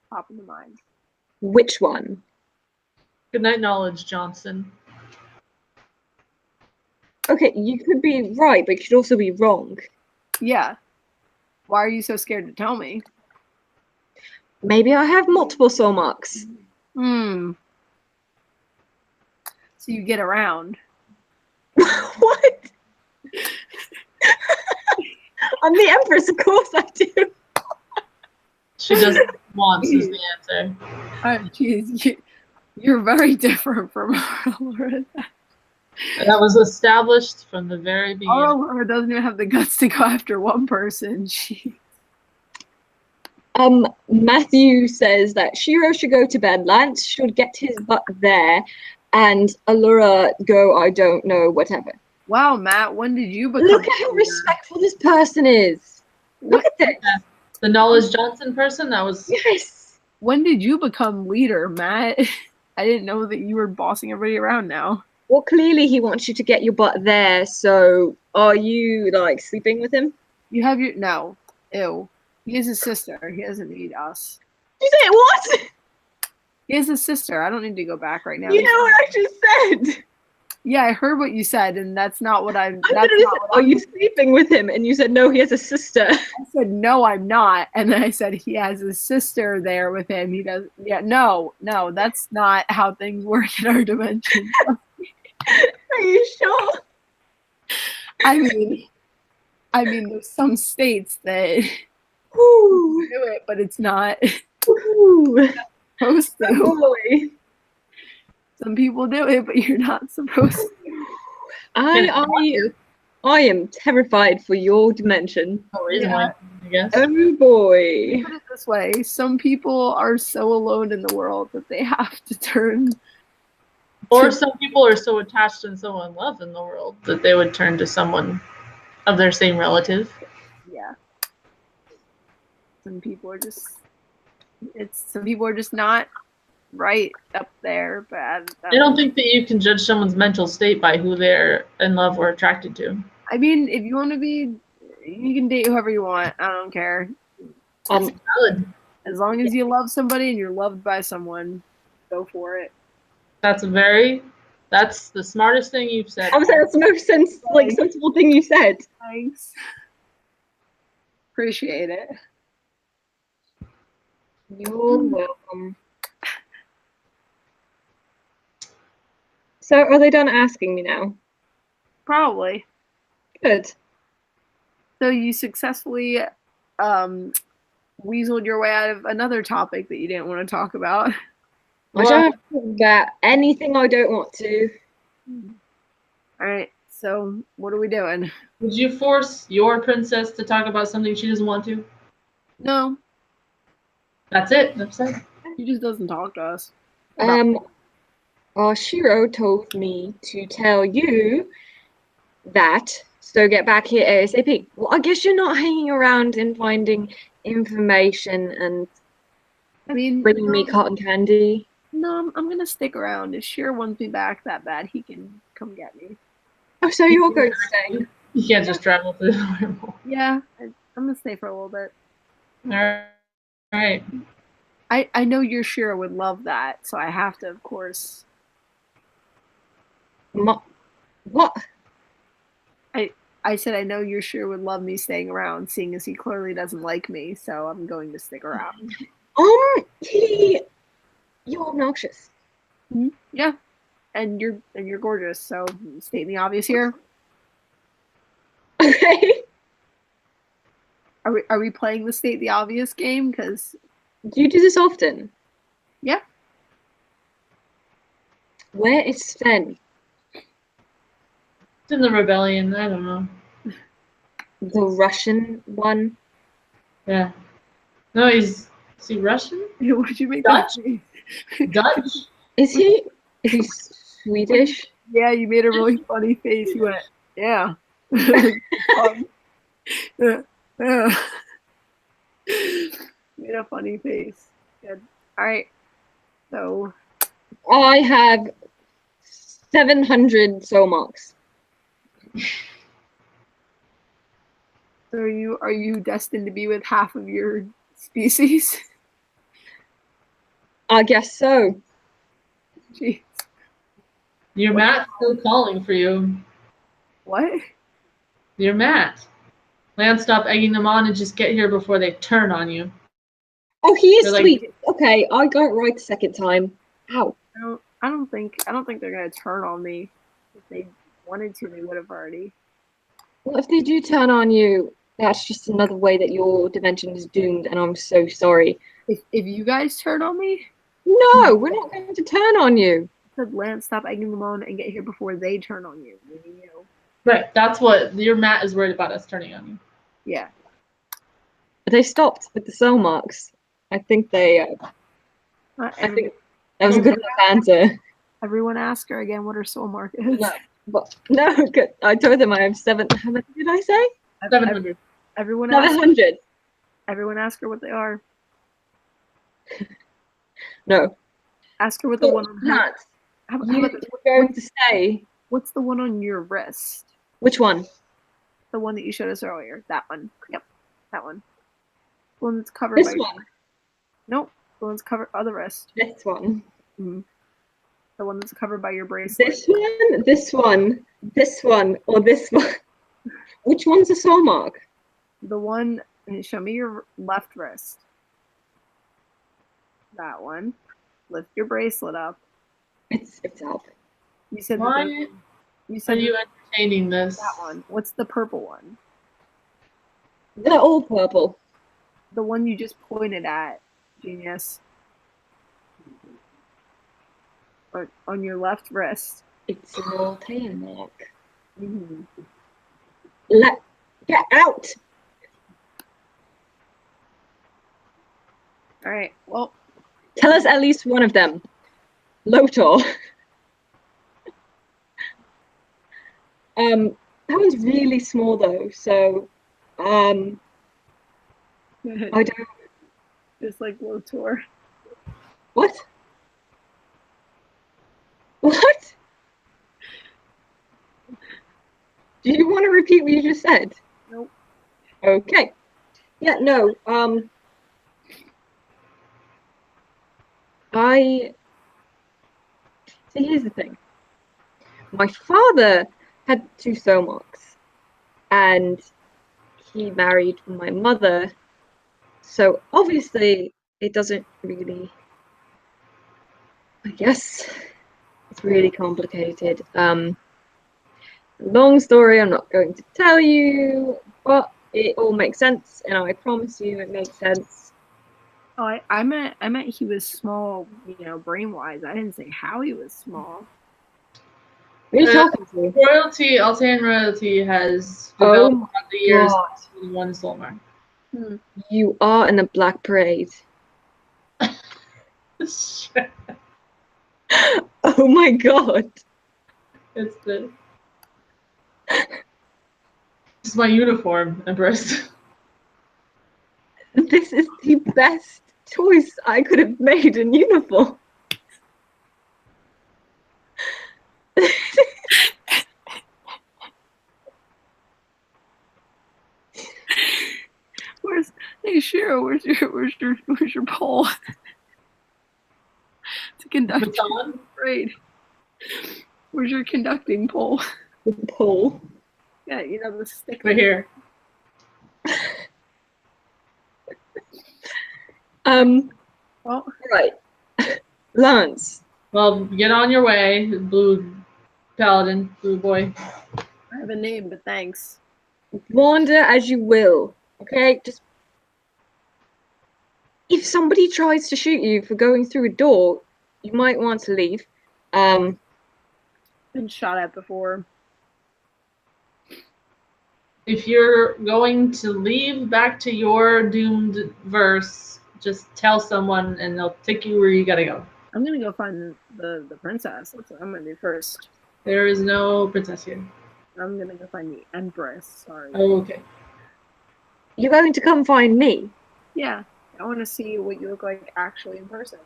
pop into mind. Which one? Good night, Knowledge Johnson. Okay, you could be right, but you could also be wrong. Yeah. Why are you so scared to tell me? Maybe I have multiple soul marks. So you get around. What? I'm the Empress, of course I do. She doesn't want is the answer. Jeez, you're very different from Allura. That was established from the very beginning. Allura doesn't even have the guts to go after one person. Matthew says that Shiro should go to bed, Lance should get his butt there, and Allura go, I don't know, whatever. Wow, Matt, when did you become? Look at how respectful this person is. Look at this. The Knowledge Johnson person, that was... Yes. When did you become leader, Matt? I didn't know that you were bossing everybody around now. Well, clearly he wants you to get your butt there, so are you, like, sleeping with him? You have your... No. Ew. He has a sister. He doesn't need us. You say what? He has a sister. I don't need to go back right now. You know what I just said? Yeah, I heard what you said, and that's not what I'm... Are you sleeping with him? And you said, no, he has a sister. I said, no, I'm not. And then I said, he has a sister there with him. He does... Yeah, no, that's not how things work in our dimension. Are you sure? I mean, there's some states that Ooh. do it, but it's not Ooh. supposed to. Boy. Some people do it, but you're not supposed to. I am terrified for your dimension. No reason why, I guess. Oh boy. Put it this way, some people are so alone in the world that they have to turn. Or some people are so attached and so in love in the world that they would turn to someone of their same relative. Yeah. Some people are just not right up there, but I don't think that you can judge someone's mental state by who they're in love or attracted to. I mean, if you want to be, you can date whoever you want. I don't care. Valid. As long as you love somebody and you're loved by someone, go for it. That's the smartest thing you've said. I was saying that's the most sensible thing you said. Thanks. Appreciate it. You're welcome. So are they done asking me now? Probably. Good. So you successfully weaseled your way out of another topic that you didn't want to talk about. I don't talk about anything I don't want to. All right. So what are we doing? Would you force your princess to talk about something she doesn't want to? No, That's it. That's it. he just doesn't talk to us. Shiro told me to tell you that, so get back here ASAP. Well, I guess you're not hanging around and finding information and bringing me cotton candy. No, I'm gonna stick around. If Shiro wants me back that bad, he can come get me. Oh, so you're going to stay? You can't just travel through the wormhole. Yeah, I'm gonna stay for a little bit. All right. I know your Shiro would love that, so I have to, of course. What? I said I know your Shiro would love me staying around, seeing as he clearly doesn't like me, so I'm going to stick around. You're obnoxious. Mm-hmm. Yeah, and you're gorgeous, so stating the obvious here. Okay. Are we playing the state the obvious game? Because Do you do this often? Yeah. Where is Sven? It's in the rebellion. I don't know. The Russian one? Yeah. No, is he Russian? What'd you make Dutch? that? Dutch? Is he Swedish? Yeah, you made a really funny face. You went, yeah. Made a funny face. Good. All right. So I have 700 soul marks. So are you destined to be with half of your species? I guess so. Jeez. Your Matt's still calling for you. What? Your Matt. Lance, stop egging them on and just get here before they turn on you. Oh, he is They're like- sweet. Okay, I got it right the second time. Ow. I don't think they're gonna turn on me. If they wanted to, they would have already. What if they do turn on you? That's just another way that your dimension is doomed, and I'm so sorry. If you guys turn on me, No, we're not going to turn on you. said Lance, stop egging them on and get here before they turn on you. Right. That's what your Matt is worried about us turning on you. Yeah. They stopped with the soul marks. I think they. I think that was a good answer. Everyone ask her again what her soul mark is. No, but no, good. I told them I have 7. How many did I say? 700. Everyone ask. 700. Everyone ask her what they are. No. Ask her what the one on her. Matt, How you're about going to say what's the one on your wrist? which one? The one that you showed us earlier. That one. Yep. That one. The one that's covered This by one. Nope. The one's covered on the wrist. This one. Mm-hmm. The one that's covered by your bracelet. This one. This one. This one. Or this one. Which one's a soul mark? The one. Show me your left wrist. That one. Lift your bracelet up. It's out. You said. Why You are said you entertaining this? that one. What's the purple one? They're all purple. The one you just pointed at, genius. Or on your left wrist. It's a Voltron mark. Mm-hmm. Get out! All right. Well, Tell us at least one of them. Lotor. That one's really small though, so I don't. just like Lotor. What? What? Do you want to repeat what you just said? Nope. Okay. Yeah. No. So here's the thing. My father had 2 soul marks, and he married my mother. So obviously, it doesn't really. I guess it's really complicated. Long story. I'm not going to tell you, but it all makes sense, and I promise you, it makes sense. Oh, I meant he was small, brain wise. I didn't say how he was small. Who are you talking to? Royalty, Altan royalty has Oh developed over the years God. into one soul mark. You are in a black parade. Oh my God. It's this. This is my uniform, Empress. This is the best choice I could have made in uniform. Hey Shiro, where's your pole to conduct Baton? parade? Where's your conducting pole? The pole. Yeah, the stick. Right here. Well, Right. Lance. Well, get on your way, blue paladin, blue boy. I have a name, but thanks. Wander as you will. Okay? Just if somebody tries to shoot you for going through a door, you might want to leave. Been shot at before. If you're going to leave back to your doomed verse, just tell someone and they'll take you where you gotta go. I'm gonna go find the princess. That's what I'm gonna do first. There is no princess here. I'm gonna go find the Empress. Sorry. Oh, okay. You're going to come find me. Yeah, I want to see what you look like actually in person,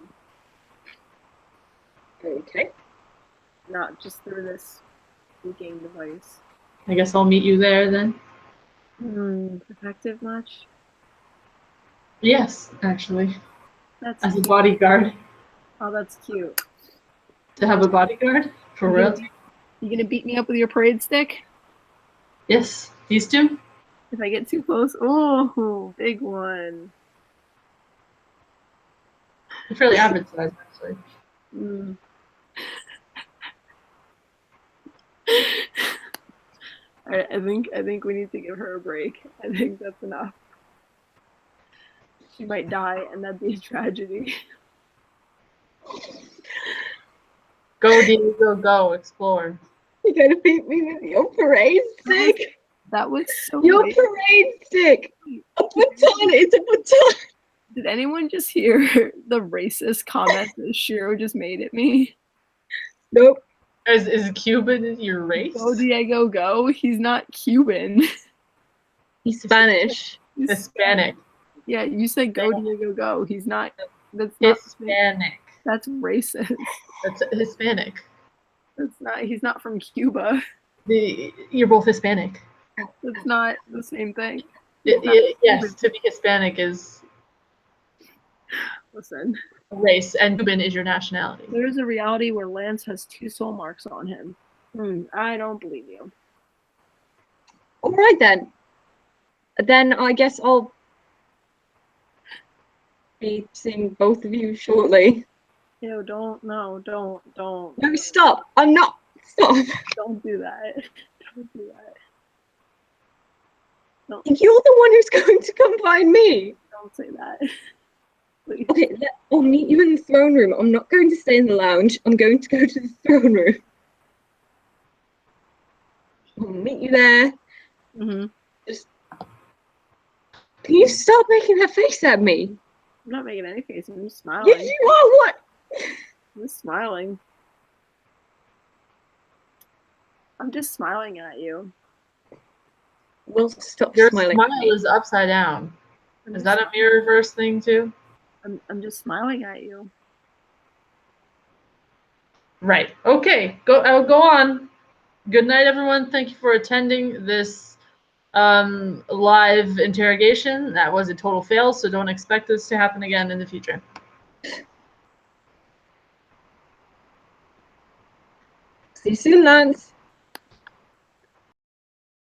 Okay. not just through this speaking device. I guess I'll meet you there then. Protective much? Yes, actually. That's As a cute. bodyguard. Oh, that's cute. To have a bodyguard? For real? You gonna beat me up with your parade stick? Yes. These two? If I get too close? Oh, big one. They're fairly average size, actually. I think we need to give her a break. I think that's enough. She might die, and that'd be a tragedy. Go, Diego, go, explore. You're gonna beat me with your parade stick. That was so Your weird. parade stick. A baton. It's a baton. Did anyone just hear the racist comment that Shiro just made at me? Nope. Is Cuban your race? Go Diego, go. He's not Cuban. He's Spanish. He's Hispanic. Yeah, you said go Diego, go. He's not. That's not. Hispanic. That's racist. That's Hispanic. That's not. He's not from Cuba. You're both Hispanic. That's not the same thing. Yes, to be Hispanic is Listen, a race, and Cuban is your nationality. there's a reality where Lance has 2 soul marks on him. I don't believe you. All right then. Then I guess I'll be seeing both of you shortly. Ew, don't. No, stop. I'm not. Stop. Don't do that. Don't do that. You're the one who's going to come find me. Don't say that. Please. Okay, I'll meet you in the throne room. I'm not going to stay in the lounge. I'm going to go to the throne room. I'll meet you there. Can you stop making that face at me? I'm not making any face. I'm just smiling. Yes, you are. What? I'm just smiling. I'm just smiling at you. Will stop Your smiling. smile is upside down. Is that a mirror reverse thing too? I'm just smiling at you. Right. Okay. Go on. Good night, everyone. Thank you for attending this live interrogation. That was a total fail, so don't expect this to happen again in the future. See you soon, Lance.